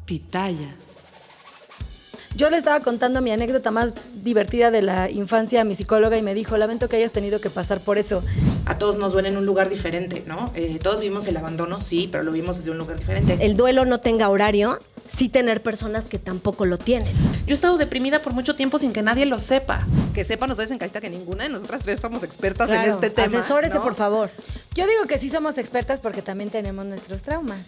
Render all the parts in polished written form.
Pitaya. Yo le estaba contando mi anécdota más divertida de la infancia a mi psicóloga y me dijo, lamento que hayas tenido que pasar por eso. A todos nos duele en un lugar diferente, ¿no? Todos vimos el abandono, sí, pero lo vimos desde un lugar diferente. El duelo no tenga horario, sí tener personas que tampoco lo tienen. Yo he estado deprimida por mucho tiempo sin que nadie lo sepa. Que sepan ustedes en casita que ninguna de nosotras tres somos expertas en este tema. Asesórese, ¿no? por favor. Yo digo que sí somos expertas porque también tenemos nuestros traumas.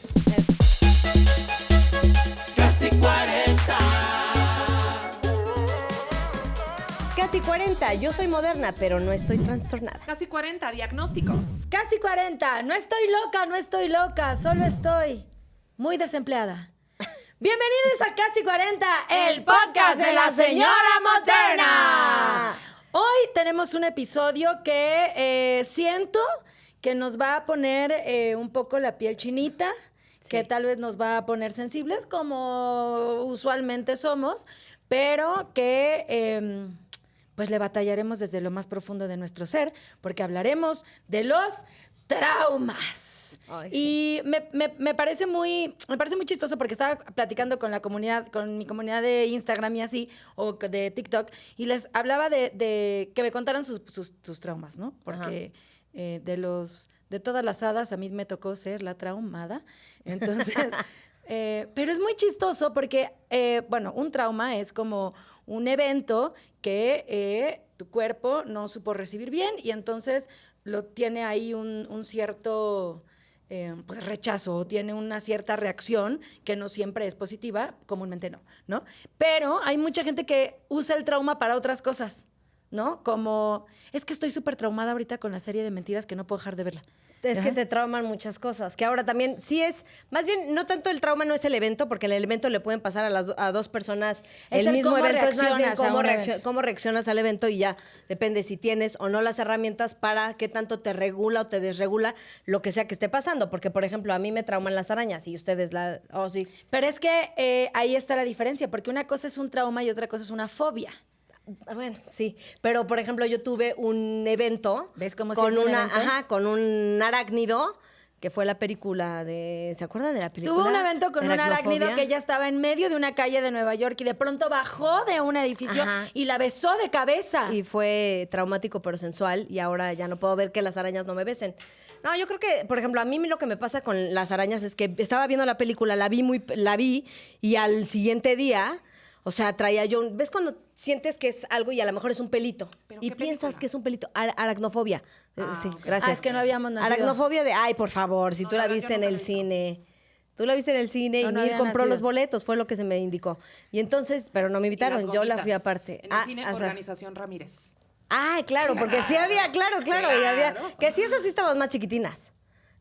Casi 40. Casi 40, yo soy moderna, pero no estoy trastornada. Casi 40 diagnósticos. Casi 40, no estoy loca, solo estoy muy desempleada. Bienvenidos a Casi 40, el podcast de la señora moderna. Hoy tenemos un episodio que siento que nos va a poner un poco la piel chinita, que tal vez nos va a poner sensibles como usualmente somos, pero que pues le batallaremos desde lo más profundo de nuestro ser, porque hablaremos de los traumas. Ay, y me parece muy chistoso porque estaba platicando con la comunidad, con mi comunidad de Instagram y así, o de TikTok, y les hablaba de que me contaran sus traumas, ¿no? Porque de todas las hadas a mí me tocó ser la traumada. Entonces, pero es muy chistoso porque, bueno, un trauma es como un evento que tu cuerpo no supo recibir bien y entonces lo tiene ahí un cierto pues rechazo o tiene una cierta reacción que no siempre es positiva, comúnmente no. Pero hay mucha gente que usa el trauma para otras cosas, ¿no? Como, es que estoy súper traumada ahorita con la serie de mentiras que no puedo dejar de verla. Es Ajá. que te trauman muchas cosas, que ahora también sí es, más bien, no tanto el trauma no es el evento, porque el evento le pueden pasar a dos personas Es el el mismo cómo evento, es más bien reaccionas a un evento. cómo reaccionas al evento y ya depende si tienes o no las herramientas para qué tanto te regula o te desregula lo que sea que esté pasando, porque por ejemplo a mí me trauman las arañas y ustedes sí. Pero es que ahí está la diferencia, porque una cosa es un trauma y otra cosa es una fobia. Bueno, sí, pero por ejemplo yo tuve un evento ¿Ves cómo con sí es un evento? con un arácnido que fue la película ¿se acuerdan de la película? Tuvo un evento con de un arácnido aracnofobia? que ya estaba en medio de una calle de Nueva York y de pronto bajó de un edificio Ajá. y la besó de cabeza. Y fue traumático pero sensual y ahora ya no puedo ver que las arañas no me besen. No, yo creo que, por ejemplo, a mí lo que me pasa con las arañas es que estaba viendo la película, la vi y al siguiente día, o sea, traía yo, ¿ves cuando sientes que es algo y a lo mejor es un pelito? ¿Pero Y qué piensas película? que es un pelito. Aracnofobia. Sí, ok. gracias. Ah, es que no habíamos nacido. Aracnofobia ay, por favor, si No, tú la la verdad, viste yo en nunca el la he visto. cine. Tú la viste en el cine No, y no Mir había compró nacido. los boletos, fue lo que se me indicó. Y entonces, pero no me Y las invitaron, yo la fui gomitas. aparte. En el cine, o sea, Organización Ramírez. claro, porque sí había, claro, y había, que sí, esas sí estaban más chiquitinas,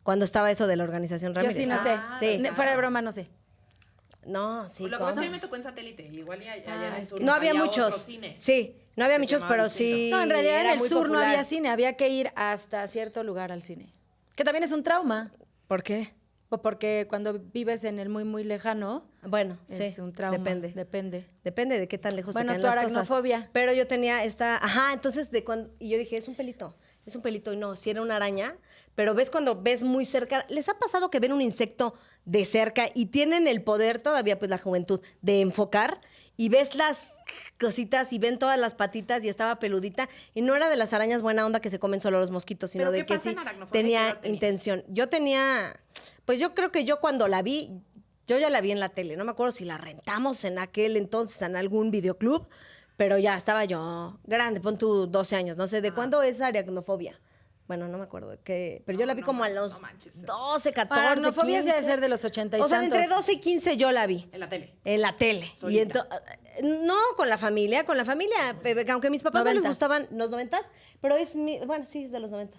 cuando estaba eso de la Organización Yo Ramírez. sí no sé. Sí. claro. Fuera de broma, no sé. No, sí, Lo que ¿cómo? pasa es que a mí me tocó en satélite, igual y allá en el sur. No había otro muchos. cine Sí, no había que se muchos, llamaba pero distinto. sí. No, en realidad en era el muy sur no popular. había cine, había que ir hasta cierto lugar al cine. Que también es un trauma, ¿Por qué? porque cuando vives en el muy, muy lejano, Bueno, sí. es un trauma. Depende. Depende. de qué tan lejos Bueno, te tu quedan las cosas. aracnofobia. Pero yo tenía entonces y yo dije, es un pelito y no, si era una araña, pero ves cuando ves muy cerca, ¿les ha pasado que ven un insecto de cerca y tienen el poder todavía, pues la juventud, de enfocar y ves las cositas y ven todas las patitas y estaba peludita y no era de las arañas buena onda que se comen solo los mosquitos, sino ¿Pero de qué que pasa sí en aracnofobia? ¿Qué tenía edad tenías? intención. Pues yo creo que yo cuando la vi, yo ya la vi en la tele, no me acuerdo si la rentamos en aquel entonces en algún videoclub, pero ya estaba yo grande, pon tú 12 años, no sé, ¿de cuándo es aracnofobia? Bueno, no me acuerdo, pero yo la vi como a los no manches. 12, 14, Aracnofobia sí 15. ha de ser de los 80 y O sea, tantos. entre 12 y 15 yo la vi. En la tele. En la tele. Y Solita. no con la familia, pero que aunque a mis papás no les 90s. gustaban los 90s, pero bueno, sí, es de los 90s.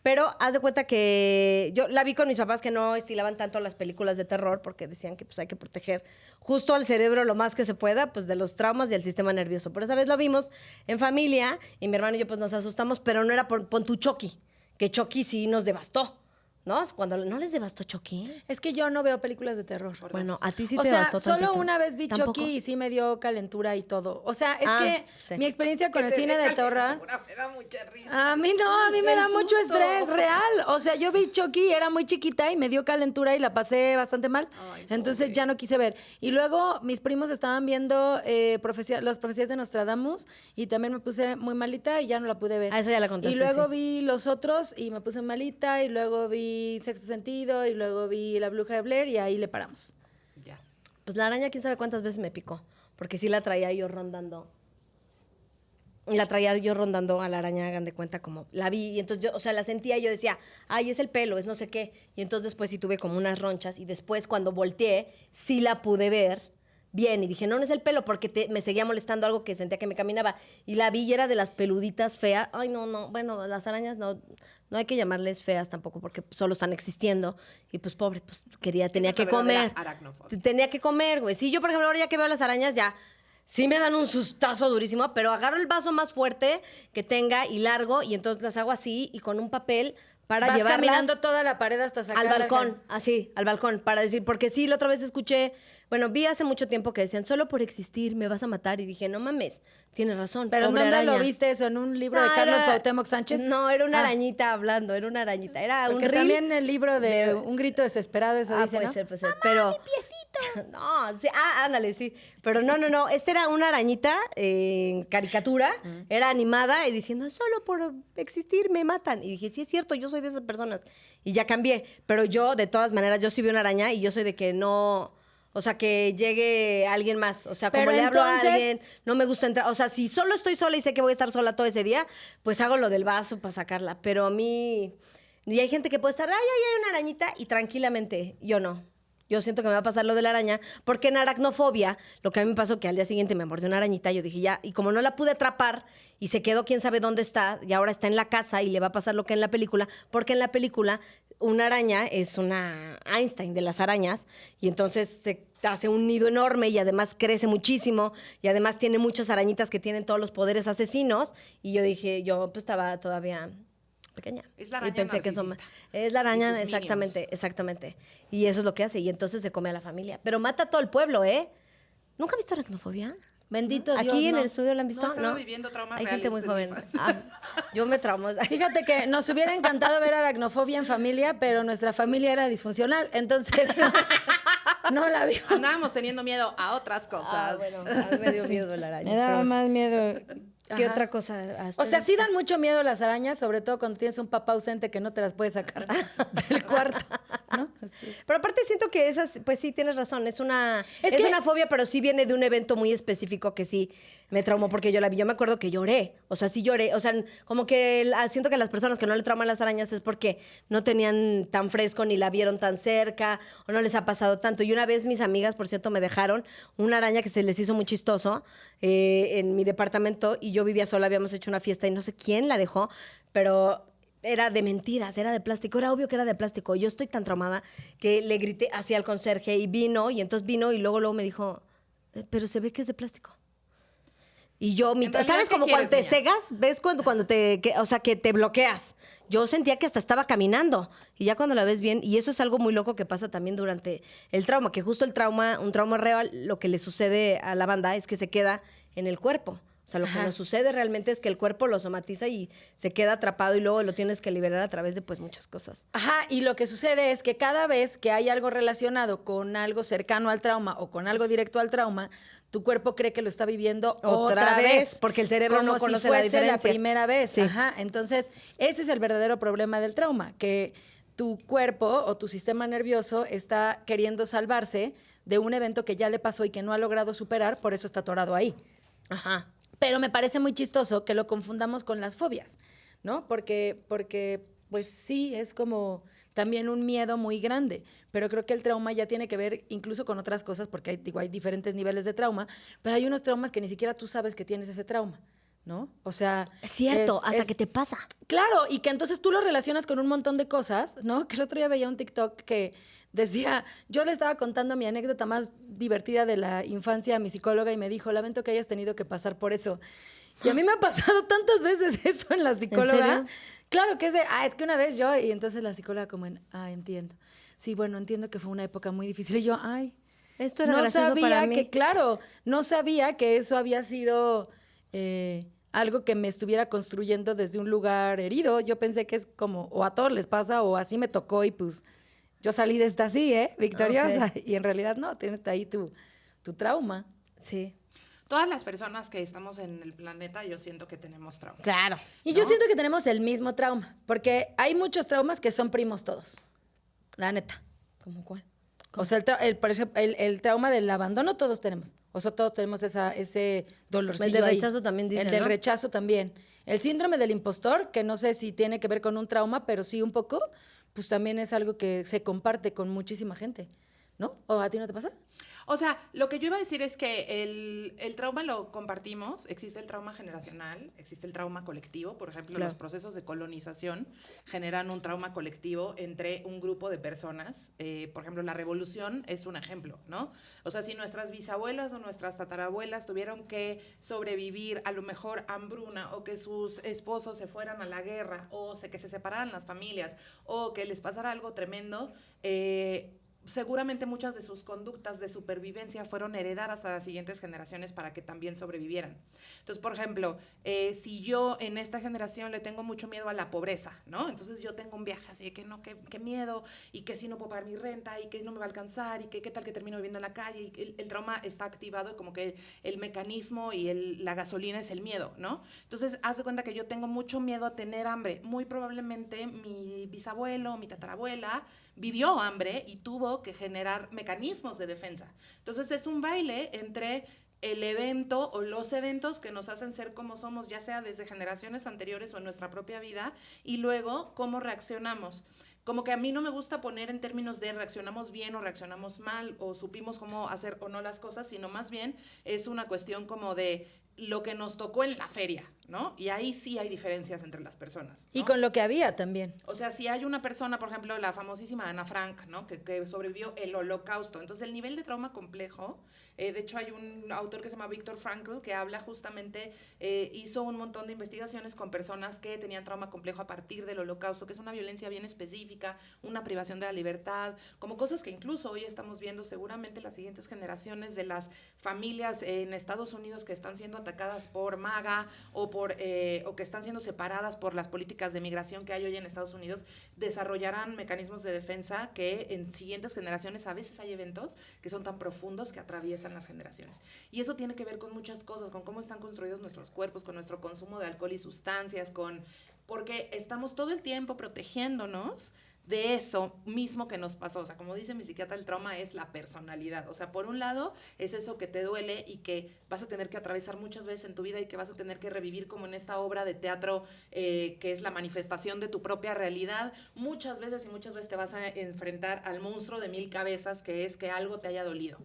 Pero haz de cuenta que yo la vi con mis papás que no estilaban tanto las películas de terror porque decían que pues hay que proteger justo al cerebro lo más que se pueda, pues de los traumas y el sistema nervioso. Pero esa vez lo vimos en familia y mi hermano y yo pues nos asustamos, pero no era pon tu Chucky, que Chucky sí nos devastó. ¿no? Cuando no les devastó Chucky. Es que yo no veo películas de terror. Bueno, a ti sí O te sea, devastó solo tantito. una vez vi ¿Tampoco? Chucky y sí me dio calentura y todo. O sea, es Ah, que sí. mi experiencia con el cine de terror... Me da mucha risa. A mí no, a mí me Del da mucho susto. estrés, real. O sea, yo vi Chucky, era muy chiquita y me dio calentura y la pasé bastante mal. Ay, Entonces pobre. ya no quise ver. Y luego mis primos estaban viendo las profecías de Nostradamus y también me puse muy malita y ya no la pude ver. Ah, esa ya la contaste, Y luego sí. vi los otros y me puse malita y luego vi Sexto Sentido y luego vi La Bruja de Blair y ahí le paramos. Ya. Pues la araña, quién sabe cuántas veces me picó. Porque sí la traía yo rondando. La traía yo rondando a la araña, hagan de cuenta, como la vi. Y entonces yo, o sea, la sentía y yo decía, ay, es el pelo, es no sé qué. Y entonces después sí tuve como unas ronchas. Y después cuando volteé, sí la pude ver bien. Y dije, no, no es el pelo, porque me seguía molestando algo que sentía que me caminaba. Y la vi y era de las peluditas feas. Ay, no, no. Bueno, las arañas no hay que llamarles feas tampoco, porque solo están existiendo. Y pues pobre, pues tenía Esa es la que verdadera comer. aracnofobia. Tenía que comer, güey. Sí, yo, por ejemplo, ahora ya que veo las arañas, ya sí me dan un sustazo durísimo, pero agarro el vaso más fuerte que tenga y largo, y entonces las hago así y con un papel para Vas llevarlas caminando toda la pared hasta al sacar balcón, así, al balcón, para decir, porque sí, la otra vez escuché, bueno, vi hace mucho tiempo que decían, solo por existir me vas a matar, y dije, no mames, tienes razón, ¿Pero en pobre dónde lo araña. viste eso? ¿En un libro de No, Carlos era- Cuauhtémoc Sánchez? No, era una Ah, arañita hablando, era una arañita, era un Porque reel. también el libro de Un grito desesperado, eso dice, puede ¿no? ser, puede ser. Pero, mi piecito. No, sí, ándale, sí. Pero no. Esta era una arañita en caricatura, era animada y diciendo, solo por existir me matan. Y dije, sí es cierto, yo soy de esas personas. Y ya cambié. Pero yo, de todas maneras, yo sí vi una araña y yo soy de que no. O sea, que llegue alguien más. O sea, como Pero le hablo a entonces- alguien, no me gusta entrar. O sea, si solo estoy sola y sé que voy a estar sola todo ese día, pues hago lo del vaso para sacarla. Pero a mí. Y hay gente que puede estar, ay, hay una arañita, y tranquilamente. Yo no. Yo siento que me va a pasar lo de la araña, porque en aracnofobia, lo que a mí me pasó que al día siguiente me mordió una arañita, yo dije ya, y como no la pude atrapar y se quedó quién sabe dónde está, y ahora está en la casa y le va a pasar lo que en la película, porque en la película una araña es una Einstein de las arañas, y entonces se hace un nido enorme y además crece muchísimo, y además tiene muchas arañitas que tienen todos los poderes asesinos, y yo dije, yo pues estaba todavía pequeña. Es la Y araña pensé que eso narcisista. es la Y araña, sus exactamente, minions. exactamente. Y eso es lo que hace. Y entonces se come a la familia. Pero mata a todo el pueblo, ¿eh? ¿Nunca has visto aracnofobia? Bendito Dios, Aquí en no. el estudio la han visto. No, estaba viviendo traumas Hay gente reales muy en mi joven. infancia. Yo me traumo. Fíjate que nos hubiera encantado ver aracnofobia en familia, pero nuestra familia era disfuncional, entonces no la vimos. Andábamos teniendo miedo a otras cosas. Bueno, a mí me dio miedo la araña. Me daba pero más miedo. ¿Qué Ajá. otra cosa? O sea, sí dan mucho miedo las arañas, sobre todo cuando tienes un papá ausente que no te las puedes sacar del cuarto, ¿no? Así. Pero aparte siento que esas, pues sí, tienes razón, es una Es que- una fobia, pero sí viene de un evento muy específico que sí me traumó porque yo la vi. Yo me acuerdo que lloré, o sea, sí lloré. O sea, como que siento que las personas que no le trauman las arañas es porque no tenían tan fresco ni la vieron tan cerca o no les ha pasado tanto. Y una vez mis amigas, por cierto, me dejaron una araña que se les hizo muy chistoso en mi departamento y yo vivía sola, habíamos hecho una fiesta y no sé quién la dejó, pero era de mentiras, era de plástico, era obvio que era de plástico. Yo estoy tan traumada que le grité hacia el conserje y vino y luego me dijo, pero se ve que es de plástico. Y yo, En realidad, ¿sabes ¿qué como cuando quieres, te niña? cegas? ¿Ves cuando o sea, que te bloqueas? Yo sentía que hasta estaba caminando. Y ya cuando la ves bien, y eso es algo muy loco que pasa también durante el trauma, que justo un trauma real, lo que le sucede a la banda es que se queda en el cuerpo. O sea, lo que Ajá. nos sucede realmente es que el cuerpo lo somatiza y se queda atrapado y luego lo tienes que liberar a través de pues muchas cosas. Ajá, y lo que sucede es que cada vez que hay algo relacionado con algo cercano al trauma o con algo directo al trauma, tu cuerpo cree que lo está viviendo otra vez. porque el cerebro como no conoce si la fuese diferencia. primera vez. Sí. Ajá, entonces ese es el verdadero problema del trauma, que tu cuerpo o tu sistema nervioso está queriendo salvarse de un evento que ya le pasó y que no ha logrado superar, por eso está atorado ahí. Ajá. Pero me parece muy chistoso que lo confundamos con las fobias, ¿no? Porque pues sí, es como también un miedo muy grande, pero creo que el trauma ya tiene que ver incluso con otras cosas, porque hay diferentes niveles de trauma, pero hay unos traumas que ni siquiera tú sabes que tienes ese trauma, ¿no? O sea... Es cierto, hasta es- que te pasa. Claro, y que entonces tú lo relacionas con un montón de cosas, ¿no? Que el otro día veía un TikTok que decía, yo le estaba contando mi anécdota más divertida de la infancia a mi psicóloga y me dijo, lamento que hayas tenido que pasar por eso. Y a mí me ha pasado tantas veces eso en la psicóloga serio? Claro que es de, es que una vez yo, y entonces la psicóloga como entiendo. Sí, bueno, entiendo que fue una época muy difícil. Y yo, Esto era no gracioso sabía para mí. que, claro, no sabía que eso había sido algo que me estuviera construyendo desde un lugar herido. Yo pensé que es como, o a todos les pasa, o así me tocó y pues yo salí de esta así, victoriosa. Ok. Y en realidad no, tienes ahí tu trauma. Sí. Todas las personas que estamos en el planeta, yo siento que tenemos trauma. Claro. Y ¿No? yo siento que tenemos el mismo trauma, porque hay muchos traumas que son primos todos, la neta. ¿Cómo cuál? O sea, por ejemplo, el trauma del abandono todos tenemos. O sea, todos tenemos ese dolorcillo El del ahí. rechazo también dicen, El del ¿no? rechazo también. El síndrome del impostor, que no sé si tiene que ver con un trauma, pero sí un poco, pues también es algo que se comparte con muchísima gente, ¿no? ¿O a ti no te pasa? O sea, lo que yo iba a decir es que el trauma lo compartimos. Existe el trauma generacional, existe el trauma colectivo. Por ejemplo, Claro. los procesos de colonización generan un trauma colectivo entre un grupo de personas. Por ejemplo, la revolución es un ejemplo, ¿no? O sea, si nuestras bisabuelas o nuestras tatarabuelas tuvieron que sobrevivir a lo mejor hambruna o que sus esposos se fueran a la guerra o que se separaran las familias o que les pasara algo tremendo, seguramente muchas de sus conductas de supervivencia fueron heredadas a las siguientes generaciones para que también sobrevivieran. Entonces, por ejemplo, si yo en esta generación le tengo mucho miedo a la pobreza, ¿no? Entonces yo tengo un viaje así de que no, qué miedo, y que si no puedo pagar mi renta, y que no me va a alcanzar, y que qué tal que termino viviendo en la calle, y el trauma está activado, como que el mecanismo y la gasolina es el miedo, ¿no? Entonces, haz de cuenta que yo tengo mucho miedo a tener hambre. Muy probablemente mi bisabuelo, mi tatarabuela, vivió hambre y tuvo que generar mecanismos de defensa. Entonces es un baile entre el evento o los eventos que nos hacen ser como somos, ya sea desde generaciones anteriores o en nuestra propia vida, y luego cómo reaccionamos. Como que a mí no me gusta poner en términos de reaccionamos bien o reaccionamos mal o supimos cómo hacer o no las cosas, sino más bien es una cuestión como de lo que nos tocó en la feria, ¿no? Y ahí sí hay diferencias entre las personas, ¿no? Y con lo que había también. O sea, si hay una persona, por ejemplo, la famosísima Ana Frank, ¿no? Que sobrevivió el Holocausto. Entonces, el nivel de trauma complejo, de hecho, hay un autor que se llama Viktor Frankl que habla justamente, hizo un montón de investigaciones con personas que tenían trauma complejo a partir del Holocausto, que es una violencia bien específica, una privación de la libertad, como cosas que incluso hoy estamos viendo seguramente las siguientes generaciones de las familias en Estados Unidos que están siendo atacadas por MAGA o que están siendo separadas por las políticas de migración que hay hoy en Estados Unidos, desarrollarán mecanismos de defensa que en siguientes generaciones a veces hay eventos que son tan profundos que atraviesan las generaciones. Y eso tiene que ver con muchas cosas, con cómo están construidos nuestros cuerpos, con nuestro consumo de alcohol y sustancias, porque estamos todo el tiempo protegiéndonos de eso mismo que nos pasó. O sea, como dice mi psiquiatra, el trauma es la personalidad. O sea, por un lado es eso que te duele y que vas a tener que atravesar muchas veces en tu vida y que vas a tener que revivir como en esta obra de teatro que es la manifestación de tu propia realidad. Muchas veces te vas a enfrentar al monstruo de 1000 cabezas, que es que algo te haya dolido.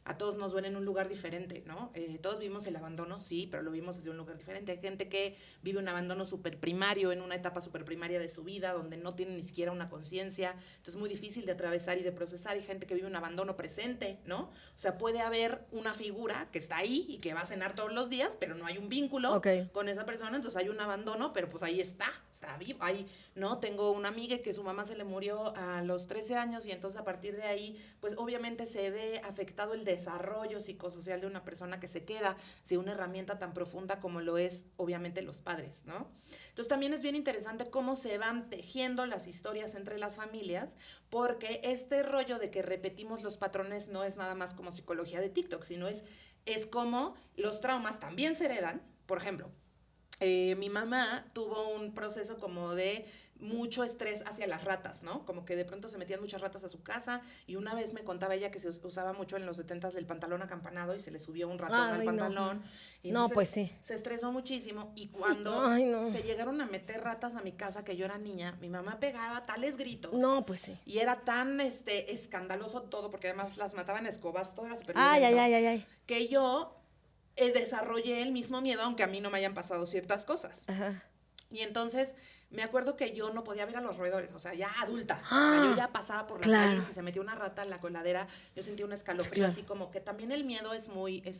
A todos nos duele en un lugar diferente, ¿no? Todos vivimos el abandono, sí, pero lo vivimos desde un lugar diferente. Hay gente que vive un abandono súper primario, en una etapa súper primaria de su vida, donde no tiene ni siquiera una conciencia. Entonces es muy difícil de atravesar y de procesar. Hay gente que vive un abandono presente, ¿no? O sea, puede haber una figura que está ahí y que va a cenar todos los días, pero no hay un vínculo con esa persona, entonces hay un abandono, pero pues ahí está vivo. Ahí, ¿no? Tengo una amiga que su mamá se le murió a los 13 años y entonces a partir de ahí, pues obviamente se ve afectado el desarrollo psicosocial de una persona que se queda sin una herramienta tan profunda como lo es obviamente los padres, ¿no? Entonces también es bien interesante cómo se van tejiendo las historias entre las familias, porque este rollo de que repetimos los patrones no es nada más como psicología de TikTok, sino es como los traumas también se heredan. Por ejemplo, mi mamá tuvo un proceso como de mucho estrés hacia las ratas, ¿no? Como que de pronto se metían muchas ratas a su casa y una vez me contaba ella que se usaba mucho en los 70s del pantalón acampanado y se le subió un ratón al pantalón. Y no, pues sí. Se estresó muchísimo y cuando se llegaron a meter ratas a mi casa que yo era niña, mi mamá pegaba tales gritos. No, pues sí. Y era tan escandaloso todo, porque además las mataban a escobas, todo era súper Ay. que yo desarrollé el mismo miedo, aunque a mí no me hayan pasado ciertas cosas. Ajá. Y entonces me acuerdo que yo no podía ver a los roedores, o sea, ya adulta. O sea, yo ya pasaba por la calle y si se metía una rata en la coladera, yo sentía un escalofrío así como que también el miedo es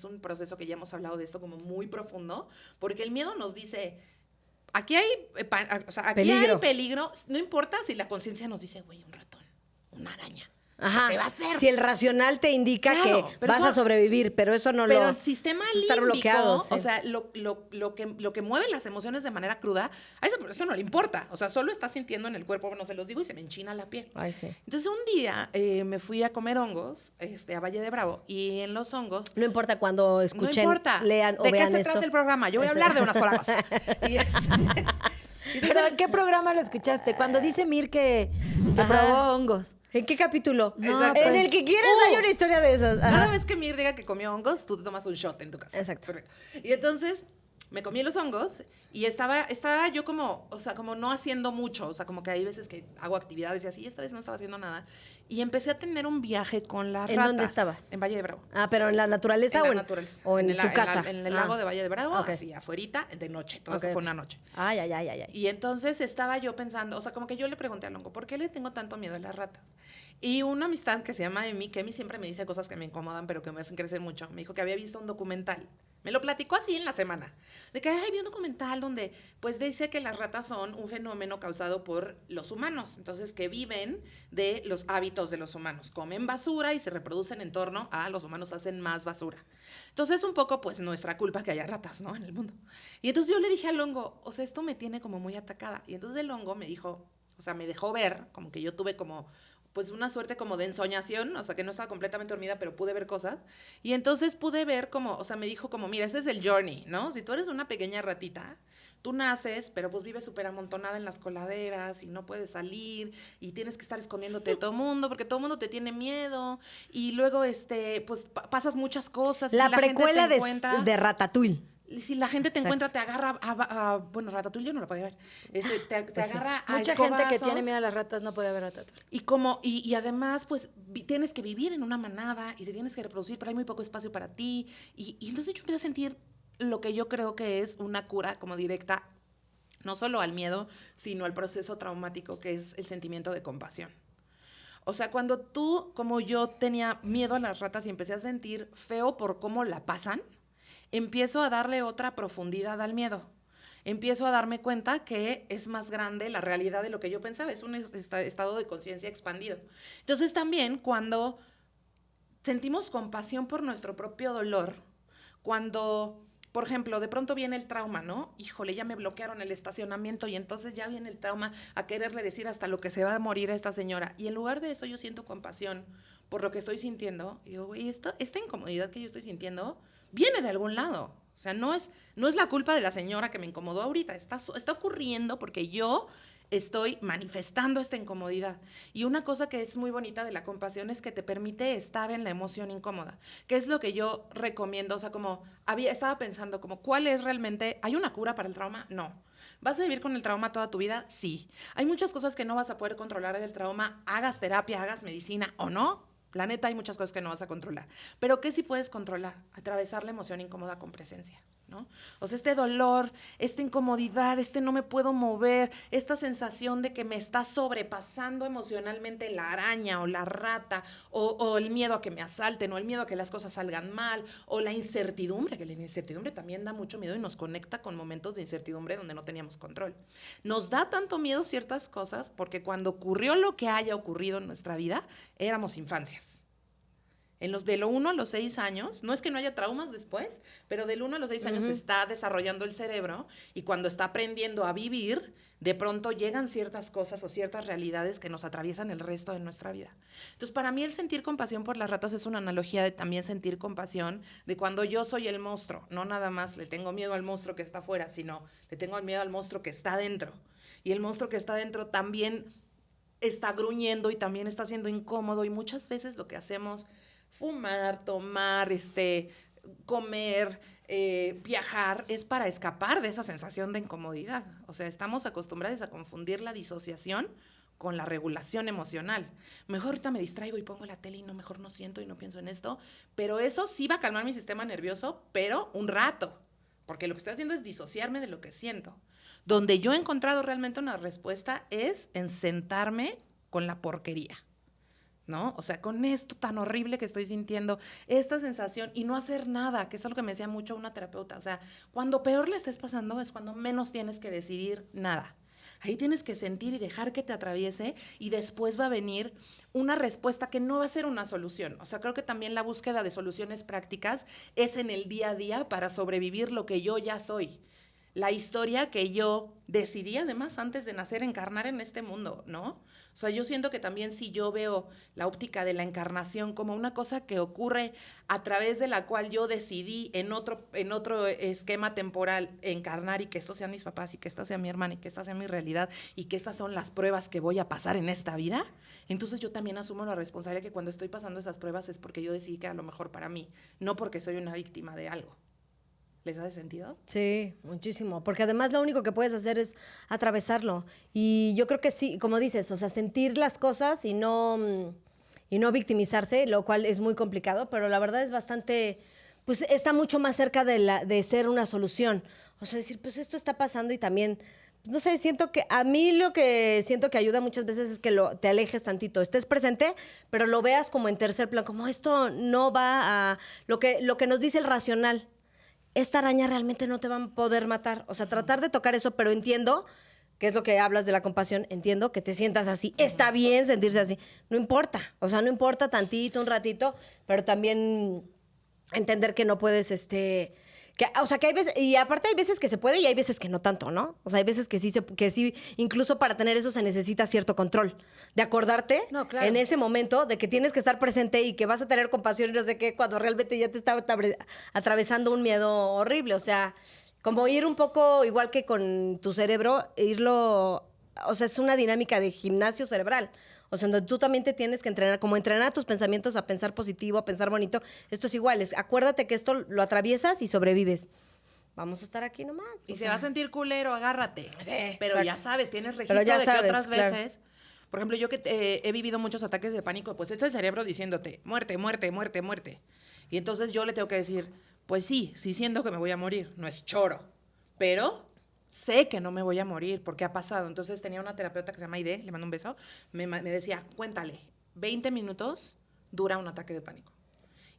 un proceso que ya hemos hablado de esto como muy profundo, porque el miedo nos dice, aquí hay, o sea, aquí Peligro. hay peligro. No importa si la conciencia nos dice, güey, un ratón, una araña. Ajá. ¿Qué va a hacer? Si el racional te indica Claro, que pero vas a sobrevivir, pero eso no Pero lo... el sistema eso está límbico, bloqueado, sí. o sea, lo que mueve las emociones de manera cruda, a eso no le importa. O sea, solo está sintiendo en el cuerpo, no se los digo, y se me enchina la piel. Ay, sí. Entonces, un día me fui a comer hongos a Valle de Bravo, y en los hongos... No importa cuando escuchen, no importa lean o de vean qué se esto. trata el programa. Yo voy a hablar de una sola cosa. Y ¿Pero en qué programa lo escuchaste? Cuando dice Mir que probó hongos. ¿En qué capítulo? No, en pues- el que quieras hay una historia de esas. Ajá. Cada vez que Mir diga que comió hongos, tú te tomas un shot en tu casa. Exacto. Correcto. Y entonces me comí los hongos y estaba yo como, o sea, como no haciendo mucho, o sea, como que hay veces que hago actividades y así, esta vez no estaba haciendo nada. Y empecé a tener un viaje con las ¿En ratas. dónde estabas? En Valle de Bravo. Ah, pero en la naturaleza En o la en, naturaleza. o en, tu casa. En el lago de Valle de Bravo, Ok. así, afuerita, de noche. Todo Ok, esto fue ok. una noche. Ay, ay, ay, ay, ay. Y entonces estaba yo pensando, o sea, como que yo le pregunté a Longo, ¿por qué le tengo tanto miedo a las ratas? Y una amistad que se llama Emi, que Emi siempre me dice cosas que me incomodan, pero que me hacen crecer mucho, me dijo que había visto un documental. Me lo platicó así en la semana. De que vi un documental donde, pues, dice que las ratas son un fenómeno causado por los humanos. Entonces, que viven de los hábitos de los humanos. Comen basura y se reproducen en torno a los humanos hacen más basura. Entonces, un poco, pues, nuestra culpa que haya ratas, ¿no? En el mundo. Y entonces yo le dije al hongo, o sea, esto me tiene como muy atacada. Y entonces el hongo me dijo, o sea, me dejó ver, como que yo tuve como pues una suerte como de ensoñación, o sea, que no estaba completamente dormida, pero pude ver cosas. Y entonces pude ver como, o sea, me dijo como, mira, ese es el journey, ¿no? Si tú eres una pequeña ratita, tú naces, pero pues vives súper amontonada en las coladeras y no puedes salir y tienes que estar escondiéndote de todo el mundo porque todo el mundo te tiene miedo y luego, pues pasas muchas cosas. La si gente te precuela encuentra- de Ratatouille. Si la gente te Exacto. encuentra, te agarra bueno, Ratatouille yo no lo podía ver. Te Pues sí. agarra a Mucha gente que escobazos. tiene miedo a las ratas no puede ver Ratatouille. Y además, pues, tienes que vivir en una manada y te tienes que reproducir, pero hay muy poco espacio para ti. Y entonces yo empecé a sentir lo que yo creo que es una cura como directa, no solo al miedo, sino al proceso traumático, que es el sentimiento de compasión. O sea, cuando tú, como yo, tenía miedo a las ratas y empecé a sentir feo por cómo la pasan, empiezo a darle otra profundidad al miedo. Empiezo a darme cuenta que es más grande la realidad de lo que yo pensaba, es un estado de conciencia expandido. Entonces también cuando sentimos compasión por nuestro propio dolor, cuando, por ejemplo, de pronto viene el trauma, ¿no? Híjole, ya me bloquearon el estacionamiento y entonces ya viene el trauma a quererle decir hasta lo que se va a morir a esta señora. Y en lugar de eso yo siento compasión por lo que estoy sintiendo y digo, güey, esta incomodidad que yo estoy sintiendo viene de algún lado. O sea, no es la culpa de la señora que me incomodó ahorita. Está ocurriendo porque yo estoy manifestando esta incomodidad. Y una cosa que es muy bonita de la compasión es que te permite estar en la emoción incómoda, que es lo que yo recomiendo. O sea, como estaba pensando, como, ¿cuál es realmente? ¿Hay una cura para el trauma? No. ¿Vas a vivir con el trauma toda tu vida? Sí. Hay muchas cosas que no vas a poder controlar del trauma, hagas terapia, hagas medicina o no. La neta, hay muchas cosas que no vas a controlar. Pero ¿qué sí puedes controlar? Atravesar la emoción incómoda con presencia, ¿no? O sea, este dolor, esta incomodidad, no me puedo mover, esta sensación de que me está sobrepasando emocionalmente la araña o la rata, o el miedo a que me asalten, o el miedo a que las cosas salgan mal, o la incertidumbre, que la incertidumbre también da mucho miedo y nos conecta con momentos de incertidumbre donde no teníamos control. Nos da tanto miedo ciertas cosas porque cuando ocurrió lo que haya ocurrido en nuestra vida, éramos infancias. De los 1 a los 6 años, no es que no haya traumas después, pero del 1 a los 6 años se está desarrollando el cerebro y cuando está aprendiendo a vivir, de pronto llegan ciertas cosas o ciertas realidades que nos atraviesan el resto de nuestra vida. Entonces, para mí el sentir compasión por las ratas es una analogía de también sentir compasión de cuando yo soy el monstruo. No nada más le tengo miedo al monstruo que está afuera, sino le tengo miedo al monstruo que está dentro. Y el monstruo que está dentro también está gruñendo y también está siendo incómodo y muchas veces lo que hacemos... fumar, tomar, comer, viajar, es para escapar de esa sensación de incomodidad. O sea, estamos acostumbrados a confundir la disociación con la regulación emocional. Mejor ahorita me distraigo y pongo la tele y mejor no siento y no pienso en esto, pero eso sí va a calmar mi sistema nervioso, pero un rato, porque lo que estoy haciendo es disociarme de lo que siento. Donde yo he encontrado realmente una respuesta es en sentarme con la porquería. ¿no? O sea, con esto tan horrible que estoy sintiendo, esta sensación y no hacer nada, que es algo que me decía mucho una terapeuta. O sea, cuando peor le estés pasando es cuando menos tienes que decidir nada. Ahí tienes que sentir y dejar que te atraviese y después va a venir una respuesta que no va a ser una solución. O sea, creo que también la búsqueda de soluciones prácticas es en el día a día para sobrevivir lo que yo ya soy. La historia que yo decidí, además, antes de nacer, encarnar en este mundo, ¿no? O sea, yo siento que también si yo veo la óptica de la encarnación como una cosa que ocurre a través de la cual yo decidí en otro esquema temporal encarnar y que estos sean mis papás y que esta sea mi hermana y que esta sea mi realidad y que estas son las pruebas que voy a pasar en esta vida, entonces yo también asumo la responsabilidad de que cuando estoy pasando esas pruebas es porque yo decidí que era lo mejor para mí, no porque soy una víctima de algo. ¿Les hace sentido? Sí, muchísimo. Porque además lo único que puedes hacer es atravesarlo. Y yo creo que sí, como dices, o sea, sentir las cosas y no victimizarse, lo cual es muy complicado, pero la verdad es bastante, pues está mucho más cerca de ser una solución. O sea, decir, pues esto está pasando y también, pues, no sé, siento que a mí lo que siento que ayuda muchas veces es que te alejes tantito, estés presente, pero lo veas como en tercer plano, como esto no va a lo que nos dice el racional. Esta araña realmente no te va a poder matar. O sea, tratar de tocar eso, pero entiendo, que es lo que hablas de la compasión, entiendo que te sientas así. Está bien sentirse así. No importa. O sea, no importa tantito, un ratito, pero también entender que no puedes, o sea, que hay veces, y aparte hay veces que se puede y hay veces que no tanto, ¿no? O sea, hay veces que sí, incluso para tener eso se necesita cierto control. De acordarte en ese momento de que tienes que estar presente y que vas a tener compasión y no sé qué, cuando realmente ya te está atravesando un miedo horrible. O sea, como ir un poco, igual que con tu cerebro, o sea, es una dinámica de gimnasio cerebral. O sea, donde tú también te tienes que entrenar, como entrenar a tus pensamientos a pensar positivo, a pensar bonito. Esto es igual, acuérdate que esto lo atraviesas y sobrevives. Vamos a estar aquí nomás. Y se va a sentir culero, agárrate. Sí, pero exacto. ya sabes, tienes registro ya de sabes, que otras claro. veces, por ejemplo, yo que he vivido muchos ataques de pánico, pues este es el cerebro diciéndote, muerte, muerte, muerte, muerte. Y entonces yo le tengo que decir, pues sí siento que me voy a morir, no es choro, pero sé que no me voy a morir porque ha pasado. Entonces tenía una terapeuta que se llama Aide, le mando un beso, me decía, cuéntale, 20 minutos dura un ataque de pánico.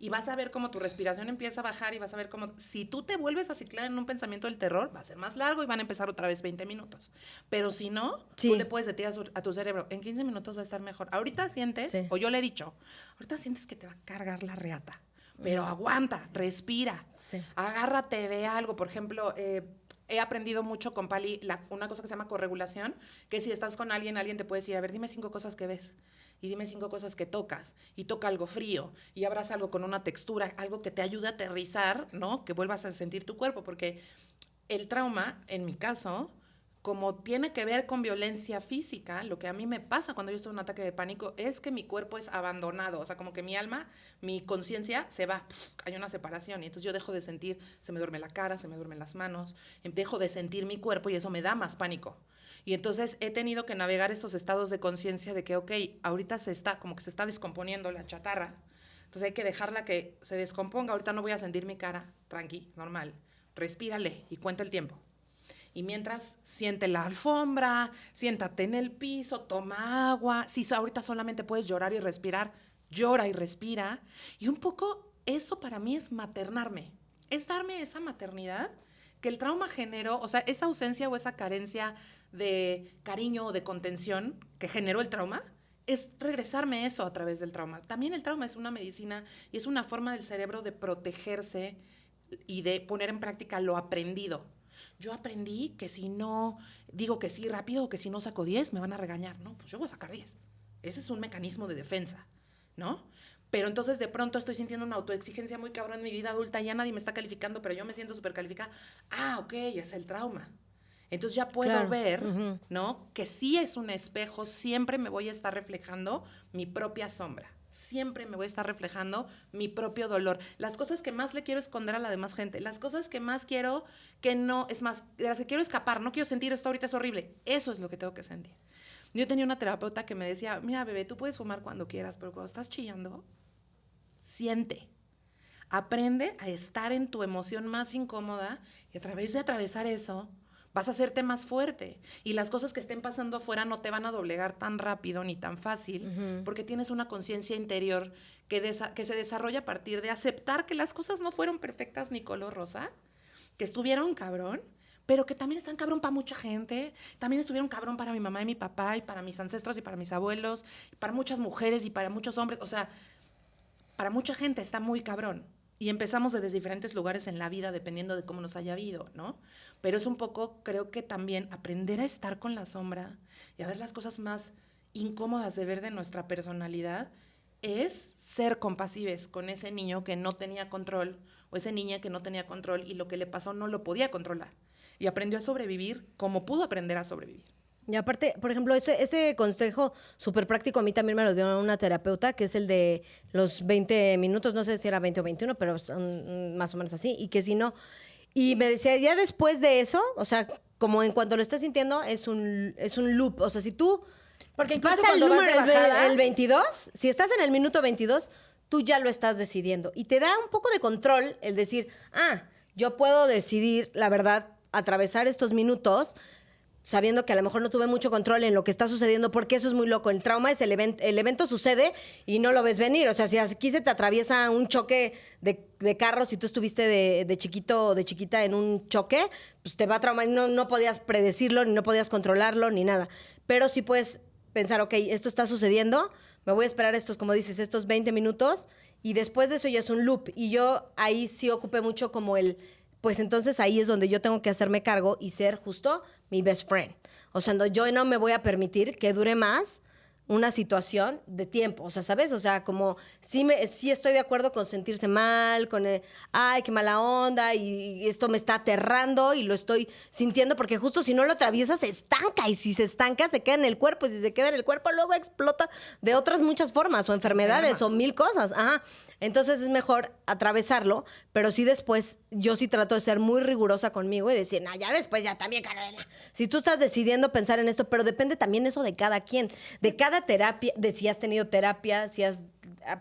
Y vas a ver cómo tu respiración empieza a bajar y vas a ver cómo, si tú te vuelves a ciclar en un pensamiento del terror, va a ser más largo y van a empezar otra vez 20 minutos. Pero si no, tú le puedes decir a tu cerebro, en 15 minutos va a estar mejor. Ahorita sientes, o yo le he dicho, ahorita sientes que te va a cargar la reata, pero aguanta, respira, agárrate de algo. Por ejemplo, he aprendido mucho con Pali una cosa que se llama corregulación, que si estás con alguien te puede decir, a ver, dime 5 cosas que ves. Y dime 5 cosas que tocas. Y toca algo frío. Y abraza algo con una textura, algo que te ayude a aterrizar, ¿no? Que vuelvas a sentir tu cuerpo. Porque el trauma, en mi caso, como tiene que ver con violencia física, lo que a mí me pasa cuando yo estoy en un ataque de pánico es que mi cuerpo es abandonado. O sea, como que mi alma, mi conciencia se va. Hay una separación. Y entonces yo dejo de sentir, se me duerme la cara, se me duermen las manos. Dejo de sentir mi cuerpo y eso me da más pánico. Y entonces he tenido que navegar estos estados de conciencia de que, ok, ahorita como que se está descomponiendo la chatarra. Entonces hay que dejarla que se descomponga. Ahorita no voy a sentir mi cara, tranqui, normal. Respírale y cuenta el tiempo. Y mientras, siente la alfombra, siéntate en el piso, toma agua. Si ahorita solamente puedes llorar y respirar, llora y respira. Y un poco eso para mí es maternarme. Es darme esa maternidad que el trauma generó, o sea, esa ausencia o esa carencia de cariño o de contención que generó el trauma, es regresarme eso a través del trauma. También el trauma es una medicina y es una forma del cerebro de protegerse y de poner en práctica lo aprendido. Yo aprendí que si no digo que sí rápido o que si no saco 10 me van a regañar. No, pues yo voy a sacar 10. Ese es un mecanismo de defensa, ¿no? Pero entonces de pronto estoy sintiendo una autoexigencia muy cabrón en mi vida adulta, ya nadie me está calificando, pero yo me siento súper calificada. Ah, ok, es el trauma. Entonces ya puedo ver, ¿no? Que sí es un espejo, siempre me voy a estar reflejando mi propia sombra. Siempre me voy a estar reflejando mi propio dolor. Las cosas que más le quiero esconder a la demás gente, las cosas que más quiero que no, es más, de las que quiero escapar, no quiero sentir esto ahorita, es horrible. Eso es lo que tengo que sentir. Yo tenía una terapeuta que me decía, mira, bebé, tú puedes fumar cuando quieras, pero cuando estás chillando, siente. Aprende a estar en tu emoción más incómoda y a través de atravesar eso, Vas a hacerte más fuerte y las cosas que estén pasando afuera no te van a doblegar tan rápido ni tan fácil porque tienes una conciencia interior que se desarrolla a partir de aceptar que las cosas no fueron perfectas ni color rosa, que estuvieron cabrón, pero que también están cabrón para mucha gente, también estuvieron cabrón para mi mamá y mi papá y para mis ancestros y para mis abuelos, y para muchas mujeres y para muchos hombres, o sea, para mucha gente está muy cabrón. Y empezamos desde diferentes lugares en la vida, dependiendo de cómo nos haya habido, ¿no? Pero es un poco, creo que también aprender a estar con la sombra y a ver las cosas más incómodas de ver de nuestra personalidad es ser compasives con ese niño que no tenía control o esa niña que no tenía control y lo que le pasó no lo podía controlar. Y aprendió a sobrevivir como pudo aprender a sobrevivir. Y aparte, por ejemplo, ese consejo súper práctico a mí también me lo dio una terapeuta, que es el de los 20 minutos, no sé si era 20 o 21, pero más o menos así, y que si no. Y me decía, ya después de eso, o sea, como en cuanto lo estés sintiendo, es un loop. O sea, si tú Porque incluso pasa el cuando vas número, de bajada- el 22, si estás en el minuto 22, tú ya lo estás decidiendo. Y te da un poco de control el decir, yo puedo decidir, la verdad, atravesar estos minutos sabiendo que a lo mejor no tuve mucho control en lo que está sucediendo, porque eso es muy loco. El trauma es el evento sucede y no lo ves venir. O sea, si aquí se te atraviesa un choque de carros y tú estuviste de chiquito o de chiquita en un choque, pues te va a traumar. No podías predecirlo, ni no podías controlarlo, ni nada. Pero sí puedes pensar, ok, esto está sucediendo, me voy a esperar estos, como dices, estos 20 minutos, y después de eso ya es un loop. Y yo ahí sí ocupé mucho como pues entonces ahí es donde yo tengo que hacerme cargo y ser justo mi best friend. O sea, yo no me voy a permitir que dure más una situación de tiempo. O sea, ¿sabes? O sea, como sí estoy de acuerdo con sentirse mal, con ay, qué mala onda, y esto me está aterrando y lo estoy sintiendo, porque justo si no lo atraviesas se estanca, y si se estanca se queda en el cuerpo, y si se queda en el cuerpo luego explota de otras muchas formas, o enfermedades, o mil cosas. Ajá. Entonces es mejor atravesarlo, pero sí después, yo sí trato de ser muy rigurosa conmigo y decir, ya después ya también, Carolina. Si tú estás decidiendo pensar en esto, pero depende también eso de cada quien, de cada terapia, de si has tenido terapia,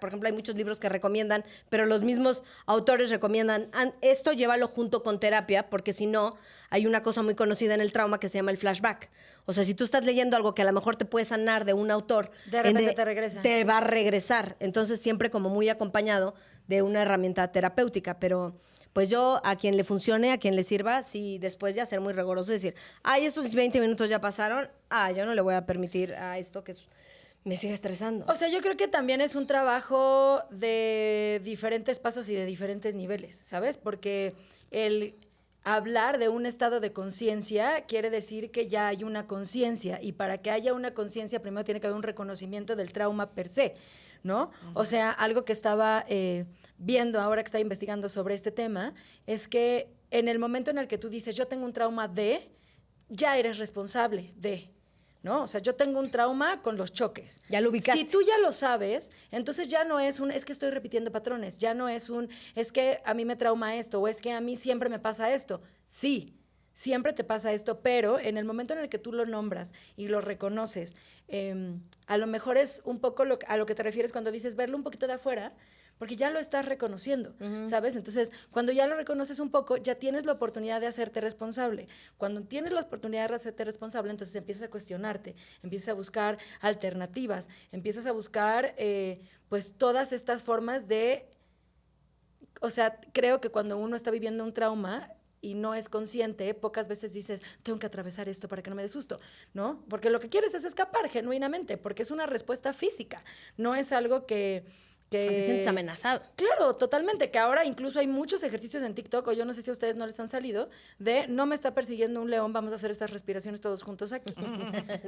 por ejemplo, hay muchos libros que recomiendan, pero los mismos autores recomiendan, esto llévalo junto con terapia, porque si no, hay una cosa muy conocida en el trauma que se llama el flashback. O sea, si tú estás leyendo algo que a lo mejor te puede sanar de un autor, De repente te regresa. Te va a regresar. Entonces, siempre como muy acompañado de una herramienta terapéutica, pero pues yo, a quien le funcione, a quien le sirva, sí, después ya ser muy riguroso y decir, estos 20 minutos ya pasaron, yo no le voy a permitir a esto que me sigue estresando. O sea, yo creo que también es un trabajo de diferentes pasos y de diferentes niveles, ¿sabes? Porque el hablar de un estado de conciencia quiere decir que ya hay una conciencia, y para que haya una conciencia primero tiene que haber un reconocimiento del trauma per se, ¿no? O sea, algo que estaba viendo ahora que estaba investigando sobre este tema es que en el momento en el que tú dices yo tengo un trauma ya eres responsable de, ¿no? O sea, yo tengo un trauma con los choques. Ya lo ubicaste. Si tú ya lo sabes, entonces ya no es es que estoy repitiendo patrones, ya no es es que a mí me trauma esto, o es que a mí siempre me pasa esto. Sí, siempre te pasa esto, pero en el momento en el que tú lo nombras y lo reconoces, a lo mejor es un poco a lo que te refieres cuando dices verlo un poquito de afuera, porque ya lo estás reconociendo, ¿sabes? Entonces, cuando ya lo reconoces un poco, ya tienes la oportunidad de hacerte responsable. Cuando tienes la oportunidad de hacerte responsable, entonces empiezas a cuestionarte, empiezas a buscar alternativas, empiezas a buscar, pues, todas estas formas o sea, creo que cuando uno está viviendo un trauma y no es consciente, pocas veces dices, tengo que atravesar esto para que no me dé susto, ¿no? Porque lo que quieres es escapar genuinamente, porque es una respuesta física, no es algo que Te sientes amenazado. Claro, totalmente, que ahora incluso hay muchos ejercicios en TikTok, o yo no sé si a ustedes no les han salido, de no me está persiguiendo un león, vamos a hacer estas respiraciones todos juntos aquí.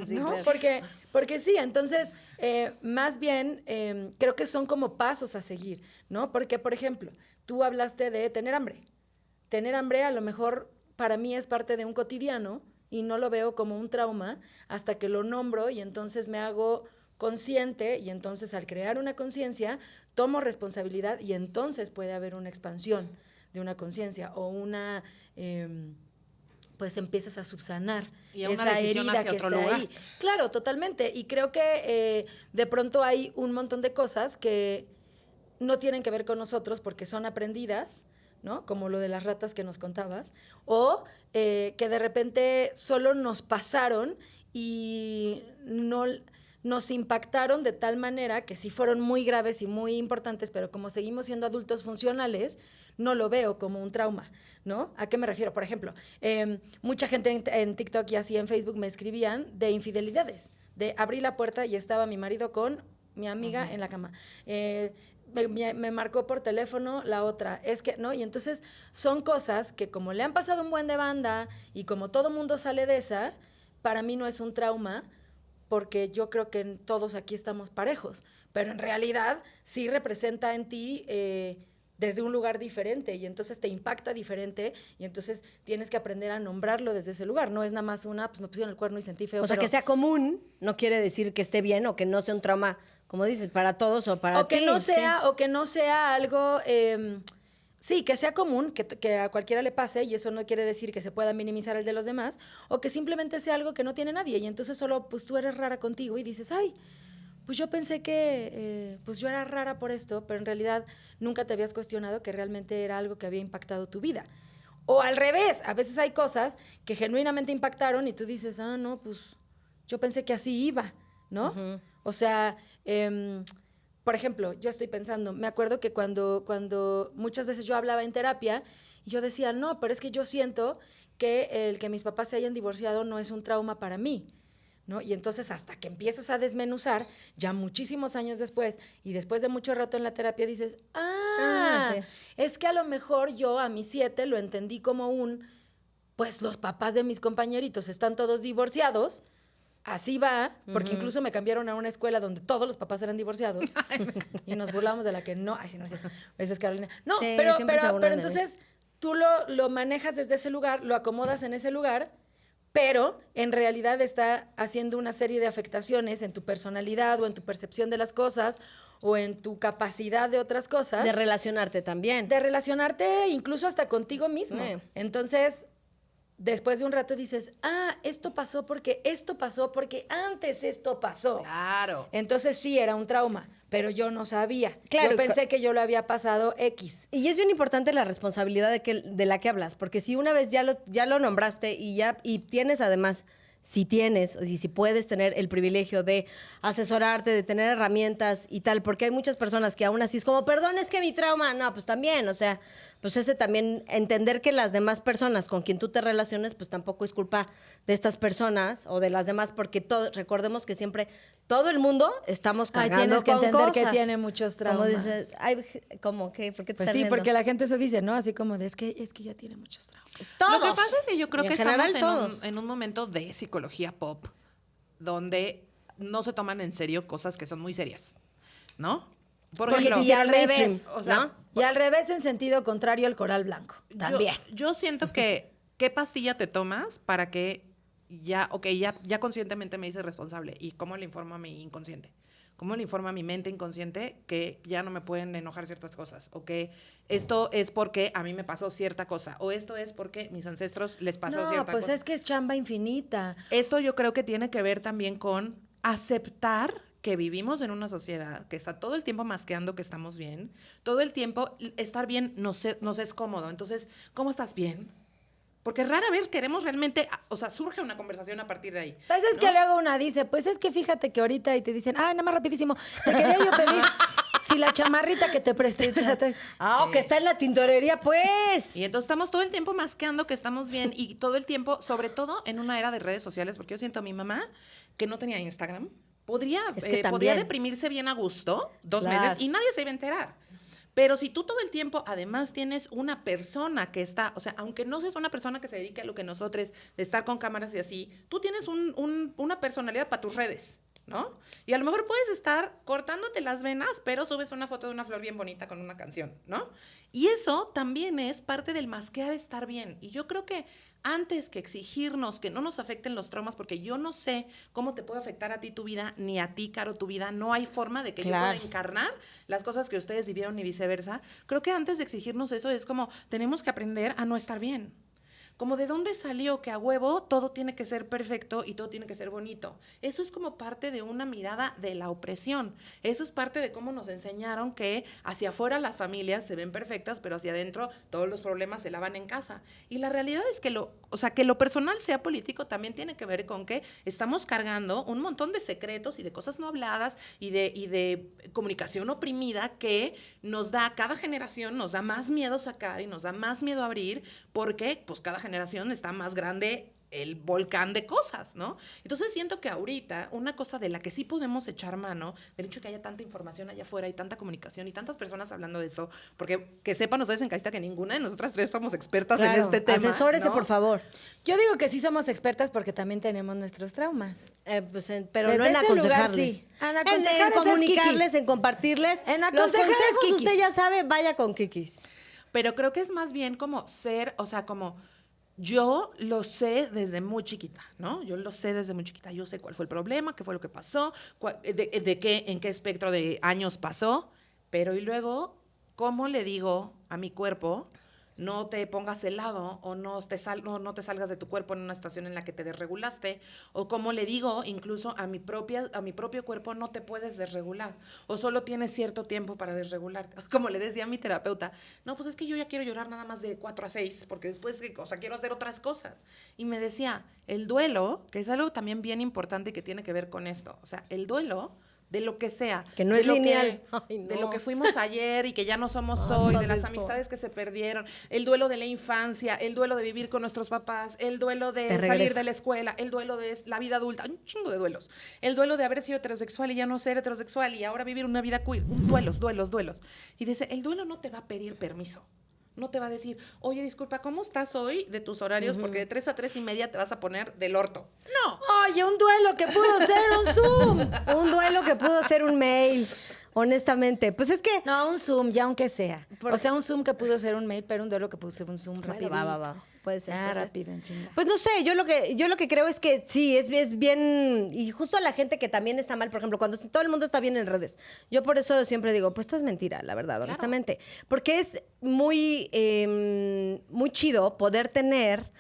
Sí, ¿no? claro. Porque sí, entonces, más bien, creo que son como pasos a seguir, ¿no? Porque, por ejemplo, tú hablaste de tener hambre. Tener hambre a lo mejor para mí es parte de un cotidiano y no lo veo como un trauma hasta que lo nombro y entonces me hago consciente, y entonces al crear una conciencia tomo responsabilidad y entonces puede haber una expansión de una conciencia o una pues empiezas a subsanar y a una esa decisión herida hacia que otro está lugar. ahí. Claro, totalmente, y creo que de pronto hay un montón de cosas que no tienen que ver con nosotros porque son aprendidas, ¿no? Como lo de las ratas que nos contabas, o que de repente solo nos pasaron y no nos impactaron de tal manera que sí fueron muy graves y muy importantes, pero como seguimos siendo adultos funcionales, no lo veo como un trauma, ¿no? ¿A qué me refiero? Por ejemplo, mucha gente en TikTok y así en Facebook me escribían de infidelidades, de abrí la puerta y estaba mi marido con mi amiga en la cama. Me marcó por teléfono la otra, es que, ¿no? Y entonces son cosas que como le han pasado un buen de banda y como todo mundo sale de esa, para mí no es un trauma, porque yo creo que todos aquí estamos parejos, pero en realidad sí representa en ti desde un lugar diferente y entonces te impacta diferente y entonces tienes que aprender a nombrarlo desde ese lugar, no es nada más pues me pusieron el cuerno y sentí feo. O sea, que sea común no quiere decir que esté bien o que no sea un trauma, como dices, para todos o para ti. O que no sea algo... sí, que sea común, que a cualquiera le pase, y eso no quiere decir que se pueda minimizar el de los demás, o que simplemente sea algo que no tiene nadie, y entonces solo pues tú eres rara contigo y dices, ay, pues yo pensé que pues yo era rara por esto, pero en realidad nunca te habías cuestionado que realmente era algo que había impactado tu vida. O al revés, a veces hay cosas que genuinamente impactaron y tú dices, no, pues yo pensé que así iba, ¿no? Uh-huh. O sea... por ejemplo, yo estoy pensando, me acuerdo que cuando muchas veces yo hablaba en terapia, y yo decía, no, pero es que yo siento que el que mis papás se hayan divorciado no es un trauma para mí, ¿no? Y entonces hasta que empiezas a desmenuzar, ya muchísimos años después, y después de mucho rato en la terapia dices, sí. es que a lo mejor yo a mis 7 lo entendí como pues los papás de mis compañeritos están todos divorciados. Así va, porque incluso me cambiaron a una escuela donde todos los papás eran divorciados. Y nos burlamos de la que no. Ay, sí, no es eso. Esa es Carolina. No, Sí, pero siempre se burlan de mí. entonces tú lo manejas desde ese lugar, lo acomodas en ese lugar, pero en realidad está haciendo una serie de afectaciones en tu personalidad o en tu percepción de las cosas o en tu capacidad de otras cosas. De relacionarte también. De relacionarte incluso hasta contigo mismo. Entonces... Después de un rato dices, esto pasó porque antes esto pasó. Claro. Entonces sí, era un trauma, pero yo no sabía. Claro. Yo pensé que yo lo había pasado X. Y es bien importante la responsabilidad de la que hablas, porque si una vez ya lo nombraste y tienes además, si tienes y si puedes tener el privilegio de asesorarte, de tener herramientas y tal, porque hay muchas personas que aún así es como, perdón, es que mi trauma, no, pues también, o sea, pues ese también, entender que las demás personas con quien tú te relaciones, pues tampoco es culpa de estas personas o de las demás, porque recordemos que siempre, todo el mundo estamos cargando tienes que con entender cosas. que tiene muchos traumas. Como dices, ay, ¿cómo qué? ¿Por qué te Pues estás sí, riendo? porque la gente eso dice, ¿no? Así como de, es que ya tiene muchos traumas. Todos. Lo que pasa es que yo creo Y que en general, estamos todos. en un momento de psicología pop donde no se toman en serio cosas que son muy serias, ¿no? Por Porque ejemplo, si al revés, mainstream, o sea, ¿no? Y al revés, en sentido contrario al coral blanco. También. Yo siento que, ¿qué pastilla te tomas para que ya conscientemente me hice responsable? ¿Y cómo le informo a mi inconsciente? ¿Cómo le informo a mi mente inconsciente que ya no me pueden enojar ciertas cosas? O que esto es porque a mí me pasó cierta cosa. O esto es porque mis ancestros les pasó cierta cosa. No, pues es que es chamba infinita. Esto yo creo que tiene que ver también con aceptar que vivimos en una sociedad que está todo el tiempo masqueando que estamos bien. Todo el tiempo estar bien nos es cómodo. Entonces, ¿cómo estás bien? Porque rara vez queremos realmente, o sea, surge una conversación a partir de ahí. Pues es ¿no? que luego una dice, pues es que fíjate que ahorita y te dicen, nada más rapidísimo, te quería yo pedir si la chamarrita que te presté. Que está en la tintorería, pues. Y entonces estamos todo el tiempo masqueando que estamos bien y todo el tiempo, sobre todo en una era de redes sociales, porque yo siento a mi mamá que no tenía Instagram, podría deprimirse bien a gusto 2 meses y nadie se iba a enterar. Pero si tú todo el tiempo además tienes una persona que está, o sea, aunque no seas una persona que se dedique a lo que nosotros, de estar con cámaras y así, tú tienes una personalidad para tus redes, ¿no? Y a lo mejor puedes estar cortándote las venas, pero subes una foto de una flor bien bonita con una canción, ¿no? Y eso también es parte del masquear estar bien. Y yo creo que antes que exigirnos que no nos afecten los traumas, porque yo no sé cómo te puede afectar a ti tu vida, ni a ti, Caro, tu vida, no hay forma de que yo pueda encarnar las cosas que ustedes vivieron y viceversa. Creo que antes de exigirnos eso es como, tenemos que aprender a no estar bien. como de dónde salió que a huevo todo tiene que ser perfecto y todo tiene que ser bonito. Eso es como parte de una mirada de la opresión. Eso es parte de cómo nos enseñaron que hacia afuera las familias se ven perfectas, pero hacia adentro todos los problemas se lavan en casa. Y la realidad es que que lo personal sea político también tiene que ver con que estamos cargando un montón de secretos y de cosas no habladas y de comunicación oprimida que nos da, cada generación nos da más miedo sacar y nos da más miedo abrir, porque pues cada generación está más grande el volcán de cosas, ¿no? Entonces siento que ahorita una cosa de la que sí podemos echar mano, del hecho que haya tanta información allá afuera y tanta comunicación y tantas personas hablando de eso, porque que sepan ustedes en casita que ninguna de nosotras tres somos expertas Claro, en este tema, asesórese, ¿no? por favor. Yo digo que sí somos expertas porque también tenemos nuestros traumas. Pero Desde no en ese lugar, aconsejarles. sí. En En aconsejar, esas comunicarles, kikis. en compartirles. En Los aconsejar es consejos, kikis. usted ya sabe, vaya con Kikis. Pero creo que es más bien como ser, o sea, como yo lo sé desde muy chiquita, ¿no? Yo lo sé desde muy chiquita. Yo sé cuál fue el problema, qué fue lo que pasó, en qué espectro de años pasó, pero y luego, ¿cómo le digo a mi cuerpo? No te pongas helado o no te salgas de tu cuerpo en una situación en la que te desregulaste, o como le digo incluso a mi propio cuerpo, no te puedes desregular o solo tienes cierto tiempo para desregular. Como le decía a mi terapeuta, no, pues es que yo ya quiero llorar nada más de 4 a 6 porque después, o sea, quiero hacer otras cosas. Y me decía, el duelo, que es algo también bien importante que tiene que ver con esto, o sea, el duelo de lo que sea. Que no de es lo lineal. Ay, de no. lo que fuimos ayer y que ya no somos Ay, hoy, no de las esto. amistades que se perdieron, el duelo de la infancia, el duelo de vivir con nuestros papás, el duelo de Te salir regresa. de la escuela, el duelo de la vida adulta, un chingo de duelos. El duelo de haber sido heterosexual y ya no ser heterosexual y ahora vivir una vida queer. Duelos. Y dice, el duelo no te va a pedir permiso. No te va a decir, oye, disculpa, ¿cómo estás hoy de tus horarios? Porque de 3 a 3:30 te vas a poner del orto. No. Oye, un duelo que pudo ser un Zoom. Un duelo que pudo ser un mail, honestamente. Pues es que... No, un Zoom, ya aunque sea. Por- O sea, un Zoom que pudo ser un mail, pero un duelo que pudo ser un Zoom Bueno, rápido. va. Puede ser. Ah, puede ser. rápido, en chinga. Pues no sé, yo lo que creo es que sí, es bien, y justo a la gente que también está mal, por ejemplo, cuando todo el mundo está bien en redes, yo por eso siempre digo, pues esto es mentira, la verdad, honestamente, porque es muy, muy chido poder tener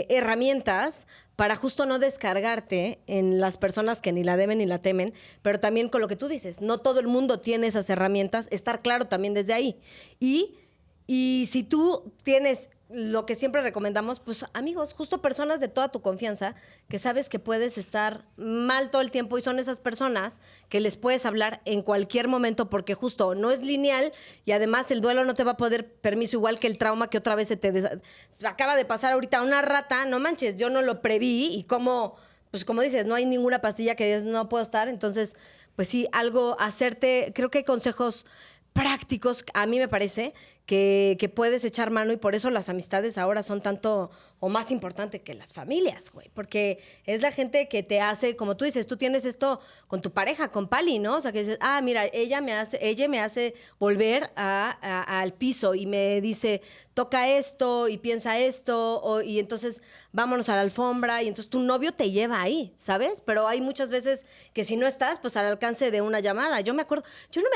herramientas para justo no descargarte en las personas que ni la deben ni la temen, pero también con lo que tú dices, no todo el mundo tiene esas herramientas, estar claro también desde ahí. Y si tú tienes lo que siempre recomendamos, pues amigos, justo personas de toda tu confianza, que sabes que puedes estar mal todo el tiempo y son esas personas que les puedes hablar en cualquier momento porque justo no es lineal y además el duelo no te va a poder permiso igual que el trauma que otra vez se acaba de pasar ahorita una rata, no manches, yo no lo preví y pues como dices, no hay ninguna pastilla que digas, no puedo estar, entonces pues sí, algo hacerte, creo que hay consejos prácticos, a mí me parece, que puedes echar mano y por eso las amistades ahora son tanto o más importante que las familias, güey, porque es la gente que te hace, como tú dices, tú tienes esto con tu pareja, con Pali, ¿no? O sea, que dices, mira, ella me hace volver al piso y me dice, toca esto y piensa esto, y entonces vámonos a la alfombra y entonces tu novio te lleva ahí, ¿sabes? Pero hay muchas veces que si no estás, pues al alcance de una llamada. Yo no me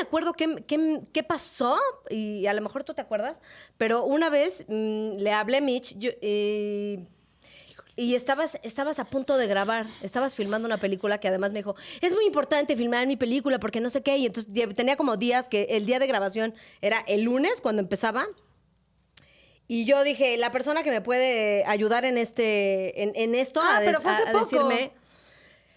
acuerdo qué pasó y a lo mejor tú te acuerdas, pero una vez le hablé a Mitch y estabas a punto de grabar, estabas filmando una película que además me dijo, es muy importante filmar mi película porque no sé qué, y entonces tenía como días que el día de grabación era el lunes cuando empezaba. Y yo dije, la persona que me puede ayudar en esto pero fue hace poco. decirme,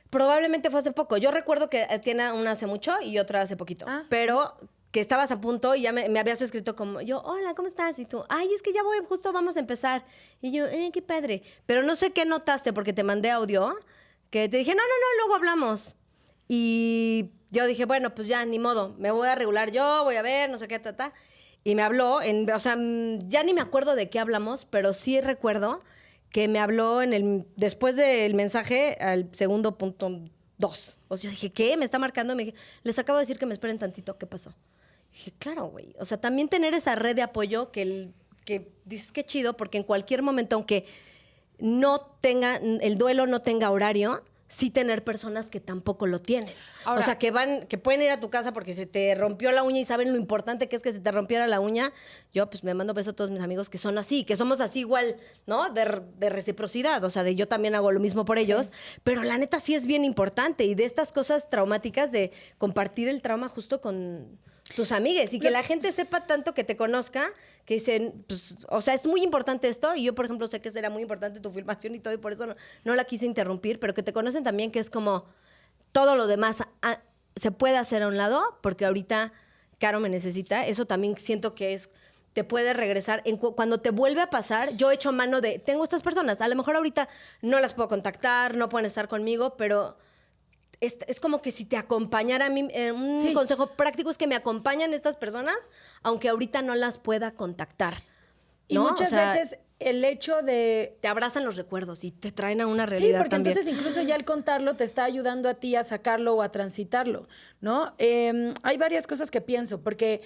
probablemente fue hace poco. Yo recuerdo que tiene una hace mucho y otra hace poquito. Pero que estabas a punto y ya me habías escrito como, yo, hola, ¿cómo estás? Y tú, ay, es que ya justo vamos a empezar. Y yo, qué padre. Pero no sé qué notaste porque te mandé audio, que te dije, no, luego hablamos. Y yo dije, bueno, pues ya, ni modo, me voy a regular yo, voy a ver, no sé qué, Y me habló, o sea, ya ni me acuerdo de qué hablamos, pero sí recuerdo que me habló después del mensaje al segundo punto 2. O sea, yo dije, ¿qué? Me está marcando. Me dije, les acabo de decir que me esperen tantito. ¿Qué pasó? Dije, claro, güey. O sea, también tener esa red de apoyo que dices que chido, porque en cualquier momento, aunque el duelo no tenga horario, sí tener personas que tampoco lo tienen. Ahora- o sea, que pueden ir a tu casa porque se te rompió la uña y saben lo importante que es que se te rompiera la uña. Yo, pues, me mando beso a todos mis amigos que son así, que somos así igual, ¿no? De reciprocidad, o sea, de yo también hago lo mismo por ellos, pero la neta sí es bien importante y de estas cosas traumáticas de compartir el trauma justo con tus amigues y que la gente sepa tanto que te conozca, que dicen, pues, o sea, es muy importante esto y yo, por ejemplo, sé que será muy importante tu filmación y todo y por eso no la quise interrumpir, pero que te conocen también que es como todo lo demás se puede hacer a un lado porque ahorita Caro me necesita, eso también siento que te puede regresar. Cuando te vuelve a pasar, yo echo mano tengo estas personas, a lo mejor ahorita no las puedo contactar, no pueden estar conmigo, pero es como que si te acompañara a mí, un consejo práctico es que me acompañan estas personas, aunque ahorita no las pueda contactar. Y ¿no? muchas O sea, veces el hecho de... te abrazan los recuerdos y te traen a una Sí, realidad porque también. entonces incluso ya el contarlo te está ayudando a ti a sacarlo o a transitarlo, ¿no? Hay varias cosas que pienso, porque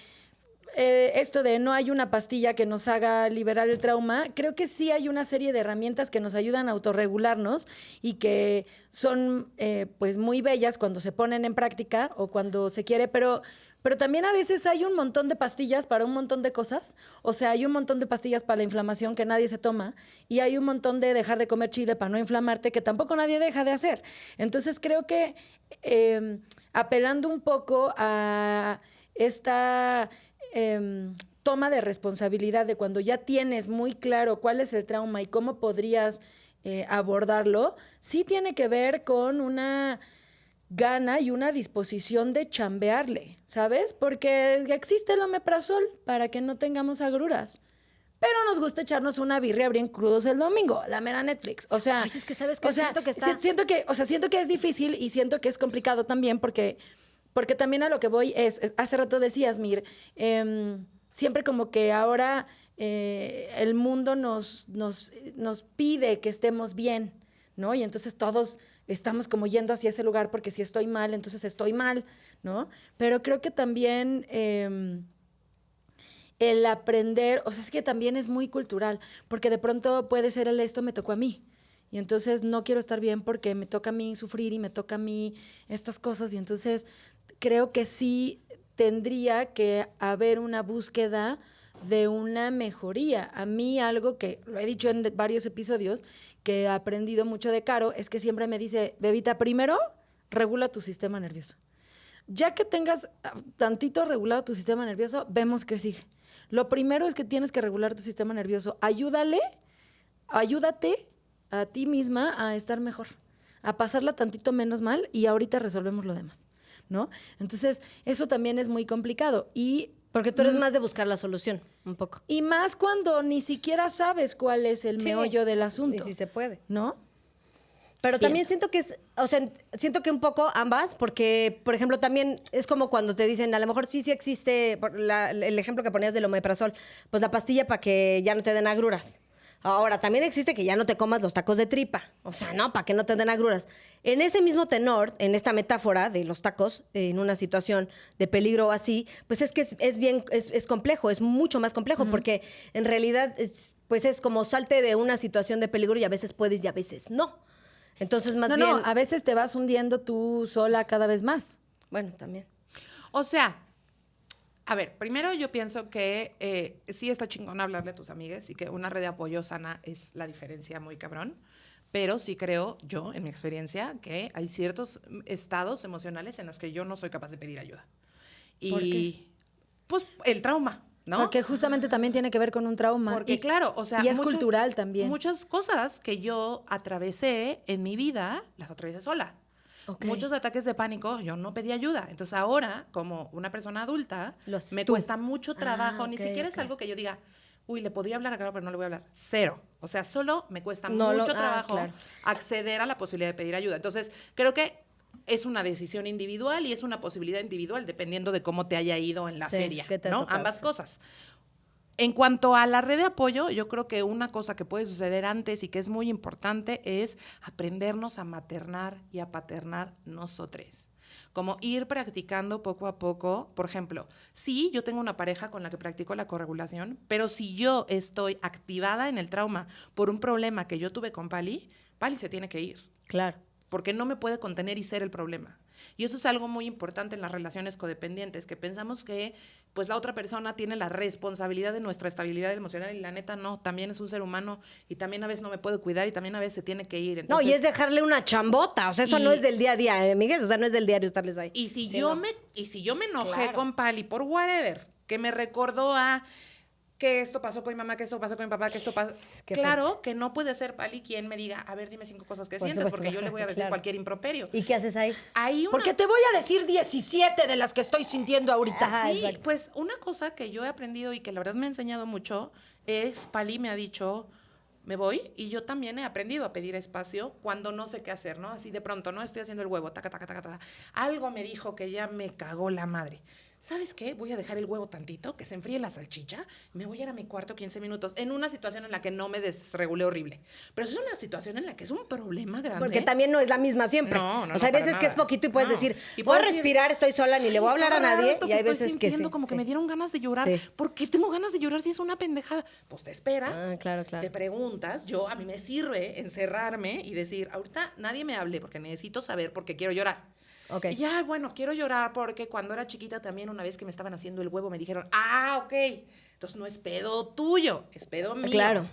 esto de no hay una pastilla que nos haga liberar el trauma, creo que sí hay una serie de herramientas que nos ayudan a autorregularnos y que son pues muy bellas cuando se ponen en práctica o cuando se quiere, pero también a veces hay un montón de pastillas para un montón de cosas. O sea, hay un montón de pastillas para la inflamación que nadie se toma y hay un montón de dejar de comer chile para no inflamarte que tampoco nadie deja de hacer. Entonces creo que apelando un poco a esta toma de responsabilidad de cuando ya tienes muy claro cuál es el trauma y cómo podrías abordarlo, sí tiene que ver con una gana y una disposición de chambearle, ¿sabes? Porque existe el omeprazol para que no tengamos agruras. Pero nos gusta echarnos una birria bien crudos el domingo, la mera Netflix. O sea, Ay, es que sabes que siento que está... siento que es difícil y siento que es complicado también porque también a lo que voy hace rato decías, Mir, siempre como que ahora el mundo nos pide que estemos bien, ¿no? Y entonces todos estamos como yendo hacia ese lugar porque si estoy mal, entonces estoy mal, ¿no? Pero creo que también el aprender, o sea, es que también es muy cultural, porque de pronto puede ser esto me tocó a mí. Y entonces no quiero estar bien porque me toca a mí sufrir y me toca a mí estas cosas. Y entonces creo que sí tendría que haber una búsqueda de una mejoría. A mí algo que lo he dicho en varios episodios, que he aprendido mucho de Caro, es que siempre me dice, bebita, primero regula tu sistema nervioso. Ya que tengas tantito regulado tu sistema nervioso, vemos qué sigue. Lo primero es que tienes que regular tu sistema nervioso. Ayúdate a ti misma a estar mejor, a pasarla tantito menos mal y ahorita resolvemos lo demás, ¿no? Entonces, eso también es muy complicado Porque tú eres más de buscar la solución, un poco. y más cuando ni siquiera sabes cuál es el meollo del asunto. Y si se puede. ¿No? Pero también Pienso. siento que un poco ambas, porque, por ejemplo, también es como cuando te dicen, a lo mejor sí existe, el ejemplo que ponías del omeprazol, pues la pastilla para que ya no te den agruras. Ahora, también existe que ya no te comas los tacos de tripa, o sea, ¿no? Para que no te den agruras. En ese mismo tenor, en esta metáfora de los tacos, en una situación de peligro o así, pues es que es complejo, es mucho más complejo, porque en realidad, pues es como salte de una situación de peligro y a veces puedes y a veces no. Entonces, más bien... No, a veces te vas hundiendo tú sola cada vez más. Bueno, también. O sea, a ver, primero yo pienso que sí está chingón hablarle a tus amigas y que una red de apoyo sana es la diferencia muy cabrón, pero sí creo yo, en mi experiencia, que hay ciertos estados emocionales en los que yo no soy capaz de pedir ayuda. Y ¿Por qué? pues el trauma, ¿no? Porque justamente también tiene que ver con un trauma. Porque claro, o sea, y es cultural también. Muchas cosas que yo atravesé en mi vida, las atravesé sola. Ok. Muchos ataques de pánico, yo no pedí ayuda. Entonces ahora, como una persona adulta, Lo haces me tú. cuesta mucho trabajo. Ni ok, siquiera es ok. algo que yo diga, uy, le podría hablar a Caro, pero no le voy a hablar. Cero. O sea, solo me cuesta No mucho lo- trabajo claro. acceder a la posibilidad de pedir ayuda. Entonces, creo que es una decisión individual y es una posibilidad individual dependiendo de cómo te haya ido en la Sí, feria, qué te ha ¿no? tocado, Ambas sí. cosas. En cuanto a la red de apoyo, yo creo que una cosa que puede suceder antes y que es muy importante es aprendernos a maternar y a paternar nosotros. Como ir practicando poco a poco. Por ejemplo, sí, yo tengo una pareja con la que practico la corregulación, pero si yo estoy activada en el trauma por un problema que yo tuve con Pali, Pali se tiene que ir. Claro. porque no me puede contener y ser el problema. Y eso es algo muy importante en las relaciones codependientes, que pensamos que pues la otra persona tiene la responsabilidad de nuestra estabilidad emocional y la neta no, también es un ser humano y también a veces no me puede cuidar y también a veces se tiene que ir. No, Entonces, y es dejarle una chambota, o sea, eso Y- no es del día a día, Miguel, o sea, no es del diario estarles ahí. Y si Sí, yo no. me enojé Claro. con Pali por whatever, que me recordó a que esto pasó con mi mamá, que esto pasó con mi papá, que esto pasó. Qué Claro que no puede ser Pali quien me diga, a ver, dime 5 cosas que Por sientes, supuesto, porque yo le voy a decir claro. cualquier improperio. ¿Y qué haces ahí? Hay una Porque te voy a decir 17 de las que estoy sintiendo ahorita. Ajá, Sí, exacto. pues una cosa que yo he aprendido y que la verdad me ha enseñado mucho es, Pali me ha dicho, me voy, y yo también he aprendido a pedir espacio cuando no sé qué hacer, ¿no? Así de pronto, ¿no? Estoy haciendo el huevo, taca, taca, taca, taca. Algo me dijo que ya me cagó la madre. ¿Sabes qué? Voy a dejar el huevo tantito, que se enfríe la salchicha, me voy a ir a mi cuarto 15 minutos, en una situación en la que no me desregulé horrible. Pero es una situación en la que es un problema grande. Porque también no es la misma siempre. No, no, o sea, hay no, para veces que es nada. poquito y puedes No. decir, Y voy a puedes decir, respirar, estoy sola, ni le voy a hablar a está raro nadie. esto Y que hay estoy veces que sintiendo sí. como que sí. me dieron ganas de llorar. Sí. ¿Por qué tengo ganas de llorar si es una pendejada? Pues te esperas, Ah, claro, claro. te preguntas. A mí me sirve encerrarme y decir, ahorita nadie me hable porque necesito saber porque quiero llorar. Ok. Y ya, bueno, quiero llorar porque cuando era chiquita también una vez que me estaban haciendo el huevo me dijeron, ok, entonces no es pedo tuyo, es pedo mío. Claro.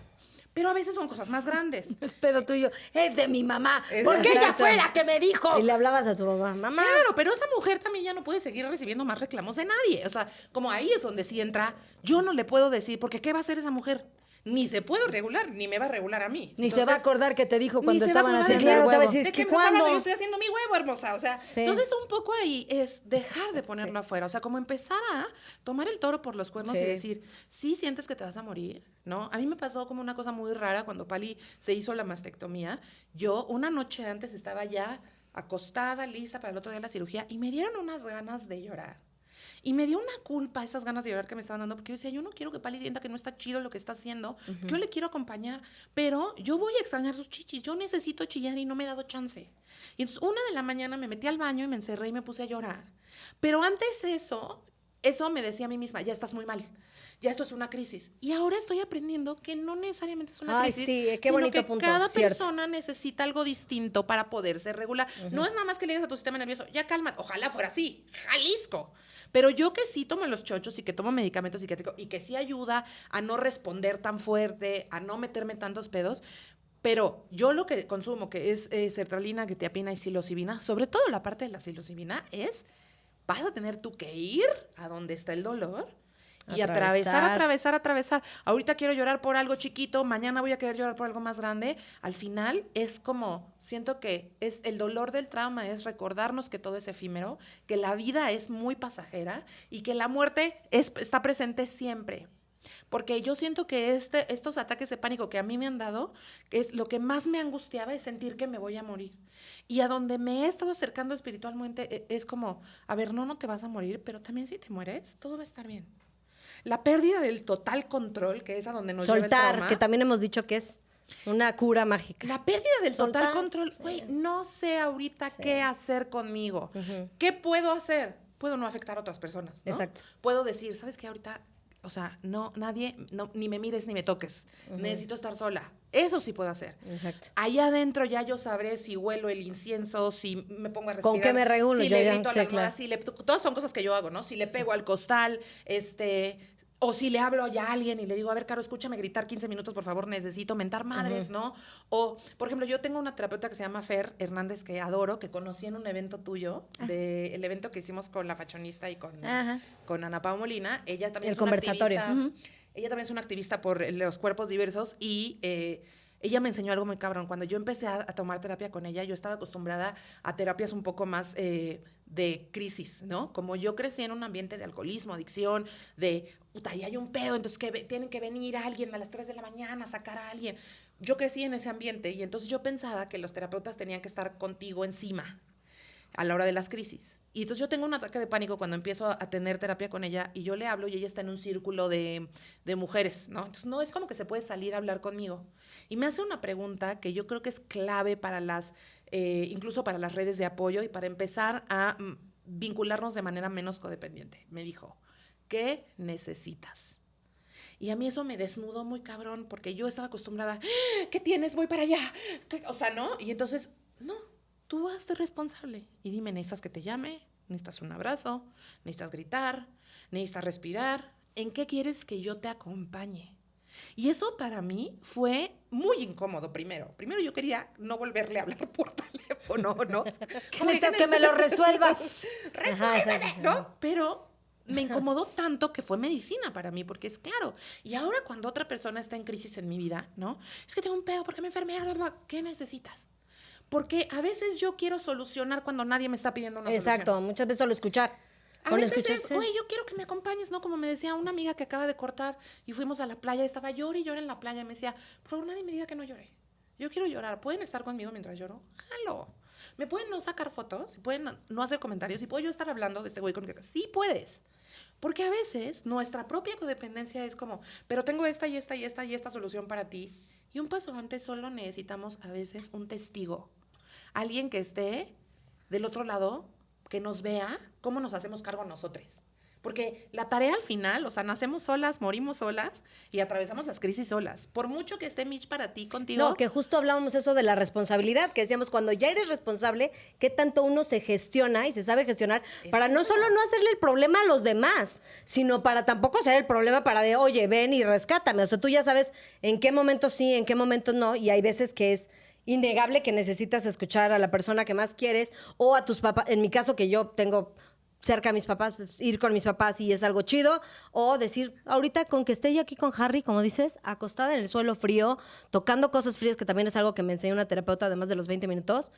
Pero a veces son cosas más grandes. Es pedo tuyo. Es de mi mamá. Es- Porque ella Exacto. fue la que me dijo. Y le hablabas a tu mamá, mamá. Claro, pero esa mujer también ya no puede seguir recibiendo más reclamos de nadie. O sea, como ahí es donde sí entra, yo no le puedo decir, porque ¿qué va a hacer esa mujer? Ni se puede regular, ni me va a regular a mí. Ni se va a Entonces, acordar que te dijo ni cuando se va a estaban acordar haciendo de- el claro, te va a huevo. decir, ¿de qué ¿que me estás hablando? cuándo? Yo estoy haciendo mi huevo, hermosa. O sea, Sí. entonces un poco ahí es dejar de ponerlo afuera. O sea, como empezar a tomar el toro por los cuernos Sí. y decir, sí sientes que te vas a morir, ¿no? A mí me pasó como una cosa muy rara cuando Pali se hizo la mastectomía. Yo una noche antes estaba ya acostada, lista para el otro día de la cirugía y me dieron unas ganas de llorar. Y me dio una culpa esas ganas de llorar que me estaban dando, porque yo decía, yo no quiero que Pali sienta que no está chido lo que está haciendo, yo le quiero acompañar, pero yo voy a extrañar sus chichis, yo necesito chillar y no me he dado chance. Y entonces 1 de la mañana me metí al baño y me encerré y me puse a llorar. Pero antes eso me decía a mí misma, ya estás muy mal, ya esto es una crisis. Y ahora estoy aprendiendo que no necesariamente es una Ay, crisis, sí, qué sino bonito que punto, cada cierto. persona necesita algo distinto para poderse regular. No es nada más que le digas a tu sistema nervioso, ya calma, ojalá fuera así, Jalisco. Pero yo que sí tomo los chochos y que tomo medicamento psiquiátrico y que sí ayuda a no responder tan fuerte, a no meterme tantos pedos, pero yo lo que consumo, que es sertralina, quetiapina y psilocibina, sobre todo la parte de la psilocibina, vas a tener tú que ir a donde está el dolor y atravesar. Ahorita quiero llorar por algo chiquito, mañana voy a querer llorar por algo más grande. Al final es como, siento que es el dolor del trauma, es recordarnos que todo es efímero, que la vida es muy pasajera y que la muerte está presente siempre. Porque yo siento que estos ataques de pánico que a mí me han dado, que es lo que más me angustiaba es sentir que me voy a morir. Y a donde me he estado acercando espiritualmente es como, a ver, no te vas a morir, pero también si te mueres, todo va a estar bien. La pérdida del total control, que es a donde nos lleva el Soltar, trauma. que también hemos dicho que es una cura mágica. La pérdida del total Soltar, control, güey, no sé ahorita qué hacer conmigo. ¿Qué puedo hacer? Puedo no afectar a otras personas, ¿no? Exacto. Puedo decir, ¿sabes qué? Ahorita, o sea, ni me mires ni me toques. Necesito estar sola. Eso sí puedo hacer. Exacto. Allá adentro ya yo sabré si huelo el incienso, si me pongo a respirar. ¿Con qué me regulo? Si Ya, le ya, grito a sí, la almohada, claro. todas son cosas que yo hago, ¿no? Si le pego al costal, o si le hablo ya a alguien y le digo, a ver, Caro, escúchame gritar 15 minutos, por favor, necesito mentar madres, ¿no? O, por ejemplo, yo tengo una terapeuta que se llama Fer Hernández, que adoro, que conocí en un evento tuyo, el evento que hicimos con La Fashionista y Ajá. con Ana Pao Molina. Ella también El es una conversatorio. activista. Ella también es una activista por los cuerpos diversos y ella me enseñó algo muy cabrón. Cuando yo empecé a tomar terapia con ella, yo estaba acostumbrada a terapias un poco más de crisis, ¿no? Como yo crecí en un ambiente de alcoholismo, adicción, de, puta, ahí hay un pedo, entonces tienen que venir alguien a las 3 de la mañana a sacar a alguien. Yo crecí en ese ambiente y entonces yo pensaba que los terapeutas tenían que estar contigo encima a la hora de las crisis. Y entonces yo tengo un ataque de pánico cuando empiezo a tener terapia con ella y yo le hablo y ella está en un círculo de mujeres, ¿no? Entonces no es como que se puede salir a hablar conmigo. Y me hace una pregunta que yo creo que es clave para incluso para las redes de apoyo y para empezar a vincularnos de manera menos codependiente. Me dijo, ¿qué necesitas? Y a mí eso me desnudó muy cabrón porque yo estaba acostumbrada, ¿qué tienes? Voy para allá. O sea, ¿no? Y entonces, no. tú hazte responsable y dime, ¿necesitas que te llame? ¿Necesitas un abrazo? ¿Necesitas gritar? ¿Necesitas respirar? ¿En qué quieres que yo te acompañe? Y eso para mí fue muy incómodo primero. Primero yo quería no volverle a hablar por teléfono, ¿no? Necesitas que me lo resuelvas. Resuélveme, ¿no? Pero me incomodó tanto que fue medicina para mí, porque es claro. Y ahora cuando otra persona está en crisis en mi vida, ¿no? Es que tengo un pedo, porque me enfermé, bla, bla, bla. ¿Qué necesitas? Porque a veces yo quiero solucionar cuando nadie me está pidiendo una Exacto, solución. muchas veces solo escuchar. A Con veces escuchar, es, sí. oye, yo quiero que me acompañes, ¿no? Como me decía una amiga que acaba de cortar y fuimos a la playa, estaba llore y llore en la playa y me decía, por favor, nadie me diga que no llore. Yo quiero llorar, ¿pueden estar conmigo mientras lloro? Jalo. ¿Me pueden no sacar fotos? ¿Pueden no hacer comentarios? ¿Y puedo yo estar hablando de este güey con que sí puedes? Porque a veces nuestra propia codependencia es como, pero tengo esta y esta y esta y esta solución para ti. Y un paso antes solo necesitamos a veces un testigo. Alguien que esté del otro lado, que nos vea cómo nos hacemos cargo nosotros. Porque la tarea al final, o sea, nacemos solas, morimos solas y atravesamos las crisis solas. Por mucho que esté Mitch para ti, contigo. No, que justo hablábamos eso de la responsabilidad, que decíamos, cuando ya eres responsable, qué tanto uno se gestiona y se sabe gestionar para no solo no hacerle el problema a los demás, sino para tampoco ser el problema para de, oye, ven y rescátame. O sea, tú ya sabes en qué momento sí, en qué momento no, y hay veces que es innegable que necesitas escuchar a la persona que más quieres o a tus papás. En mi caso, que yo tengo cerca a mis papás, pues, ir con mis papás y es algo chido, o decir, ahorita con que esté yo aquí con Harry, como dices, acostada en el suelo frío, tocando cosas frías, que también es algo que me enseñó una terapeuta, además de los 20 minutos,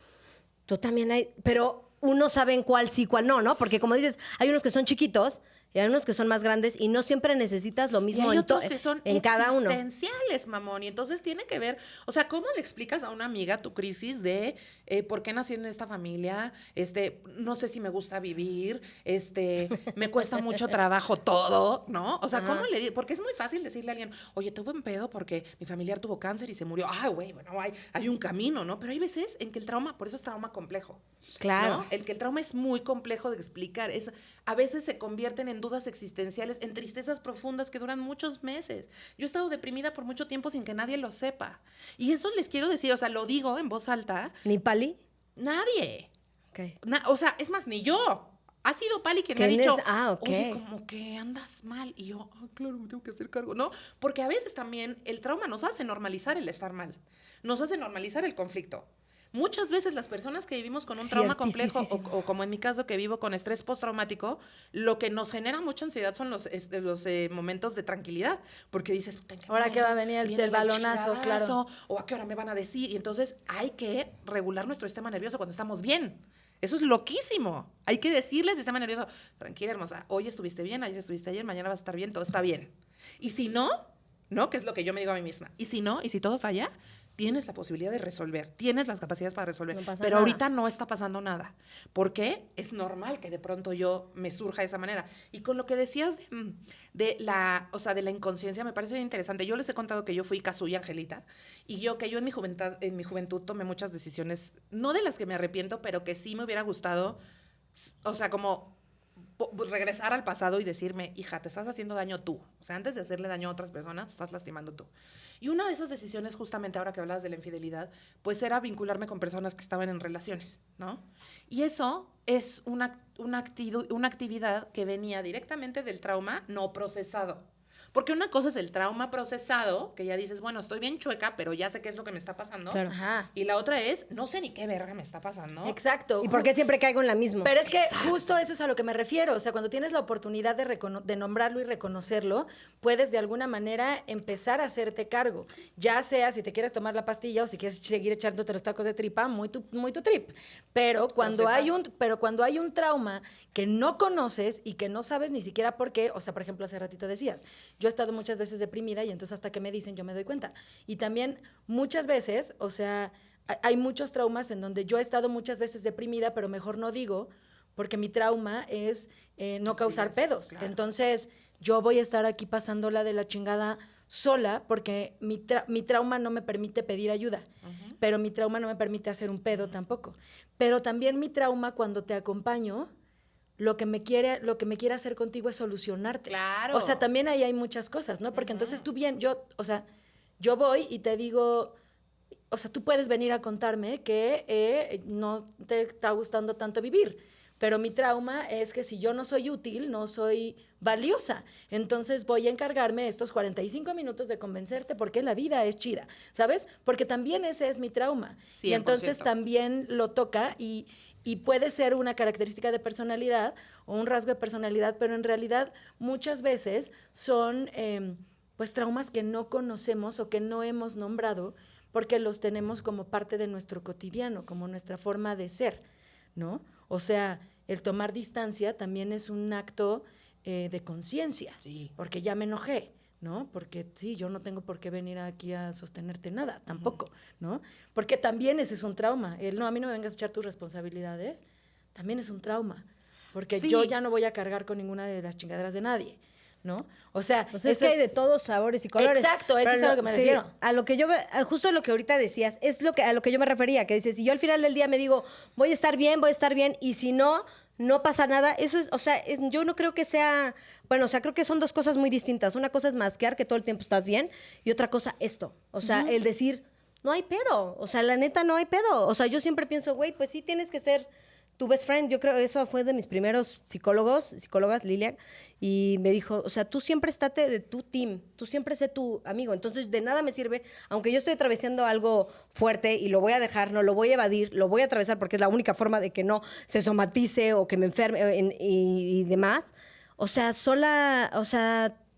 tú también hay, pero uno sabe en cuál sí, cuál no, ¿no? Porque como dices, hay unos que son chiquitos y hay unos que son más grandes y no siempre necesitas lo Y mismo hay en, otros que son en cada uno. existenciales, mamón. Y entonces tiene que ver, o sea, ¿cómo le explicas a una amiga tu crisis de por qué nací en esta familia? No sé si me gusta vivir, me cuesta mucho trabajo todo, ¿no? O sea, ¿cómo le dices? Porque es muy fácil decirle a alguien, oye, tuve un pedo porque mi familiar tuvo cáncer y se murió. Ah, güey, bueno, hay un camino, ¿no? Pero hay veces en que el trauma, por eso es trauma complejo. Claro. ¿No? El trauma es muy complejo de explicar. A veces se convierten en dudas existenciales, en tristezas profundas que duran muchos meses. Yo he estado deprimida por mucho tiempo sin que nadie lo sepa. Y eso les quiero decir, o sea, lo digo en voz alta. ¿Ni Pali? Nadie. Okay. O sea, es más, ni yo. Ha sido Pali quien me ha dicho, ok. oye, como que andas mal. Y yo, claro, me tengo que hacer cargo. No, porque a veces también el trauma nos hace normalizar el estar mal. Nos hace normalizar el conflicto. Muchas veces las personas que vivimos con un trauma complejo o como en mi caso que vivo con estrés postraumático, lo que nos genera mucha ansiedad son los momentos de tranquilidad, porque dices, Ahora que va a venir el balonazo, claro. O a qué hora me van a decir. Y entonces hay que regular nuestro sistema nervioso cuando estamos bien. Eso es loquísimo. Hay que decirle al sistema nervioso, tranquila, hermosa, hoy estuviste bien, ayer estuviste ayer, mañana vas a estar bien, todo está bien. Y si no, que es lo que yo me digo a mí misma, y si todo falla, tienes la posibilidad de resolver, tienes las capacidades para resolver, No pasa pero nada. ahorita no está pasando nada. ¿Por qué? Es normal que de pronto yo me surja de esa manera. Y con lo que decías de la inconsciencia, me parece bien interesante. Yo les he contado que yo fui Kazuya Angelita y yo en mi juventud tomé muchas decisiones, no de las que me arrepiento, pero que sí me hubiera gustado, o sea, como regresar al pasado y decirme, hija, te estás haciendo daño tú. O sea, antes de hacerle daño a otras personas, te estás lastimando tú. Y una de esas decisiones, justamente ahora que hablabas de la infidelidad, pues era vincularme con personas que estaban en relaciones, ¿no? Y eso es una actividad que venía directamente del trauma no procesado. Porque una cosa es el trauma procesado, que ya dices, bueno, estoy bien chueca, pero ya sé qué es lo que me está pasando. Claro. Ajá. Y la otra es, no sé ni qué verga me está pasando. Exacto. ¿Y por qué siempre caigo en la misma? Pero es que justo eso es a lo que me refiero. O sea, cuando tienes la oportunidad de nombrarlo y reconocerlo, puedes de alguna manera empezar a hacerte cargo. Ya sea si te quieres tomar la pastilla o si quieres seguir echándote los tacos de tripa, muy tu trip. Pero cuando hay un trauma que no conoces y que no sabes ni siquiera por qué, o sea, por ejemplo, hace ratito decías, yo he estado muchas veces deprimida y entonces hasta que me dicen yo me doy cuenta. Y también muchas veces, o sea, hay muchos traumas en donde yo he estado muchas veces deprimida, pero mejor no digo, porque mi trauma es no causar pedos. Claro. Entonces, yo voy a estar aquí pasándola de la chingada sola porque mi trauma no me permite pedir ayuda, pero mi trauma no me permite hacer un pedo tampoco. Pero también mi trauma, cuando te acompaño, lo que me quiere hacer contigo es solucionarte. Claro. O sea, también ahí hay muchas cosas, ¿no? Porque entonces tú yo voy y te digo, o sea, tú puedes venir a contarme que no te está gustando tanto vivir, pero mi trauma es que si yo no soy útil, no soy valiosa. Entonces voy a encargarme estos 45 minutos de convencerte porque la vida es chida, ¿sabes? Porque también ese es mi trauma. 100%. Y entonces también lo toca y puede ser una característica de personalidad o un rasgo de personalidad, pero en realidad muchas veces son pues traumas que no conocemos o que no hemos nombrado porque los tenemos como parte de nuestro cotidiano, como nuestra forma de ser, ¿no? O sea, el tomar distancia también es un acto de conciencia, Sí. porque ya me enojé, ¿no? Porque sí, yo no tengo por qué venir aquí a sostenerte nada, tampoco, ¿no? Porque también ese es un trauma. No, a mí no me vengas a echar tus responsabilidades, también es un trauma, porque Sí. yo ya no voy a cargar con ninguna de las chingaderas de nadie, ¿no? O sea, Pues es que hay de todos sabores y colores. Exacto, eso Pero es a lo que me refiero. A lo que yo, justo lo que ahorita decías, es a lo que yo me refería, que dices, si yo al final del día me digo, voy a estar bien, y si no, no pasa nada, eso es, o sea, yo no creo que sea, bueno, o sea, creo que son dos cosas muy distintas. Una cosa es masquear que todo el tiempo estás bien, y otra cosa, esto. O sea, el decir, no hay pedo, o sea, la neta no hay pedo. O sea, yo siempre pienso, güey, pues sí tienes que ser tu best friend. Yo creo que eso fue de mis primeros psicólogas, Lilian, y me dijo, o sea, tú siempre estate de tu team, tú siempre sé tu amigo. Entonces, de nada me sirve, aunque yo estoy atravesando algo fuerte y lo voy a dejar, no lo voy a evadir, lo voy a atravesar porque es la única forma de que no se somatice o que me enferme y demás. O sea,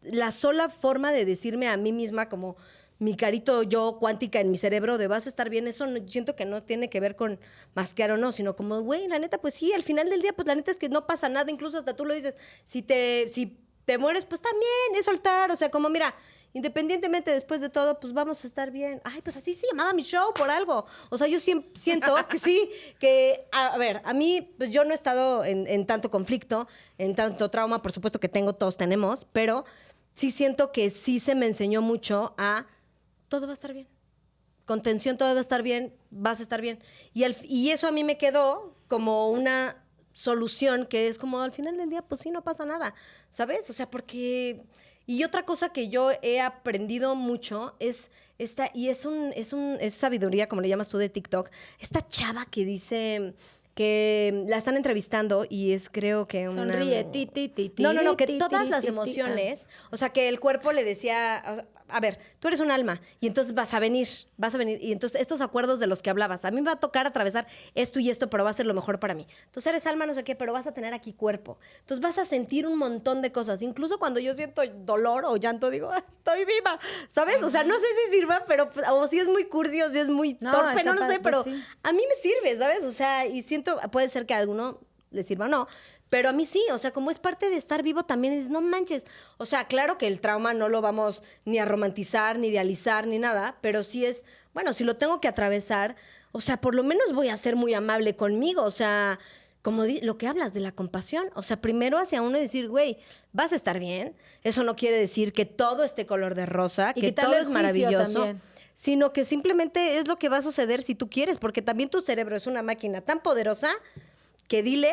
la sola forma de decirme a mí misma como mi carito yo cuántica en mi cerebro de vas a estar bien, eso siento que no tiene que ver con masquear o no, sino como, güey, la neta, pues sí, al final del día, pues la neta es que no pasa nada, incluso hasta tú lo dices, si te mueres, pues también es soltar, o sea, como mira, independientemente después de todo, pues vamos a estar bien. Ay, pues así se llamaba mi show por algo. O sea, yo siento que sí, que, a ver, a mí, pues yo no he estado en tanto conflicto, en tanto trauma, por supuesto que todos tenemos, pero sí siento que sí se me enseñó mucho a todo va a estar bien. Con tensión todo va a estar bien, vas a estar bien. Y eso a mí me quedó como una solución que es como al final del día, pues sí, no pasa nada, ¿sabes? O sea, porque... Y otra cosa que yo he aprendido mucho es esta, y es sabiduría, como le llamas tú, de TikTok, esta chava que dice que la están entrevistando y es creo que una... Sonríe, No, que todas las emociones, o sea, que el cuerpo le decía, o sea, a ver, tú eres un alma y entonces vas a venir, y entonces estos acuerdos de los que hablabas, a mí me va a tocar atravesar esto y esto, pero va a ser lo mejor para mí. Entonces eres alma, no sé qué, pero vas a tener aquí cuerpo. Entonces vas a sentir un montón de cosas, incluso cuando yo siento dolor o llanto, digo, estoy viva, ¿sabes? O sea, no sé si sirva, pero, o si es muy cursi o si es muy torpe, no lo sé, pero sí. a mí me sirve, ¿sabes? O sea, y siento, puede ser que a alguno le sirva o no, pero a mí sí, o sea, como es parte de estar vivo también es, no manches, o sea, claro que el trauma no lo vamos ni a romantizar, ni idealizar, ni nada, pero sí es, bueno, si lo tengo que atravesar, o sea, por lo menos voy a ser muy amable conmigo, o sea, como lo que hablas de la compasión, o sea, primero hacia uno y decir, güey, vas a estar bien, eso no quiere decir que todo esté color de rosa, Y que quitarle todo el es juicio maravilloso. también. Sino que simplemente es lo que va a suceder si tú quieres, porque también tu cerebro es una máquina tan poderosa que dile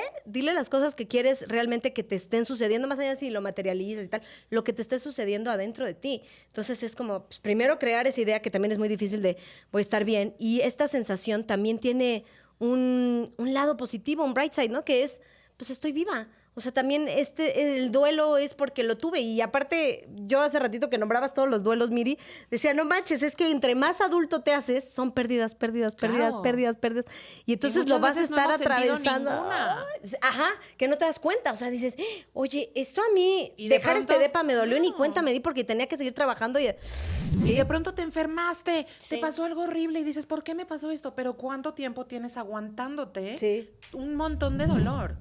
las cosas que quieres realmente que te estén sucediendo, más allá de si lo materializas y tal, lo que te esté sucediendo adentro de ti. Entonces es como, pues, primero crear esa idea que también es muy difícil de voy a estar bien, y esta sensación también tiene un lado positivo, un bright side, ¿no? Que es, pues estoy viva. O sea, también el duelo es porque lo tuve. Y aparte, yo hace ratito que nombrabas todos los duelos, Miri, decía, no manches, es que entre más adulto te haces, son pérdidas. Claro. Y entonces Y lo muchas vas a veces no estar hemos sentido atravesando. ninguna. Ajá, que no te das cuenta. O sea, dices, oye, esto a mí, Y de dejar pronto, este depa me dolió, ni no. cuenta me di porque tenía que seguir trabajando. Y Y de pronto te enfermaste, Sí. te pasó algo horrible y dices, ¿por qué me pasó esto? Pero ¿cuánto tiempo tienes aguantándote? Sí. Un montón de dolor.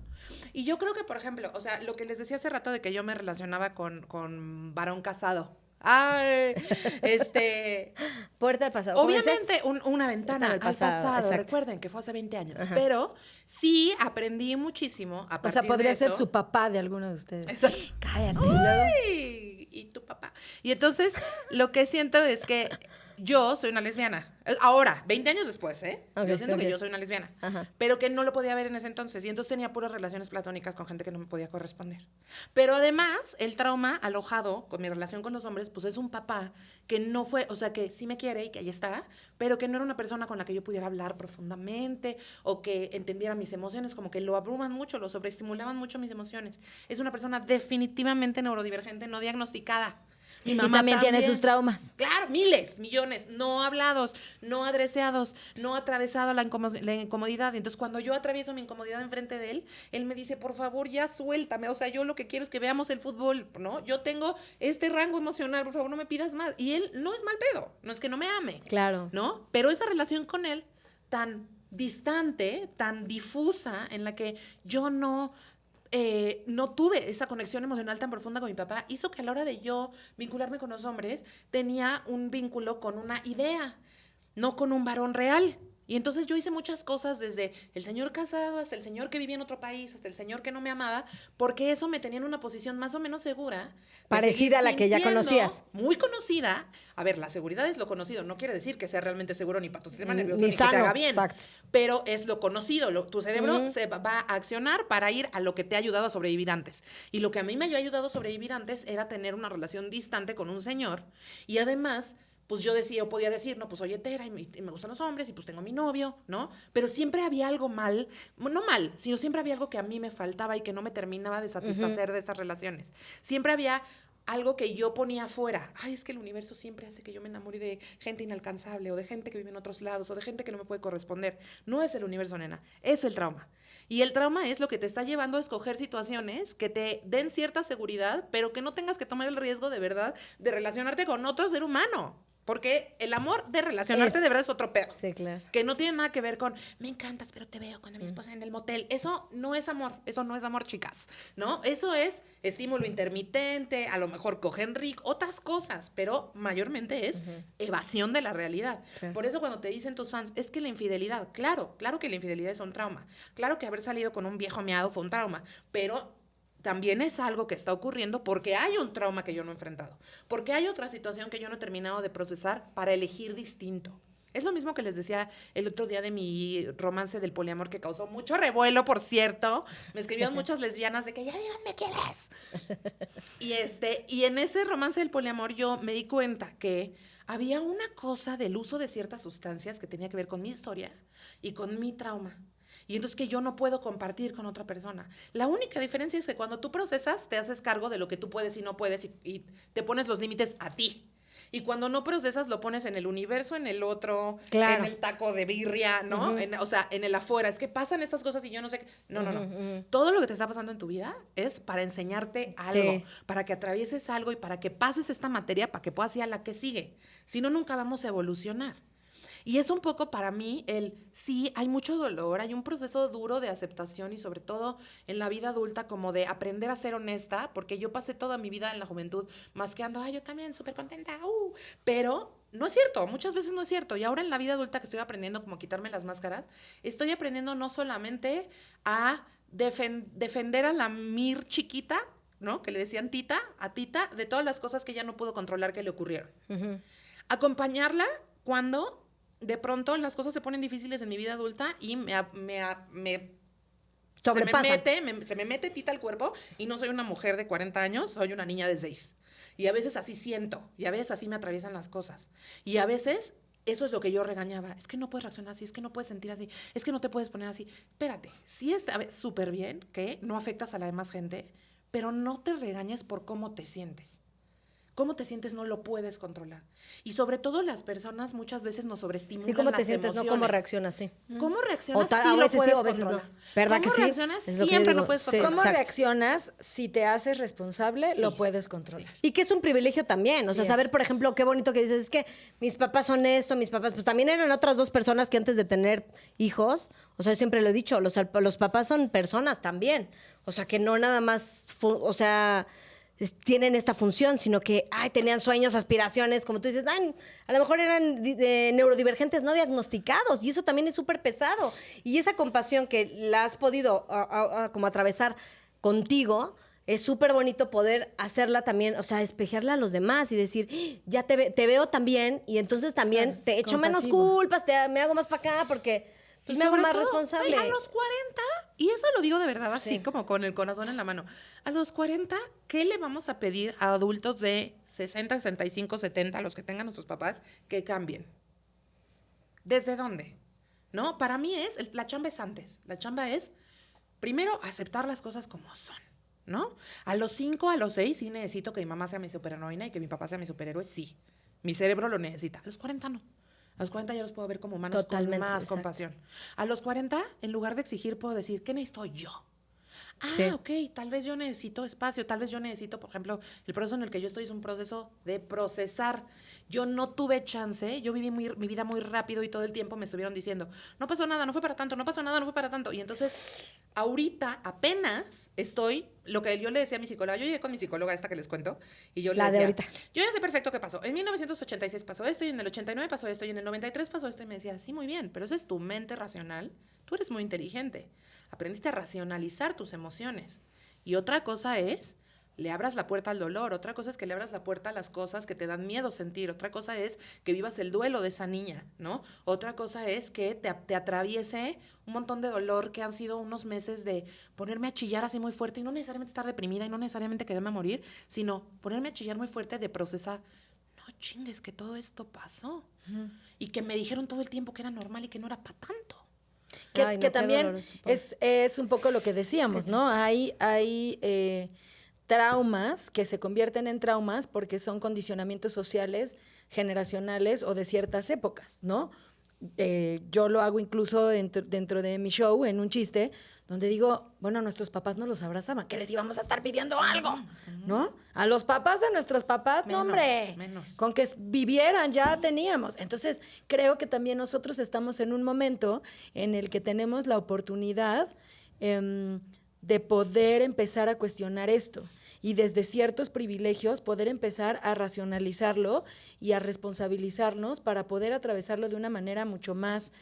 Y yo creo que, por ejemplo, o sea, lo que les decía hace rato de que yo me relacionaba con varón casado. Ay, Puerta al pasado. ¿Cómo dices? obviamente una ventana Al al pasado, pasado. exacto. Recuerden que fue hace 20 años. Ajá. Pero sí aprendí muchísimo a O partir sea, podría de ser eso. su papá de alguno de ustedes. Exacto. Cállate. Y luego, Ay, y tu papá. Y entonces lo que siento es que yo soy una lesbiana. Ahora, 20 años después, ¿eh? Ok, Yo siento ok. que yo soy una lesbiana. Ajá. Pero que no lo podía ver en ese entonces. Y entonces tenía puras relaciones platónicas con gente que no me podía corresponder. Pero además, el trauma alojado con mi relación con los hombres, pues es un papá que no fue, o sea, que sí me quiere y que ahí está, pero que no era una persona con la que yo pudiera hablar profundamente o que entendiera mis emociones, como que lo abruman mucho, lo sobreestimulaban mucho mis emociones. Es una persona definitivamente neurodivergente, no diagnosticada. Mi Y mamá también tiene sus traumas. Claro, miles, millones, no hablados, no adreseados, no atravesado la incomodidad. Entonces, cuando yo atravieso mi incomodidad enfrente de él, él me dice, por favor, ya suéltame. O sea, yo lo que quiero es que veamos el fútbol, ¿no? Yo tengo este rango emocional, por favor, no me pidas más. Y él no es mal pedo, no es que no me ame. Claro. ¿No? Pero esa relación con él, tan distante, tan difusa, en la que yo no tuve esa conexión emocional tan profunda con mi papá, hizo que a la hora de yo vincularme con los hombres, tenía un vínculo con una idea, no con un varón real. Y entonces yo hice muchas cosas, desde el señor casado hasta el señor que vivía en otro país, hasta el señor que no me amaba, porque eso me tenía en una posición más o menos segura. de Parecida a la seguir que ya sintiendo, conocías. Muy conocida. A ver, la seguridad es lo conocido. No quiere decir que sea realmente seguro ni para tu sistema Ni nervioso ni que sano, te haga bien. exacto. Pero es lo conocido. Tu cerebro se va a accionar para ir a lo que te ha ayudado a sobrevivir antes. Y lo que a mí me había ayudado a sobrevivir antes era tener una relación distante con un señor. Y además, pues yo podía decir, no, pues soy hetera y me gustan los hombres y pues tengo a mi novio, ¿no? Pero siempre había algo mal, no mal, sino siempre había algo que a mí me faltaba y que no me terminaba de satisfacer de estas relaciones. Siempre había algo que yo ponía afuera. Ay, es que el universo siempre hace que yo me enamore de gente inalcanzable o de gente que vive en otros lados o de gente que no me puede corresponder. No es el universo, nena, es el trauma. Y el trauma es lo que te está llevando a escoger situaciones que te den cierta seguridad, pero que no tengas que tomar el riesgo de verdad de relacionarte con otro ser humano. Porque el amor de relacionarse de verdad es otro pedo. Sí, claro. Que no tiene nada que ver con, me encantas, pero te veo con mi esposa en el motel. Eso no es amor, chicas, ¿no? Eso es estímulo intermitente, a lo mejor cogen rico, otras cosas, pero mayormente es evasión de la realidad. Claro. Por eso cuando te dicen tus fans, es que la infidelidad, claro que la infidelidad es un trauma. Claro que haber salido con un viejo miado fue un trauma, pero también es algo que está ocurriendo porque hay un trauma que yo no he enfrentado, porque hay otra situación que yo no he terminado de procesar para elegir distinto. Es lo mismo que les decía el otro día de mi romance del poliamor, que causó mucho revuelo, por cierto. Me escribieron muchas lesbianas de que ya díganme quién es. Y en ese romance del poliamor yo me di cuenta que había una cosa del uso de ciertas sustancias que tenía que ver con mi historia y con mi trauma. Y entonces que yo no puedo compartir con otra persona. La única diferencia es que cuando tú procesas, te haces cargo de lo que tú puedes y no puedes y te pones los límites a ti. Y cuando no procesas, lo pones en el universo, en el otro, Claro. en el taco de birria, ¿no? O sea, en el afuera. Es que pasan estas cosas y yo no sé. No. Todo lo que te está pasando en tu vida es para enseñarte algo, Sí. para que atravieses algo y para que pases esta materia, para que puedas ir a la que sigue. Si no, nunca vamos a evolucionar. Y es un poco para mí sí, hay mucho dolor, hay un proceso duro de aceptación y sobre todo en la vida adulta como de aprender a ser honesta, porque yo pasé toda mi vida en la juventud masqueando, yo también súper contenta, pero no es cierto, muchas veces no es cierto. Y ahora en la vida adulta que estoy aprendiendo como a quitarme las máscaras, estoy aprendiendo no solamente a defender a la Mir chiquita, ¿no? Que le decían a Tita, de todas las cosas que ella no pudo controlar que le ocurrieron. Acompañarla cuando de pronto las cosas se ponen difíciles en mi vida adulta y Sobrepasan. se me mete Tita al cuerpo y no soy una mujer de 40 años, soy una niña de 6. Y a veces así siento, y a veces así me atraviesan las cosas. Y a veces eso es lo que yo regañaba. Es que no puedes reaccionar así, es que no puedes sentir así, es que no te puedes poner así. Espérate, sí está súper bien que no afectas a la demás gente, pero no te regañes por cómo te sientes. Cómo te sientes no lo puedes controlar. Y sobre todo las personas muchas veces nos sobreestimulan Sí, cómo las te sientes, no cómo emociones. reaccionas, sí. ¿Cómo reaccionas? A Sí lo veces sí, puedes o a veces no. controlar. ¿Verdad ¿Cómo que sí? reaccionas? Es lo que yo Siempre digo. lo puedes Sí. controlar. ¿Cómo Exacto. reaccionas si te haces responsable? Sí. Lo puedes controlar. Y que es un privilegio también, o sea, Sí saber, por ejemplo, qué bonito que dices, es que mis papás son esto, mis papás, pues también eran otras dos personas que antes de tener hijos, o sea, yo siempre lo he dicho, los papás son personas también, o sea, que no nada más, tienen esta función, sino que, tenían sueños, aspiraciones, como tú dices, a lo mejor eran neurodivergentes no diagnosticados, y eso también es súper pesado. Y esa compasión que la has podido como atravesar contigo, es súper bonito poder hacerla también, o sea, espejearla a los demás y decir, ya te veo también y entonces también Claro, te echo menos compasivo. culpas, me hago más para acá porque pues, Y me hago sobre más todo, responsable. güey, a los 40, y eso lo digo de verdad así, Sí. como con el corazón en la mano. A los 40, ¿qué le vamos a pedir a adultos de 60, 65, 70, los que tengan nuestros papás, que cambien? ¿Desde dónde? ¿No? Para mí la chamba es antes. La chamba es, primero, aceptar las cosas como son, ¿no? A los 5, a los 6, sí necesito que mi mamá sea mi superheroína y que mi papá sea mi superhéroe, sí. Mi cerebro lo necesita. A los 40 no. A los 40 ya los puedo ver como humanos Totalmente, con más exacto. compasión. A los 40, en lugar de exigir, puedo decir, ¿qué necesito yo? Ah, Sí. ok, tal vez yo necesito espacio, tal vez yo necesito, por ejemplo, el proceso en el que yo estoy es un proceso de procesar. Yo no tuve chance, yo viví mi vida muy rápido y todo el tiempo me estuvieron diciendo, no pasó nada, no fue para tanto, no pasó nada, no fue para tanto. Y entonces, ahorita apenas estoy, lo que yo le decía a mi psicóloga, yo llegué con mi psicóloga esta que les cuento, y yo le La de decía, ahorita. yo ya sé perfecto qué pasó. En 1986 pasó esto, y en el 89 pasó esto, y en el 93 pasó esto, y me decía, sí, muy bien, pero eso es tu mente racional, tú eres muy inteligente. Aprendiste a racionalizar tus emociones. Y otra cosa es, le abras la puerta al dolor. Otra cosa es que le abras la puerta a las cosas que te dan miedo sentir. Otra cosa es que vivas el duelo de esa niña, ¿no? Otra cosa es que te atraviese un montón de dolor que han sido unos meses de ponerme a chillar así muy fuerte y no necesariamente estar deprimida y no necesariamente quererme morir, sino ponerme a chillar muy fuerte de procesar, no chingues, que todo esto pasó. Y que me dijeron todo el tiempo que era normal y que no era para tanto. Que, Ay, no, que qué también doloroso, pobre. es un poco lo que decíamos, ¿no? Hay traumas que se convierten en traumas porque son condicionamientos sociales, generacionales o de ciertas épocas, ¿no? Yo lo hago incluso dentro de mi show, en un chiste, donde digo, bueno, nuestros papás no los abrazaban, ¿qué les íbamos a estar pidiendo algo? ¿No? A los papás de nuestros papás, no, Menos, hombre, menos. con que vivieran ya teníamos. Entonces, creo que también nosotros estamos en un momento en el que tenemos la oportunidad de poder empezar a cuestionar esto y desde ciertos privilegios poder empezar a racionalizarlo y a responsabilizarnos para poder atravesarlo de una manera mucho más,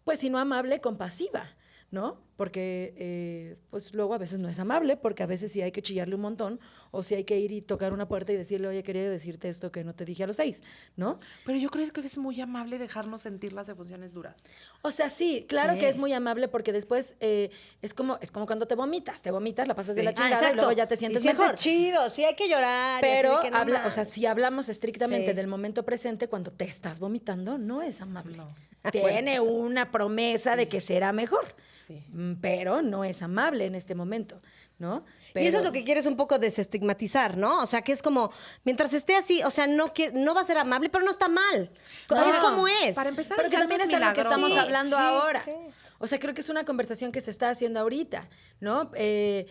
pues si no amable, compasiva, ¿no? Porque pues luego a veces no es amable, porque a veces sí hay que chillarle un montón, o sí hay que ir y tocar una puerta y decirle, oye, quería decirte esto que no te dije a los 6, ¿no? Pero yo creo que es muy amable dejarnos sentir las emociones duras. O sea, sí, claro Sí. que es muy amable porque después es como cuando te vomitas, la pasas de Sí. la chingada y luego ya te sientes mejor. chido, sí hay que llorar. y así Pero, de que no o sea, manches. si hablamos estrictamente Sí. del momento presente, cuando te estás vomitando, no es amable. No. Tiene una promesa de que será mejor, Sí. pero no es amable en este momento, ¿no? Y eso Pero- es lo que quieres un poco desestigmatizar, ¿no? O sea, que es como, mientras esté así, o sea, no va a ser amable, pero no está mal. No. Es como es. Para empezar, Pero el que llanto también es es algo que milagroso. estamos Sí, hablando sí, ahora. sí. O sea, creo que es una conversación que se está haciendo ahorita, ¿no? Que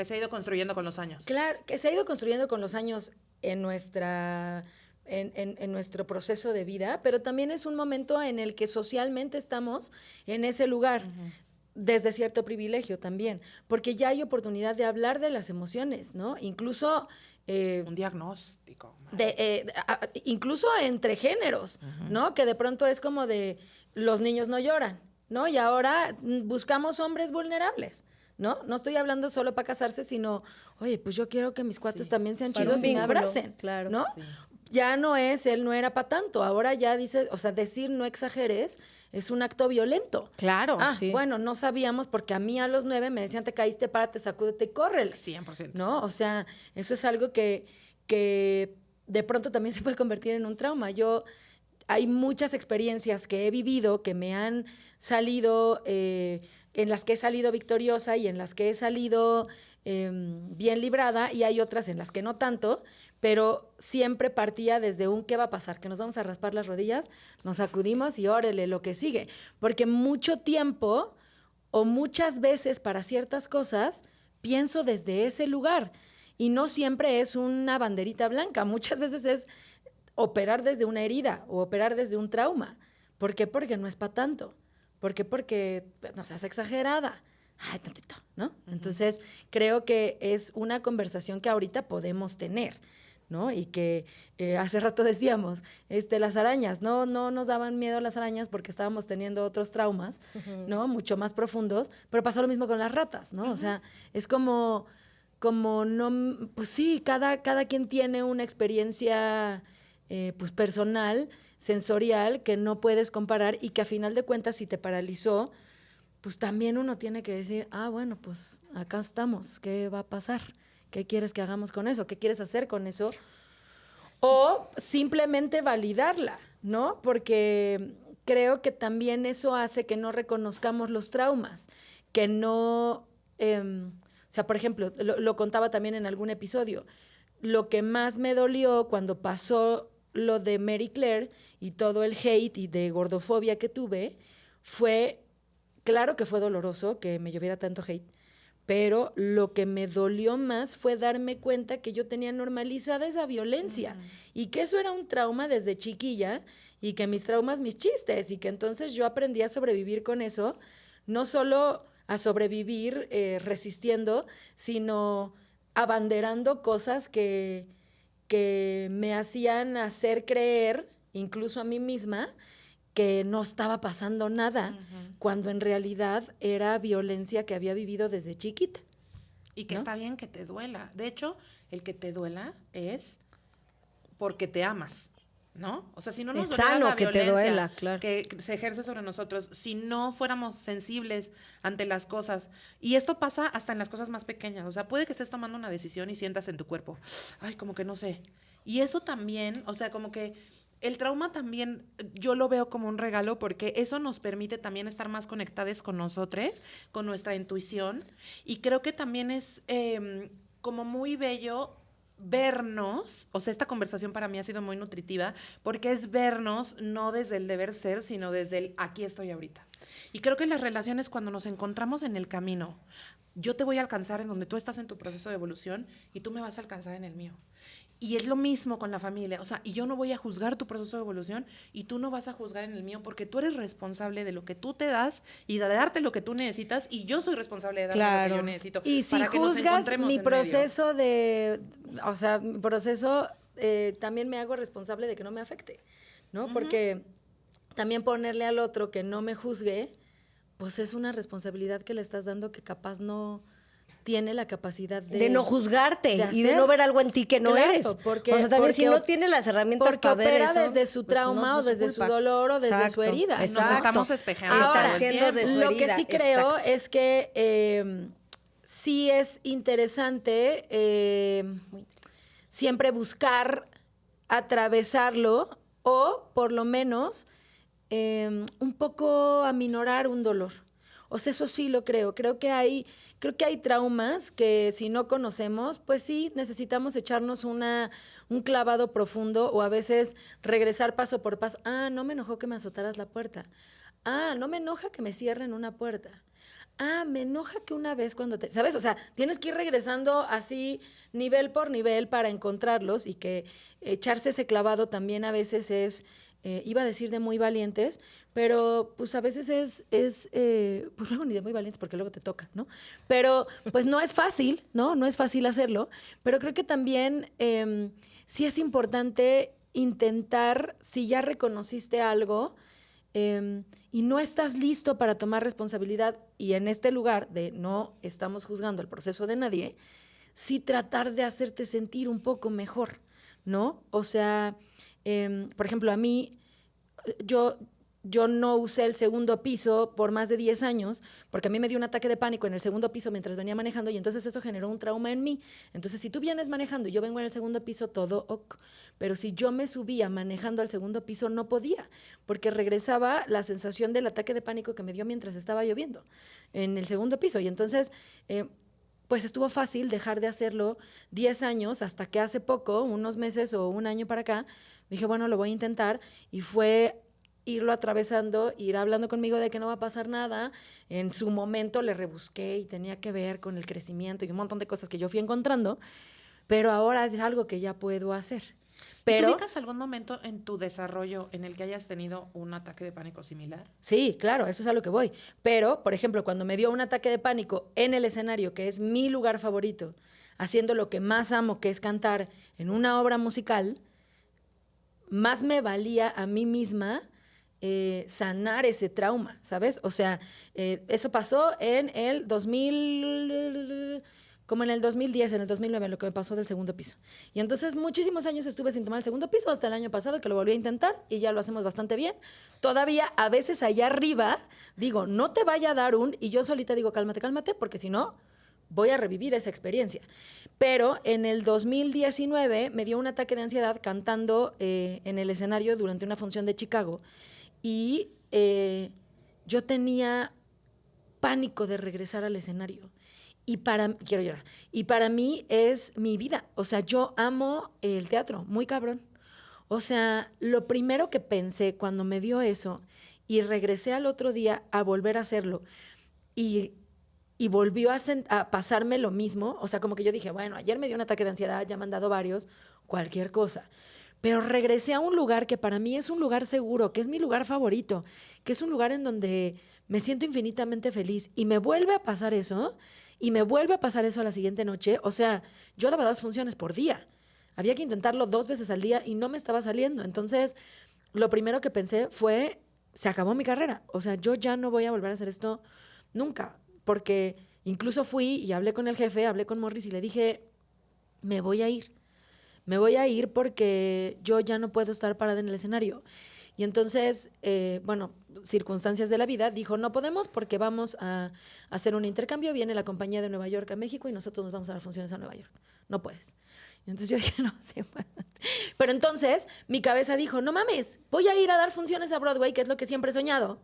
se ha ido construyendo con los años. Claro, que se ha ido construyendo con los años en en nuestro proceso de vida, pero también es un momento en el que socialmente estamos en ese lugar, desde cierto privilegio también, porque ya hay oportunidad de hablar de las emociones, ¿no? Incluso Un diagnóstico. incluso entre géneros, ¿no? Que de pronto es como de los niños no lloran, ¿no? Y ahora buscamos hombres vulnerables, ¿no? No estoy hablando solo para casarse, sino, oye, pues yo quiero que mis cuates Sí. también sean Para chidos un y me vínculo, abracen, claro. ¿no? Sí. Ya no es, él no era para tanto, ahora ya dice, o sea, decir no exageres es un acto violento. Claro, Ah, sí. bueno, no sabíamos porque a mí a los 9 me decían te caíste, párate, sacúdete y córrele. 100%. ¿No? O sea, eso es algo que de pronto también se puede convertir en un trauma. Hay muchas experiencias que he vivido que me han salido, en las que he salido victoriosa y en las que he salido bien librada, y hay otras en las que no tanto, pero siempre partía desde un ¿qué va a pasar? Que nos vamos a raspar las rodillas, nos sacudimos y órale, lo que sigue. Porque mucho tiempo o muchas veces para ciertas cosas pienso desde ese lugar y no siempre es una banderita blanca, muchas veces es operar desde una herida o operar desde un trauma. ¿Por qué? Porque no es para tanto. ¿Por qué? Porque no seas exagerada. Ay, tantito, ¿no? Entonces, creo que es una conversación que ahorita podemos tener, ¿no? Y que hace rato decíamos, las arañas, no nos daban miedo las arañas porque estábamos teniendo otros traumas, ¿no? Mucho más profundos, pero pasó lo mismo con las ratas, ¿no? O sea, es como como no, pues sí, cada quien tiene una experiencia pues personal, sensorial, que no puedes comparar y que a final de cuentas si te paralizó, pues también uno tiene que decir, bueno, pues acá estamos, ¿qué va a pasar? ¿Qué quieres que hagamos con eso? ¿Qué quieres hacer con eso? O simplemente validarla, ¿no? Porque creo que también eso hace que no reconozcamos los traumas, que no... o sea, por ejemplo, lo contaba también en algún episodio, lo que más me dolió cuando pasó lo de Mary Claire y todo el hate y de gordofobia que tuve fue, claro que fue doloroso que me lloviera tanto hate, pero lo que me dolió más fue darme cuenta que yo tenía normalizada esa violencia y que eso era un trauma desde chiquilla y que mis traumas, mis chistes, y que entonces yo aprendí a sobrevivir con eso, no solo a sobrevivir resistiendo, sino abanderando cosas que me hacían hacer creer, incluso a mí misma, que no estaba pasando nada, cuando en realidad era violencia que había vivido desde chiquita. Y que ¿no? está bien que te duela. De hecho, el que te duela es porque te amas, ¿no? O sea, si no nos Es doliera sano la que te violencia duela, claro. que se ejerce sobre nosotros, si no fuéramos sensibles ante las cosas, y esto pasa hasta en las cosas más pequeñas, o sea, puede que estés tomando una decisión y sientas en tu cuerpo, ay, como que no sé. Y eso también, o sea, como que el trauma también yo lo veo como un regalo porque eso nos permite también estar más conectadas con nosotros, con nuestra intuición. Y creo que también es como muy bello vernos, o sea, esta conversación para mí ha sido muy nutritiva porque es vernos no desde el deber ser, sino desde el aquí estoy ahorita. Y creo que las relaciones cuando nos encontramos en el camino, yo te voy a alcanzar en donde tú estás en tu proceso de evolución y tú me vas a alcanzar en el mío. Y es lo mismo con la familia, o sea, y yo no voy a juzgar tu proceso de evolución y tú no vas a juzgar en el mío porque tú eres responsable de lo que tú te das y de darte lo que tú necesitas y yo soy responsable de darme lo que yo necesito. Y si para que nos juzgas encontremos mi en proceso o sea, mi proceso, también me hago responsable de que no me afecte, ¿no? Porque también ponerle al otro que no me juzgue, pues es una responsabilidad que le estás dando que capaz no tiene la capacidad de no juzgarte de y de hacer. no ver algo en ti que no Claro, eres. porque- o sea, también si porque no tiene las herramientas porque para ver opera eso, desde su pues trauma no o es desde su culpa. dolor o desde su Exacto, herida. Nos exacto. estamos espejeando Está todo el haciendo de tiempo. su Lo que herida, sí creo exacto. es que sí es interesante siempre buscar atravesarlo o por lo menos un poco aminorar un dolor. O sea, eso sí lo creo. Creo que hay traumas que si no conocemos, pues sí, necesitamos echarnos un clavado profundo o a veces regresar paso por paso. No me enojó que me azotaras la puerta. No me enoja que me cierren una puerta. Me enoja que una vez cuando ¿sabes? O sea, tienes que ir regresando así nivel por nivel para encontrarlos y que echarse ese clavado también a veces es, iba a decir de muy valientes, pero pues a veces pues luego ni de muy valientes porque luego te toca, ¿no? Pero pues no es fácil, ¿no? No es fácil hacerlo, pero creo que también sí es importante intentar, si ya reconociste algo, y no estás listo para tomar responsabilidad y en este lugar de no estamos juzgando el proceso de nadie, sí tratar de hacerte sentir un poco mejor, ¿no? O sea, por ejemplo, a mí, yo no usé el segundo piso por más de 10 años porque a mí me dio un ataque de pánico en el segundo piso mientras venía manejando y entonces eso generó un trauma en mí. Entonces, si tú vienes manejando y yo vengo en el segundo piso, todo ok. Pero si yo me subía manejando al segundo piso, no podía porque regresaba la sensación del ataque de pánico que me dio mientras estaba lloviendo en el segundo piso. Y entonces, pues estuvo fácil dejar de hacerlo 10 años hasta que hace poco, unos meses o un año para acá, dije, bueno, lo voy a intentar y fue irlo atravesando, ir hablando conmigo de que no va a pasar nada. En su momento le rebusqué y tenía que ver con el crecimiento y un montón de cosas que yo fui encontrando, pero ahora es algo que ya puedo hacer. Pero, ¿Tú ubicas algún momento en tu desarrollo en el que hayas tenido un ataque de pánico similar? sí, claro, eso es a lo que voy. Pero, por ejemplo, cuando me dio un ataque de pánico en el escenario, que es mi lugar favorito, haciendo lo que más amo, que es cantar en una obra musical, más me valía a mí misma sanar ese trauma, ¿sabes? O sea, eso pasó en el 2000, como en el 2010, en el 2009, lo que me pasó del segundo piso. Y entonces muchísimos años estuve sin tomar el segundo piso, hasta el año pasado que lo volví a intentar y ya lo hacemos bastante bien. Todavía a veces allá arriba digo, no te vaya a dar y yo solita digo, cálmate, cálmate, porque si no, voy a revivir esa experiencia. Pero en el 2019 me dio un ataque de ansiedad cantando en el escenario durante una función de Chicago y yo tenía pánico de regresar al escenario. Quiero llorar. Y para mí es mi vida. O sea, yo amo el teatro, muy cabrón. O sea, lo primero que pensé cuando me dio eso y regresé al otro día a volver a hacerlo y volvió a pasarme lo mismo. O sea, como que yo dije, bueno, ayer me dio un ataque de ansiedad, ya me han dado varios, cualquier cosa. Pero regresé a un lugar que para mí es un lugar seguro, que es mi lugar favorito, que es un lugar en donde me siento infinitamente feliz. Y me vuelve a pasar eso, y me vuelve a pasar eso a la siguiente noche. O sea, yo daba 2 funciones por día. Había que intentarlo 2 veces al día y no me estaba saliendo. Entonces, lo primero que pensé fue, se acabó mi carrera. O sea, yo ya no voy a volver a hacer esto nunca. Porque incluso fui y hablé con el jefe, hablé con Morris y le dije, me voy a ir. Me voy a ir porque yo ya no puedo estar parada en el escenario. Y entonces, bueno, circunstancias de la vida, dijo, no podemos porque vamos a hacer un intercambio, viene la compañía de Nueva York a México y nosotros nos vamos a dar funciones a Nueva York. No puedes. Y entonces yo dije, no, sí puedes. Pero entonces mi cabeza dijo, no mames, voy a ir a dar funciones a Broadway, que es lo que siempre he soñado.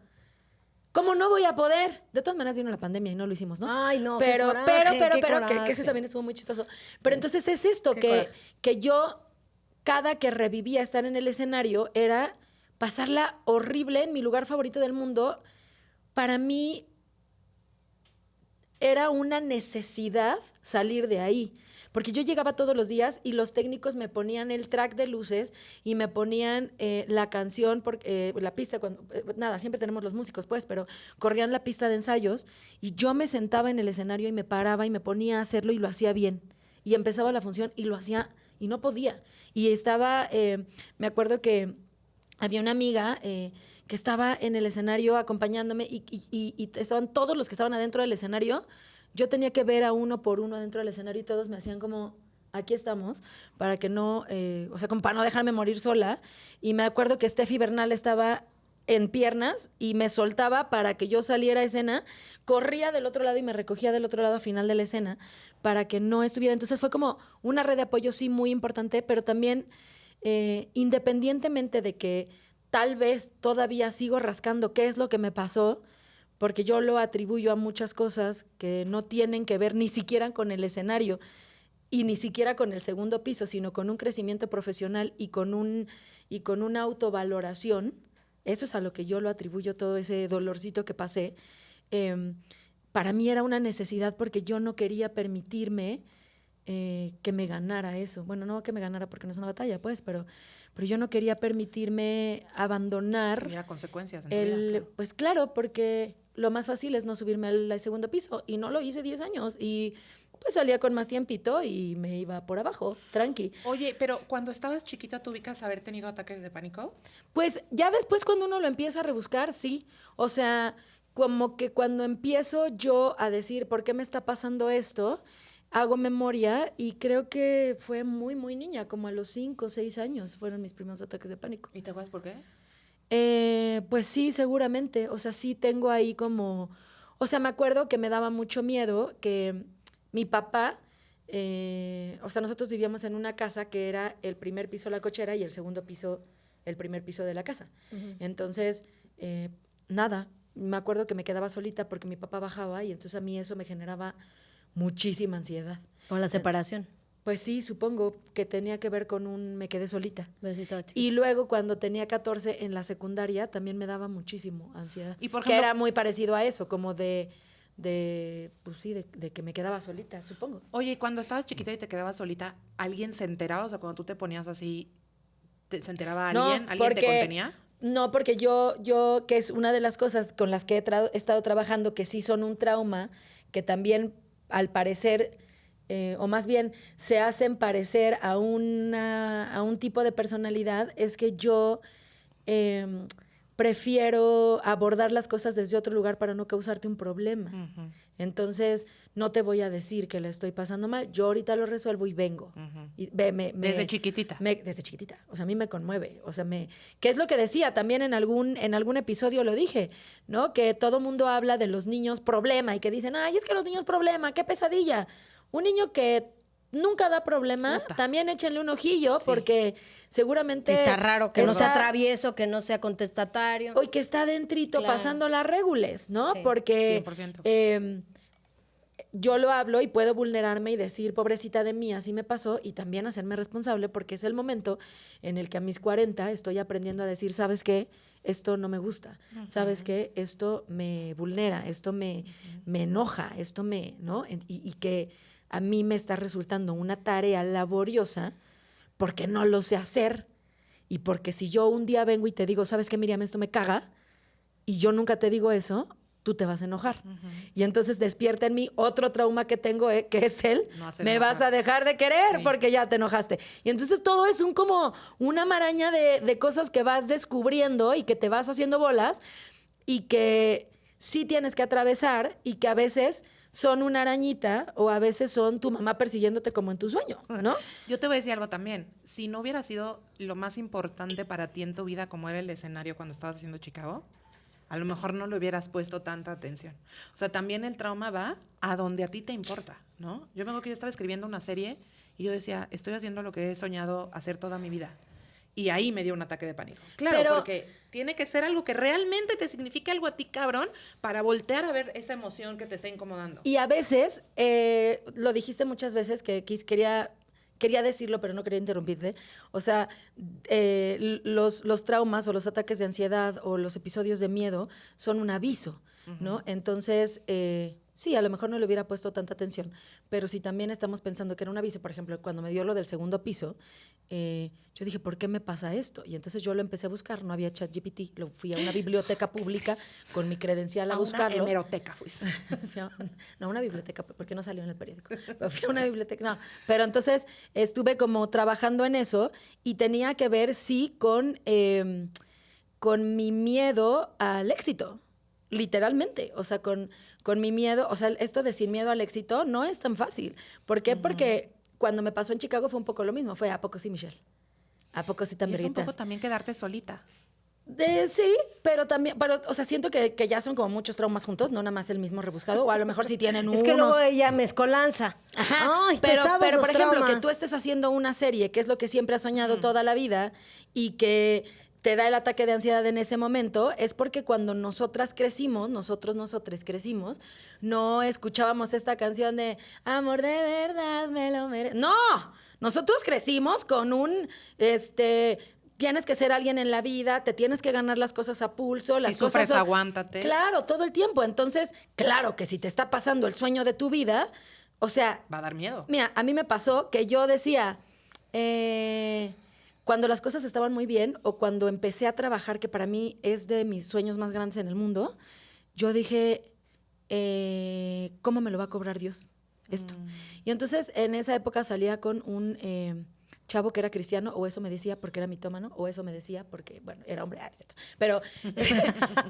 ¿Cómo no voy a poder? De todas maneras vino la pandemia y no lo hicimos, ¿no? Ay, no, pero, qué coraje, pero, qué que coraje. ese también estuvo muy chistoso. Pero entonces es esto, que yo, cada que revivía estar en el escenario, era pasarla horrible en mi lugar favorito del mundo. Para mí era una necesidad salir de ahí. Porque yo llegaba todos los días y los técnicos me ponían el track de luces y me ponían la canción, la pista, nada, siempre tenemos los músicos, pues, pero corrían la pista de ensayos y yo me sentaba en el escenario y me paraba y me ponía a hacerlo y lo hacía bien. Y empezaba la función y lo hacía y no podía. Y estaba, me acuerdo que había una amiga que estaba en el escenario acompañándome y estaban todos los que estaban adentro del escenario. Yo tenía que ver a uno por uno adentro del escenario y todos me hacían como, aquí estamos, para que no, o sea, como para no dejarme morir sola. Y me acuerdo que Steffi Bernal estaba en piernas y me soltaba para que yo saliera a escena, corría del otro lado y me recogía del otro lado a final de la escena para que no estuviera. Entonces fue como una red de apoyo, sí, muy importante, pero también independientemente de que tal vez todavía sigo rascando qué es lo que me pasó, porque yo lo atribuyo a muchas cosas que no tienen que ver ni siquiera con el escenario y ni siquiera con el segundo piso, sino con un crecimiento profesional y con una autovaloración. Eso es a lo que yo lo atribuyo, todo ese dolorcito que pasé. Para mí era una necesidad porque yo no quería permitirme que me ganara eso. Bueno, no que me ganara porque no es una batalla, pues, pero yo no quería permitirme abandonar. Hubiera consecuencias en tu vida, claro. Pues claro, porque lo más fácil es no subirme al segundo piso y no lo hice 10 años y pues salía con más tiempito y me iba por abajo, tranqui. Oye, pero cuando estabas chiquita, ¿tú ubicas haber tenido ataques de pánico? Pues ya después cuando uno lo empieza a rebuscar, sí. O sea, como que cuando empiezo yo a decir, ¿por qué me está pasando esto?, hago memoria y creo que fue muy, muy niña, como a los 5 o 6 años fueron mis primeros ataques de pánico. ¿Y te acuerdas por qué? Pues sí, seguramente. O sea, sí tengo ahí como... O sea, me acuerdo que me daba mucho miedo que mi papá... o sea, nosotros vivíamos en una casa que era el primer piso la cochera y el segundo piso el primer piso de la casa. Uh-huh. Entonces, nada, me acuerdo que me quedaba solita porque mi papá bajaba y entonces a mí eso me generaba muchísima ansiedad. ¿Con la separación? Pues sí, supongo que tenía que ver con me quedé solita. Y luego cuando tenía 14 en la secundaria también me daba muchísimo ansiedad. ¿Y por ejemplo, que era muy parecido a eso, como pues sí, de que me quedaba solita, supongo. Oye, cuando estabas chiquita y te quedabas solita, ¿alguien se enteraba? O sea, cuando tú te ponías así, ¿se enteraba alguien? No, ¿Alguien te contenía? No, porque yo, que es una de las cosas con las que he estado trabajando, que sí son un trauma, que también al parecer, o más bien se hacen parecer a un tipo de personalidad, es que yo prefiero abordar las cosas desde otro lugar para no causarte un problema. Ujú, Entonces, no te voy a decir que la estoy pasando mal. Yo ahorita lo resuelvo y vengo. ujú. Y Desde chiquitita. desde chiquitita. O sea, a mí me conmueve. O sea, ¿qué es lo que decía? También en algún episodio lo dije, ¿no? Que todo mundo habla de los niños problema y que dicen, ay, es que los niños problema, qué pesadilla. Un niño que nunca da problema, Puta. también échenle un ojillo Sí. porque seguramente... Está raro que no sea está- travieso, que no sea contestatario. o que está dentrito Claro. pasando las regules, ¿no? Sí, Porque 100%. yo lo hablo y puedo vulnerarme y decir, pobrecita de mí, así me pasó, y también hacerme responsable porque es el momento en el que a mis 40 estoy aprendiendo a decir, ¿sabes qué? Esto no me gusta, ¿sabes qué? Esto me vulnera, esto me enoja, esto ¿no? Y que a mí me está resultando una tarea laboriosa porque no lo sé hacer y porque si yo un día vengo y te digo, ¿sabes qué, Miriam? Esto me caga y yo nunca te digo eso, tú te vas a enojar. Y entonces despierta en mí otro trauma que tengo, que es No hacer me enojar. vas a dejar de querer Sí. porque ya te enojaste. Y entonces todo es como una maraña de cosas que vas descubriendo y que te vas haciendo bolas y que sí tienes que atravesar y que a veces son una arañita o a veces son tu mamá persiguiéndote como en tu sueño, ¿no? Yo te voy a decir algo también. Si no hubiera sido lo más importante para ti en tu vida como era el escenario cuando estabas haciendo Chicago, a lo mejor no le hubieras puesto tanta atención. O sea, también el trauma va a donde a ti te importa, ¿no? Yo me acuerdo que yo estaba escribiendo una serie y yo decía, estoy haciendo lo que he soñado hacer toda mi vida. Y ahí me dio un ataque de pánico. Claro, Pero- porque tiene que ser algo que realmente te signifique algo a ti, cabrón, para voltear a ver esa emoción que te está incomodando. Y a veces, lo dijiste muchas veces que quería decirlo, pero no quería interrumpirte. O sea, los traumas o los ataques de ansiedad o los episodios de miedo son un aviso, ¿no? Entonces, sí, a lo mejor no le hubiera puesto tanta atención, pero si también estamos pensando que era un aviso, por ejemplo, cuando me dio lo del segundo piso, yo dije, ¿por qué me pasa esto? Y entonces yo lo empecé a buscar, no había ChatGPT, fui a una biblioteca pública con mi credencial a buscarlo. Una hemeroteca fuiste. Fui a una biblioteca, porque no salió en el periódico. Pero fui a una biblioteca, no. Pero entonces estuve como trabajando en eso y tenía que ver, sí, con mi miedo al éxito, literalmente. O sea, con mi miedo, o sea, esto de sin miedo al éxito no es tan fácil. ¿Por qué? Porque cuando me pasó en Chicago fue un poco lo mismo. Fue, ¿a poco sí, Michelle? ¿A poco sí tan Y es un verguitas? poco también quedarte solita. Sí, pero también, o sea, siento que ya son como muchos traumas juntos, no nada más el mismo rebuscado, o a lo mejor sí tienen uno. Es que luego ella mezcolanza. Ajá, Ay, pero pesados los por ejemplo, traumas. que tú estés haciendo una serie, que es lo que siempre has soñado toda la vida, y que te da el ataque de ansiedad en ese momento, es porque cuando nosotras crecimos, nosotros crecimos, no escuchábamos esta canción de amor de verdad me lo merece. ¡No! Nosotros crecimos con tienes que ser alguien en la vida, te tienes que ganar las cosas a pulso, las Si cosas sufres, aguántate. Claro, todo el tiempo. Entonces, claro que si te está pasando el sueño de tu vida, o sea, Va a dar miedo. mira, a mí me pasó que yo decía, cuando las cosas estaban muy bien o cuando empecé a trabajar, que para mí es de mis sueños más grandes en el mundo, yo dije, ¿cómo me lo va a cobrar Dios esto? Y entonces en esa época salía con un chavo que era cristiano, o eso me decía porque era mitómano, o eso me decía porque, bueno, era hombre, etc. Pero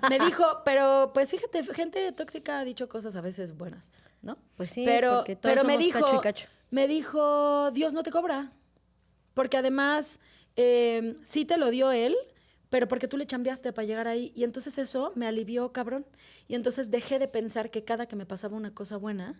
me dijo, pero pues fíjate, gente tóxica ha dicho cosas a veces buenas, ¿no? Pues sí, pero porque todos me somos dijo, cacho y cacho. me dijo, Dios no te cobra, porque además sí te lo dio él, pero porque tú le chambeaste para llegar ahí. Y entonces eso me alivió, cabrón. Y entonces dejé de pensar que cada que me pasaba una cosa buena,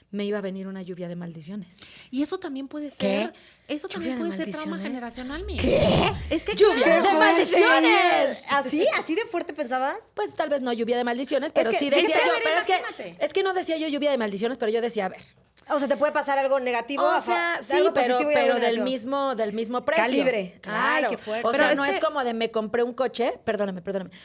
me iba a venir una lluvia de maldiciones. Y eso también puede ser. Eso también ¿Lluvia de puede ser trauma maldiciones? generacional, mi. ¿Qué? Es que ¡Lluvia claro, de maldiciones! ¿Así? ¿Así de fuerte pensabas? Pues tal vez no lluvia de maldiciones, pero que- sí es que, decía a yo. ver, Pero imagínate. es que no decía yo lluvia de maldiciones, pero yo decía, a ver. O sea, te puede pasar algo negativo. O sea, sí, algo pero positivo y algo del negativo. mismo precio. Calibre. Claro. Ay, qué fuerte. O Pero sea, es no es que- como de me compré un coche, perdóname.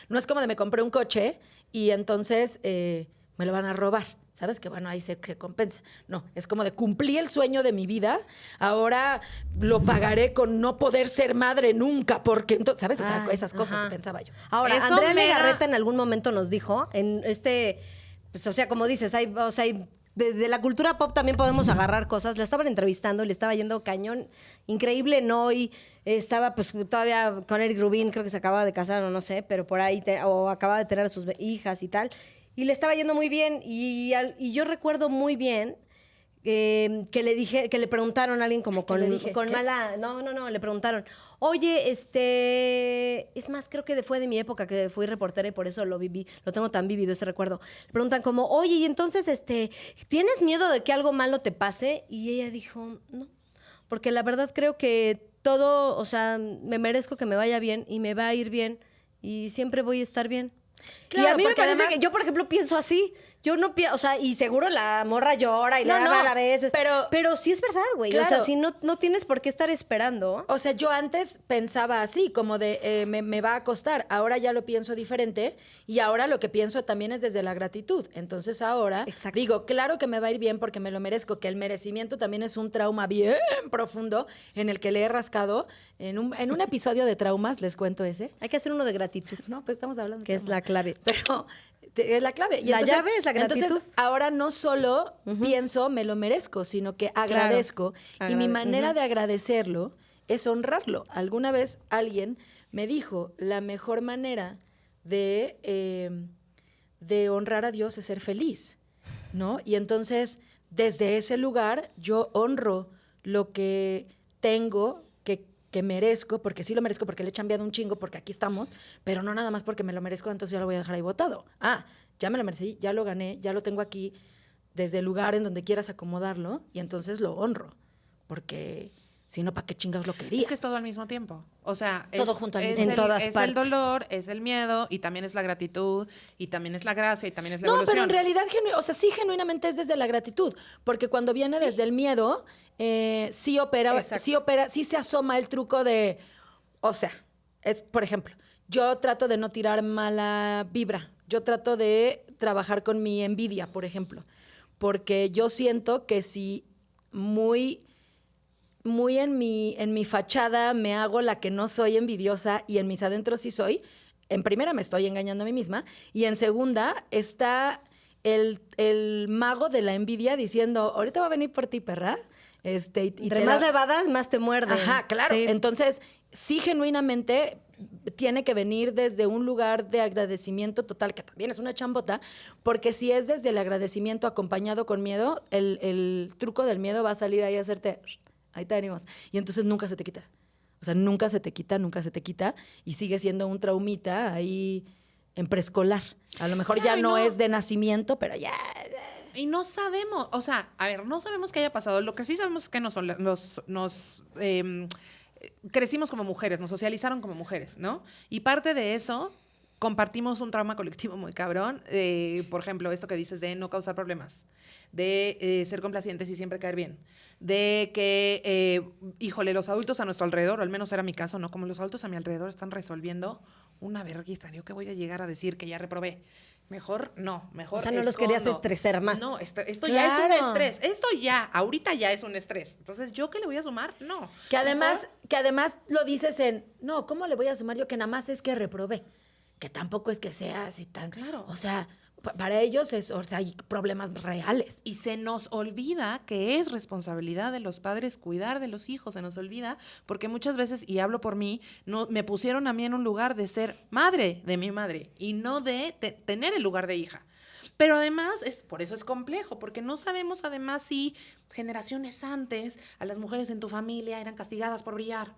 No es como de me compré un coche y entonces me lo van a robar. ¿Sabes? Que bueno, ahí se que compensa. No, es como de cumplí el sueño de mi vida, ahora lo pagaré con no poder ser madre nunca, porque entonces, ¿sabes? O sea, Ay, esas cosas ajá. pensaba yo. Ahora, Eso Andrea mega- Legarreta en algún momento nos dijo, pues, o sea, como dices, hay de la cultura pop también podemos agarrar cosas. La estaban entrevistando, le estaba yendo cañón, increíble, ¿no? Y estaba pues todavía con Eric Rubin, creo que se acababa de casar o no sé, pero por ahí, o acababa de tener a sus hijas y tal. Y le estaba yendo muy bien. Y yo recuerdo muy bien que le preguntaron a alguien como con ¿Qué? mala... No, le preguntaron, oye, es más, creo que fue de mi época que fui reportera y por eso lo viví, lo tengo tan vivido ese recuerdo. Le preguntan como, oye, y entonces, ¿tienes miedo de que algo malo te pase? Y ella dijo, no, porque la verdad creo que todo, o sea, me merezco que me vaya bien y me va a ir bien y siempre voy a estar bien. Claro, y a mí me porque parece además- que yo, por ejemplo, pienso así. Yo no pienso, o sea, y seguro la morra llora y No, la no, a veces. pero sí es verdad, güey. O sea, claro. si no tienes por qué estar esperando. O sea, yo antes pensaba así, como de me va a costar. Ahora ya lo pienso diferente y ahora lo que pienso también es desde la gratitud. Entonces ahora Exacto. digo, claro que me va a ir bien porque me lo merezco, que el merecimiento también es un trauma bien profundo en el que le he rascado. En un episodio de traumas, les cuento ese. Hay que hacer uno de gratitud, No, pues estamos hablando de que es trauma. la clave. Pero es la clave. Y La llave es la gratitud. Entonces, ahora no solo pienso, me lo merezco, sino que agradezco. Y mi manera de agradecerlo es honrarlo. Alguna vez alguien me dijo, la mejor manera de honrar a Dios es ser feliz, ¿no? Y entonces, desde ese lugar, yo honro lo que tengo, que merezco, porque sí lo merezco, porque le he chambeado un chingo, porque aquí estamos, pero no nada más porque me lo merezco, entonces ya lo voy a dejar ahí botado. Ah, ya me lo merecí, ya lo gané, ya lo tengo aquí, desde el lugar en donde quieras acomodarlo, y entonces lo honro, porque si no, ¿para qué chingados lo quería? Es que es todo al mismo tiempo. O sea, Todo junto al mismo tiempo. En todas es partes. el dolor, es el miedo, y también es la gratitud, y también es la gracia, y también es la No, evolución. pero en realidad, o sea, sí genuinamente es desde la gratitud, porque cuando viene desde el miedo, sí opera, Exacto. sí se asoma el truco de, o sea, es, por ejemplo, yo trato de no tirar mala vibra, yo trato de trabajar con mi envidia, por ejemplo, porque yo siento que si muy en mi fachada me hago la que no soy envidiosa y en mis adentros sí soy, en primera me estoy engañando a mí misma y en segunda está el mago de la envidia diciendo, ahorita va a venir por ti, perra. Y Entre te más da- levadas, más te muerde. Ajá, claro. Sí. Entonces, sí, genuinamente tiene que venir desde un lugar de agradecimiento total, que también es una chambota, porque si es desde el agradecimiento acompañado con miedo, el truco del miedo va a salir ahí a hacerte, ahí te venimos. Y entonces nunca se te quita. O sea, nunca se te quita, y sigue siendo un traumita ahí en preescolar. A lo mejor Claro, ya y no no- es de nacimiento, pero ya... Y no sabemos, o sea, a ver, no sabemos qué haya pasado. Lo que sí sabemos es que crecimos como mujeres, nos socializaron como mujeres, ¿no? Y parte de eso, compartimos un trauma colectivo muy cabrón. Por ejemplo, esto que dices de no causar problemas, de ser complacientes y siempre caer bien, de que, híjole, los adultos a nuestro alrededor, o al menos era mi caso, ¿no? Como los adultos a mi alrededor están resolviendo una vergüenza. ¿Yo qué voy a llegar a decir que ya reprobé? Mejor no, mejor O sea, no los querías escondo. estresar más. No, esto ya es un Claro. estrés. Esto ya, ahorita ya es un estrés. Entonces, ¿yo qué le voy a sumar? No. Que además, Mejor- lo dices no, ¿cómo le voy a sumar yo que nada más es que reprobé? Que tampoco es que sea así tan... Claro. O sea, para ellos o sea, hay problemas reales. Y se nos olvida que es responsabilidad de los padres cuidar de los hijos, se nos olvida, porque muchas veces, y hablo por mí, no, me pusieron a mí en un lugar de ser madre de mi madre y no de tener el lugar de hija. Pero además, por eso es complejo, porque no sabemos además si generaciones antes a las mujeres en tu familia eran castigadas por brillar.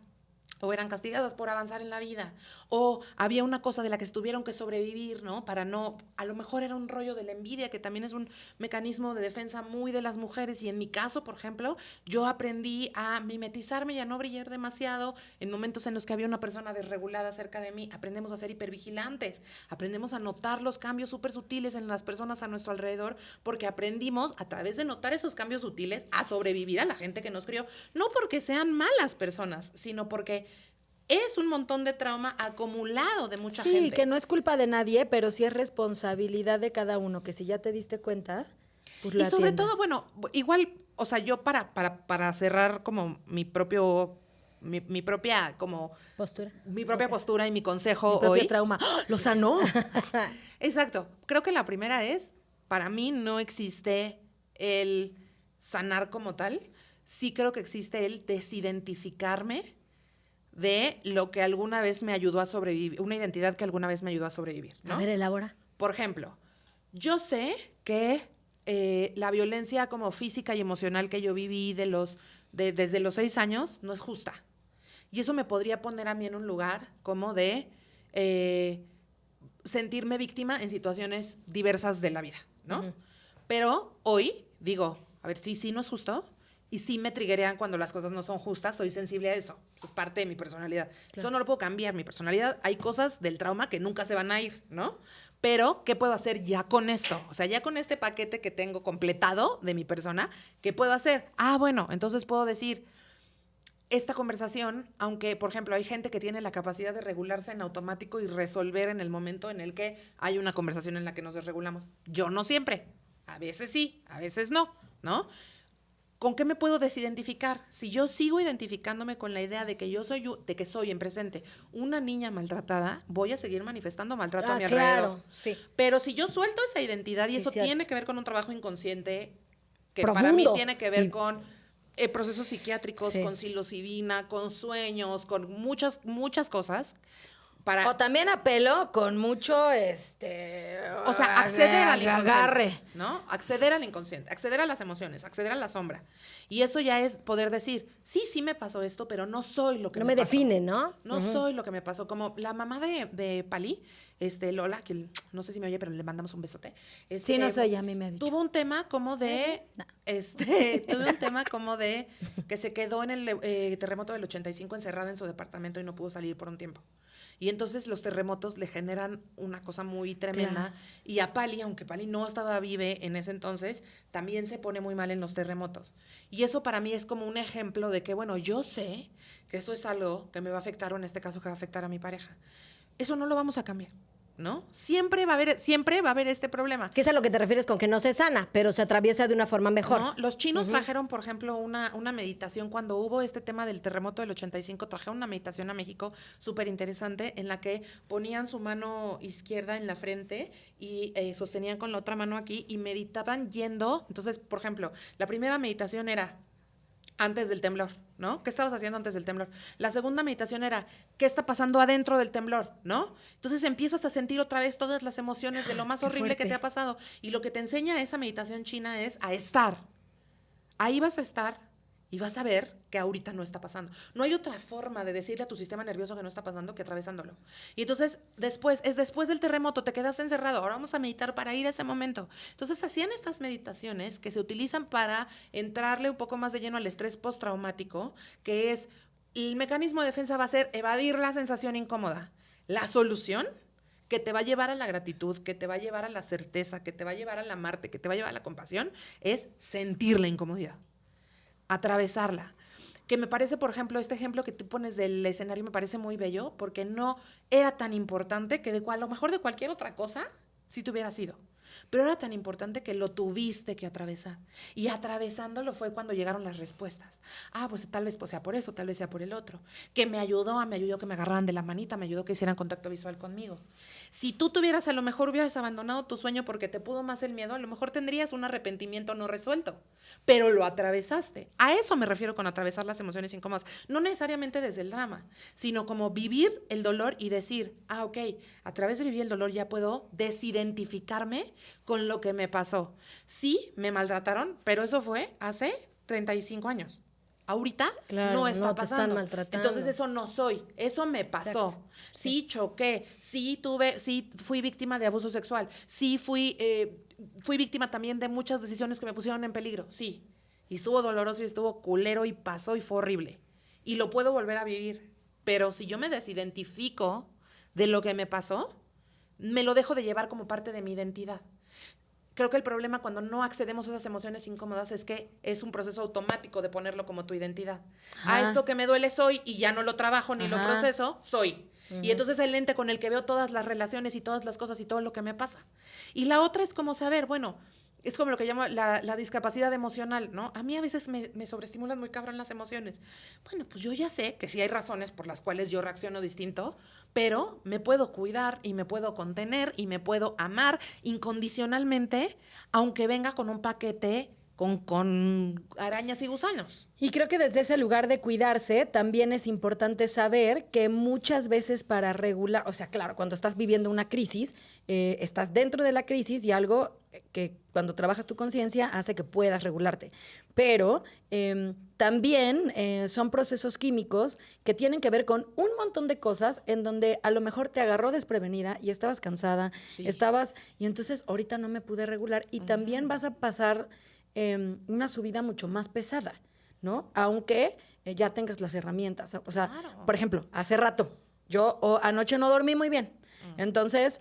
O eran castigadas por avanzar en la vida, o había una cosa de la que se tuvieron que sobrevivir, ¿no? Para no, a lo mejor era un rollo de la envidia, que también es un mecanismo de defensa muy de las mujeres, y en mi caso, por ejemplo, yo aprendí a mimetizarme y a no brillar demasiado en momentos en los que había una persona desregulada cerca de mí. Aprendemos a ser hipervigilantes, aprendemos a notar los cambios súper sutiles en las personas a nuestro alrededor, porque aprendimos, a través de notar esos cambios sutiles, a sobrevivir a la gente que nos crió, no porque sean malas personas, sino porque es un montón de trauma acumulado de mucha Sí, gente. que no es culpa de nadie, pero sí es responsabilidad de cada uno, que si ya te diste cuenta, pues Y la sobre atiendas. todo, bueno, igual, o sea, yo para cerrar como mi propia como Postura. mi propia postura y mi consejo Mi propio hoy. trauma. ¡Ah! ¡Lo sanó! Exacto. Creo que la primera es, para mí no existe el sanar como tal, sí creo que existe el desidentificarme de lo que alguna vez me ayudó a sobrevivir, una identidad que alguna vez me ayudó a sobrevivir, ¿no? A ver, elabora. Por ejemplo, yo sé que la violencia como física y emocional que yo viví desde los 6 años no es justa. Y eso me podría poner a mí en un lugar como de sentirme víctima en situaciones diversas de la vida, ¿no? Ujú. Pero hoy digo, a ver, sí no es justo y sí me triggerean cuando las cosas no son justas, soy sensible a eso. Eso es parte de mi personalidad. Eso no lo puedo cambiar, mi personalidad. Hay cosas del trauma que nunca se van a ir, ¿no? Pero, ¿qué puedo hacer ya con esto? O sea, ya con este paquete que tengo completado de mi persona, ¿qué puedo hacer? Bueno, entonces puedo decir, esta conversación, aunque, por ejemplo, hay gente que tiene la capacidad de regularse en automático y resolver en el momento en el que hay una conversación en la que nos desregulamos. Yo no siempre. A veces sí, a veces no, ¿no? ¿Con qué me puedo desidentificar? Si yo sigo identificándome con la idea de que soy en presente una niña maltratada, voy a seguir manifestando maltrato a mi alrededor. Claro, sí. Pero si yo suelto esa identidad, y Sí, eso cierto. tiene que ver con un trabajo inconsciente, que Profundo. para mí tiene que ver Y- con procesos psiquiátricos, Sí. con psilocibina, con sueños, con muchas cosas. O también apelo con mucho, O sea, acceder al inconsciente, agarre. ¿no? Acceder al inconsciente, acceder a las emociones, acceder a la sombra. Y eso ya es poder decir, sí me pasó esto, pero no soy lo que No me me pasó. define, ¿no? No soy lo que me pasó. Como la mamá de Pali, Lola, que no sé si me oye, pero le mandamos un besote. Sí, no soy, a mí me ha dicho. Tuvo un tema como de, tuve un tema como de que se quedó en el terremoto del 85 encerrada en su departamento y no pudo salir por un tiempo. Y entonces los terremotos le generan una cosa muy tremenda. Claro. Y a Pali, aunque Pali no estaba vive en ese entonces, también se pone muy mal en los terremotos. Y eso para mí es como un ejemplo de que, bueno, yo sé que esto es algo que me va a afectar, o en este caso que va a afectar a mi pareja. Eso no lo vamos a cambiar, ¿no? Siempre va a haber este problema. Que es a lo que te refieres con que no se sana, pero se atraviesa de una forma mejor. ¿No? Los chinos trajeron, por ejemplo, una meditación cuando hubo este tema del terremoto del 85, trajeron una meditación a México súper interesante en la que ponían su mano izquierda en la frente y sostenían con la otra mano aquí y meditaban yendo. Entonces, por ejemplo, la primera meditación era antes del temblor, ¿no? ¿Qué estabas haciendo antes del temblor? La segunda meditación era, ¿qué está pasando adentro del temblor, ¿no? Entonces empiezas a sentir otra vez todas las emociones de lo más Qué horrible que fuerte. te ha pasado. Y lo que te enseña esa meditación china es a estar. Ahí vas a estar y vas a ver que ahorita no está pasando. No hay otra forma de decirle a tu sistema nervioso que no está pasando que atravesándolo. Y entonces, después del terremoto, te quedas encerrado, ahora vamos a meditar para ir a ese momento. Entonces, hacían estas meditaciones que se utilizan para entrarle un poco más de lleno al estrés postraumático, que es, el mecanismo de defensa va a ser evadir la sensación incómoda. La solución, que te va a llevar a la gratitud, que te va a llevar a la certeza, que te va a llevar al amarte, que te va a llevar a la compasión, es sentir la incomodidad, atravesarla. Que me parece, por ejemplo, este ejemplo que tú pones del escenario me parece muy bello, porque no era tan importante que a lo mejor de cualquier otra cosa, si te hubiera sido. Pero era tan importante que lo tuviste que atravesar. Y atravesándolo fue cuando llegaron las respuestas. Pues tal vez sea por eso, tal vez sea por el otro. Que me ayudó que me agarraran de la manita, me ayudó que hicieran contacto visual conmigo. Si tú a lo mejor hubieras abandonado tu sueño porque te pudo más el miedo, a lo mejor tendrías un arrepentimiento no resuelto, pero lo atravesaste. A eso me refiero con atravesar las emociones incómodas. No necesariamente desde el drama, sino como vivir el dolor y decir, ok, a través de vivir el dolor ya puedo desidentificarme con lo que me pasó. Sí, me maltrataron, pero eso fue hace 35 años. Ahorita Claro, no está no te están pasando. maltratando. Entonces eso no soy, eso me pasó. Exacto. Sí choqué, sí fui víctima de abuso sexual, sí fui víctima también de muchas decisiones que me pusieron en peligro, sí. Y estuvo doloroso y estuvo culero y pasó y fue horrible. Y lo puedo volver a vivir. Pero si yo me desidentifico de lo que me pasó, me lo dejo de llevar como parte de mi identidad. Creo que el problema cuando no accedemos a esas emociones incómodas es que es un proceso automático de ponerlo como tu identidad. Ajá. Esto que me duele soy y ya no lo trabajo ni lo Ajá. proceso, soy. Y entonces es el lente con el que veo todas las relaciones y todas las cosas y todo lo que me pasa. Y la otra es como saber, bueno, es como lo que llamo la discapacidad emocional, ¿no? A mí a veces me sobreestimulan muy cabrón las emociones. Bueno, pues yo ya sé que sí hay razones por las cuales yo reacciono distinto, pero me puedo cuidar y me puedo contener y me puedo amar incondicionalmente, aunque venga con un paquete con arañas y gusanos. Y creo que desde ese lugar de cuidarse también es importante saber que muchas veces para regular, o sea, claro, cuando estás viviendo una crisis, estás dentro de la crisis y algo que cuando trabajas tu conciencia hace que puedas regularte. Pero también son procesos químicos que tienen que ver con un montón de cosas en donde a lo mejor te agarró desprevenida y estabas cansada, y entonces ahorita no me pude regular y también vas a pasar una subida mucho más pesada, ¿no? Aunque ya tengas las herramientas. O sea, Claro. por ejemplo, hace rato, yo anoche no dormí muy bien. Entonces,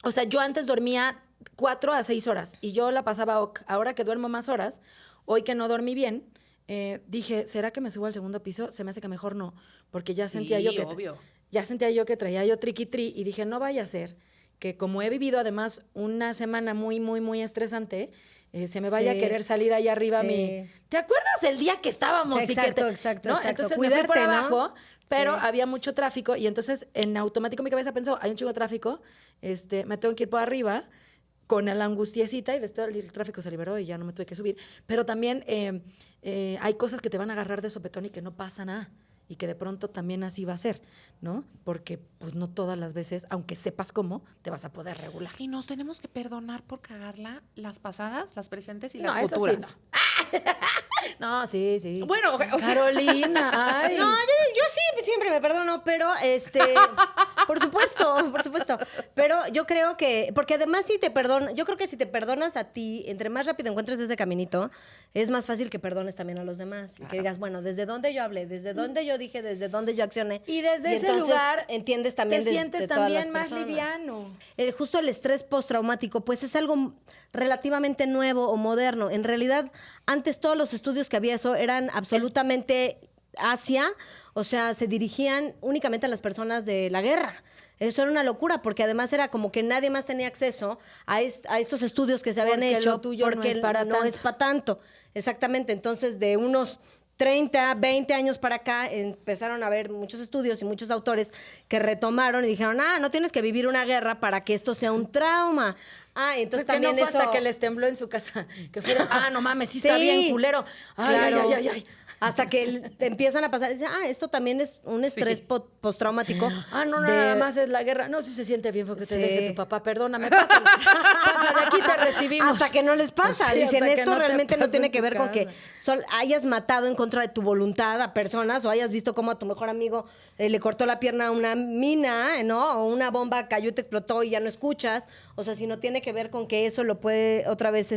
o sea, yo antes dormía 4 a 6 horas y yo la pasaba ok. Ahora que duermo más horas, hoy que no dormí bien, dije, ¿será que me subo al segundo piso? Se me hace que mejor no, porque ya sentía yo que obvio. ya sentía yo que traía yo triqui-tri y dije, no vaya a ser que como he vivido además una semana muy, muy, muy estresante, se me vaya a Sí. querer salir ahí arriba Sí. mi... ¿Te acuerdas el día que estábamos? Sí, y que exacto, exacto, ¿no? exacto. Entonces me fui por Cuidarte, ¿no? abajo, pero Sí. había mucho tráfico y entonces en automático mi cabeza pensó, hay un chingo de tráfico, me tengo que ir por arriba con la angustiecita y después el tráfico se liberó y ya no me tuve que subir. Pero también hay cosas que te van a agarrar de sopetón y que no pasa nada. Y que de pronto también así va a ser, ¿no? Porque pues no todas las veces, aunque sepas cómo, te vas a poder regular. Y nos tenemos que perdonar por cagarla las pasadas, las presentes y No, las eso futuras. sí, No, sí, sí. Bueno, o sea, Carolina, ay. No, yo sí siempre me perdono, pero por supuesto. Pero yo creo que, porque además yo creo que si te perdonas a ti, entre más rápido encuentres ese caminito, es más fácil que perdones también a los demás. Y que digas, bueno, desde dónde yo hablé, desde dónde yo dije, desde dónde yo accioné. Y desde ese entonces lugar entiendes también te de sientes todas las también más personas. liviano. Justo el estrés postraumático, pues es algo relativamente nuevo o moderno. En realidad, antes todos los estudios que había eso eran absolutamente hacia, o sea, se dirigían únicamente a las personas de la guerra. Eso era una locura, porque además era como que nadie más tenía acceso a estos estudios que se habían Porque hecho. lo tuyo no es para no tanto. es para tanto. Exactamente. Entonces, de unos 30, 20 años para acá empezaron a haber muchos estudios y muchos autores que retomaron y dijeron, no tienes que vivir una guerra para que esto sea un trauma. Entonces Pues que también no fue eso... hasta que les tembló en su casa. Que fue, no mames, sí está bien culero. Ay, claro. ay. Hasta que te empiezan a pasar, y dicen, esto también es un estrés postraumático. No, nada más es la guerra. No, si se siente bien fue que te Sí. deje tu papá. Perdóname, pasa, de aquí te recibimos. Hasta que no les pasa. Sí, Dicen, hasta que esto no te realmente no pasa tiene en que tu ver con que casa. hayas matado en contra de tu voluntad a personas o hayas visto cómo a tu mejor amigo le cortó la pierna a una mina, ¿no? O una bomba cayó y te explotó y ya no escuchas. O sea, si no tiene que ver con que eso lo puede otra vez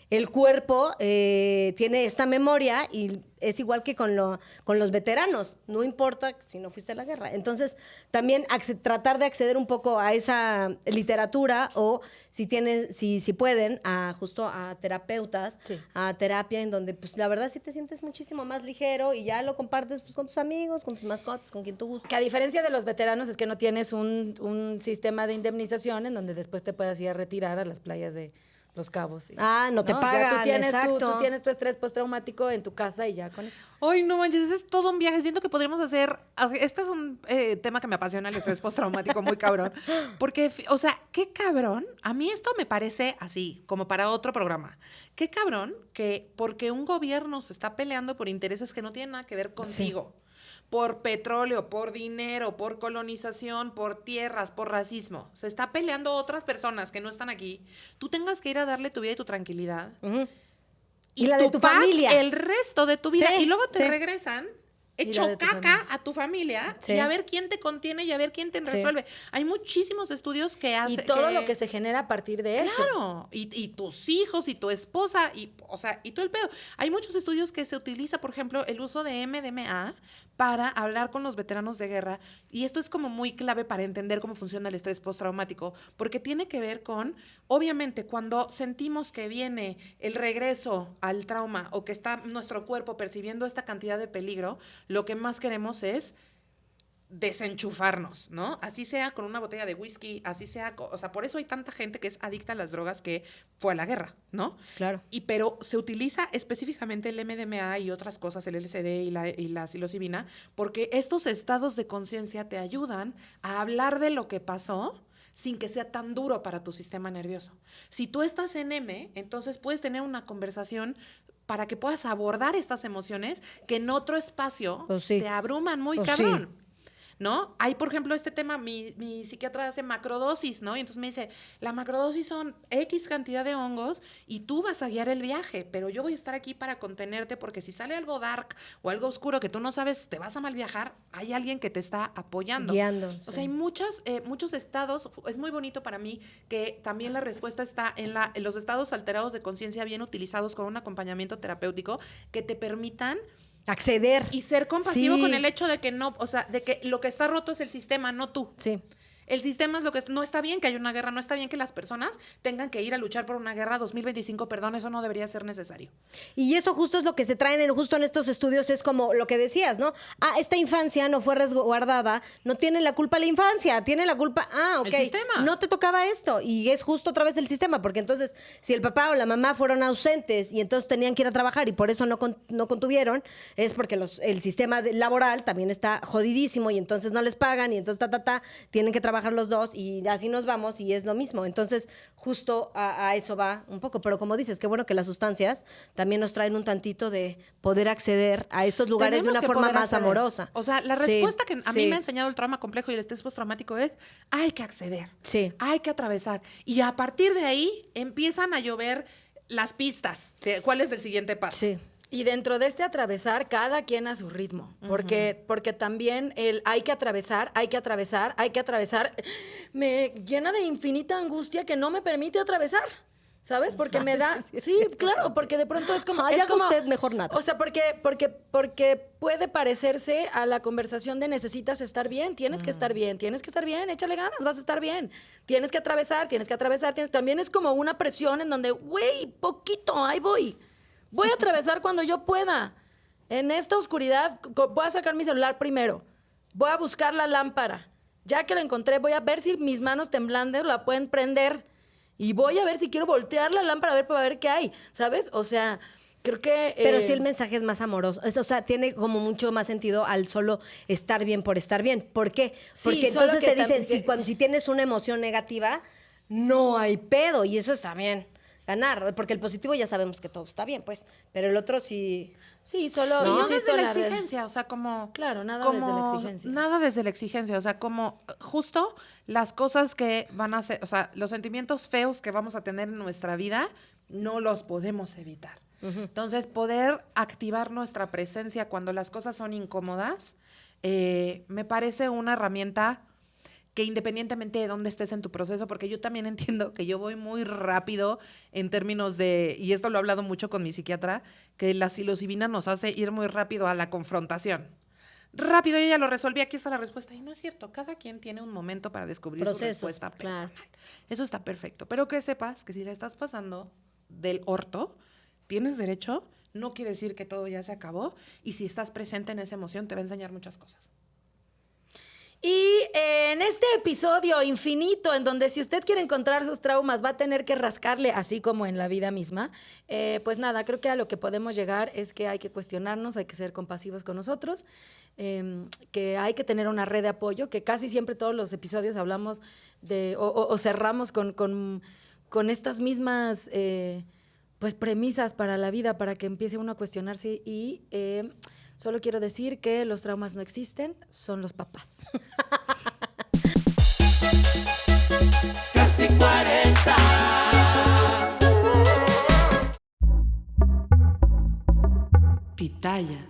el cuerpo tiene esta memoria y es igual que con los veteranos. No importa si no fuiste a la guerra. Entonces, también tratar de acceder un poco a esa literatura o si pueden, justo a terapeutas, Sí. a terapia en donde, pues, la verdad sí te sientes muchísimo más ligero y ya lo compartes pues, con tus amigos, con tus mascotas, con quien tú gustes. Que a diferencia de los veteranos es que no tienes un sistema de indemnización en donde después te puedas ir a retirar a las playas de Los Cabos. No te Ya pagan, tú tienes exacto. tú tienes tu estrés postraumático en tu casa y ya con eso. Ay, no manches, ese es todo un viaje. Siento que podríamos hacer. Este es un tema que me apasiona, el estrés postraumático, muy cabrón. Porque, o sea, qué cabrón. A mí esto me parece así, como para otro programa. Qué cabrón que porque un gobierno se está peleando por intereses que no tienen nada que ver contigo. Por petróleo, por dinero, por colonización, por tierras, por racismo. Se está peleando otras personas que no están aquí. Tú tengas que ir a darle tu vida y tu tranquilidad. Ujú. Y la de tu paz familia. el resto de tu vida. Sí, y luego te sí. regresan Y la hecho de tu caca familia. a tu familia Sí. y a ver quién te contiene y a ver quién te Sí. resuelve. Hay muchísimos estudios que Y hacen. todo lo que se genera a partir de eso. Claro, y tus hijos y tu esposa, y todo el pedo. Hay muchos estudios que se utiliza, por ejemplo, el uso de MDMA para hablar con los veteranos de guerra. Y esto es como muy clave para entender cómo funciona el estrés postraumático, porque tiene que ver con, obviamente, cuando sentimos que viene el regreso al trauma o que está nuestro cuerpo percibiendo esta cantidad de peligro, lo que más queremos es desenchufarnos, ¿no? Así sea con una botella de whisky, así sea, o sea, por eso hay tanta gente que es adicta a las drogas que fue a la guerra, ¿no? Claro. Pero se utiliza específicamente el MDMA y otras cosas, el LSD y la psilocibina, porque estos estados de conciencia te ayudan a hablar de lo que pasó sin que sea tan duro para tu sistema nervioso. Si tú estás en M, entonces puedes tener una conversación para que puedas abordar estas emociones que en otro espacio Pues sí. te abruman muy Pues cabrón. sí. ¿No? Hay, por ejemplo, este tema, mi psiquiatra hace macrodosis, ¿no? Y entonces me dice, la macrodosis son X cantidad de hongos y tú vas a guiar el viaje, pero yo voy a estar aquí para contenerte porque si sale algo dark o algo oscuro que tú no sabes, te vas a mal viajar, hay alguien que te está apoyando. Guiando, O sí. sea, hay muchos estados, es muy bonito para mí que también la respuesta está en los estados alterados de conciencia bien utilizados con un acompañamiento terapéutico que te permitan Acceder. y ser compasivo Sí. con el hecho de que no, o sea, de que lo que está roto es el sistema, no tú. Sí. El sistema es lo que no está bien que haya una guerra, no está bien que las personas tengan que ir a luchar por una guerra 2025, perdón, eso no debería ser necesario. Y eso justo es lo que se traen justo en estos estudios, es como lo que decías, ¿no? Esta infancia no fue resguardada, no tiene la culpa la infancia, tiene la culpa, ok, El sistema. no te tocaba esto, y es justo otra vez el sistema, porque entonces, si el papá o la mamá fueron ausentes y entonces tenían que ir a trabajar y por eso no contuvieron, es porque el sistema laboral también está jodidísimo y entonces no les pagan y entonces tienen que trabajar los dos y así nos vamos y es lo mismo. Entonces, justo a eso va un poco. Pero como dices, qué bueno que las sustancias también nos traen un tantito de poder acceder a estos lugares Tenemos de una que forma poder más acceder. amorosa. O sea, la Sí, respuesta que a mí sí. me ha enseñado el trauma complejo y el estrés postraumático es, hay que acceder, Sí. hay que atravesar. Y a partir de ahí empiezan a llover las pistas. ¿Cuál es el siguiente paso? Sí. Y dentro de este atravesar, cada quien a su ritmo, porque también el hay que atravesar, me llena de infinita angustia que no me permite atravesar, ¿sabes? Porque me da, sí, claro, porque de pronto es como... Ay, es haga como, usted mejor nada. O sea, porque puede parecerse a la conversación de necesitas estar bien, tienes que estar bien, échale ganas, vas a estar bien, tienes que atravesar, también es como una presión en donde, güey, poquito, ahí voy. Voy a atravesar cuando yo pueda. En esta oscuridad, voy a sacar mi celular primero. Voy a buscar la lámpara. Ya que la encontré, voy a ver si mis manos temblando la pueden prender. Y voy a ver si quiero voltear la lámpara para ver qué hay. ¿Sabes? O sea, creo que... Pero sí el mensaje es más amoroso. O sea, tiene como mucho más sentido al solo estar bien por estar bien. ¿Por qué? Sí, Porque solo entonces que te dicen, también- si tienes una emoción negativa, no hay pedo. Y eso está bien. Ganar. Porque el positivo ya sabemos que todo está bien, pues. Pero el otro sí... Sí, solo... Y no insisto, desde la la red- exigencia, o sea, como... Claro, nada como- desde la exigencia. Nada desde la exigencia, o sea, como justo las cosas que van a ser, o sea, los sentimientos feos que vamos a tener en nuestra vida, no los podemos evitar. Entonces, poder activar nuestra presencia cuando las cosas son incómodas, me parece una herramienta que independientemente de dónde estés en tu proceso, porque yo también entiendo que yo voy muy rápido en términos de, y esto lo he hablado mucho con mi psiquiatra, que la psilocibina nos hace ir muy rápido a la confrontación. Rápido, yo ya lo resolví, aquí está la respuesta. Y no es cierto, cada quien tiene un momento para descubrir su Procesos, respuesta claro. personal. Eso está perfecto, pero que sepas que si la estás pasando del orto, tienes derecho, no quiere decir que todo ya se acabó, y si estás presente en esa emoción te va a enseñar muchas cosas. Y en este episodio infinito, en donde si usted quiere encontrar sus traumas, va a tener que rascarle, así como en la vida misma, pues nada, creo que a lo que podemos llegar es que hay que cuestionarnos, hay que ser compasivos con nosotros, que hay que tener una red de apoyo, que casi siempre todos los episodios hablamos de, o cerramos con estas mismas pues premisas para la vida, para que empiece uno a cuestionarse y... solo quiero decir que los traumas no existen, son los papás. Casi 40. Pitaya.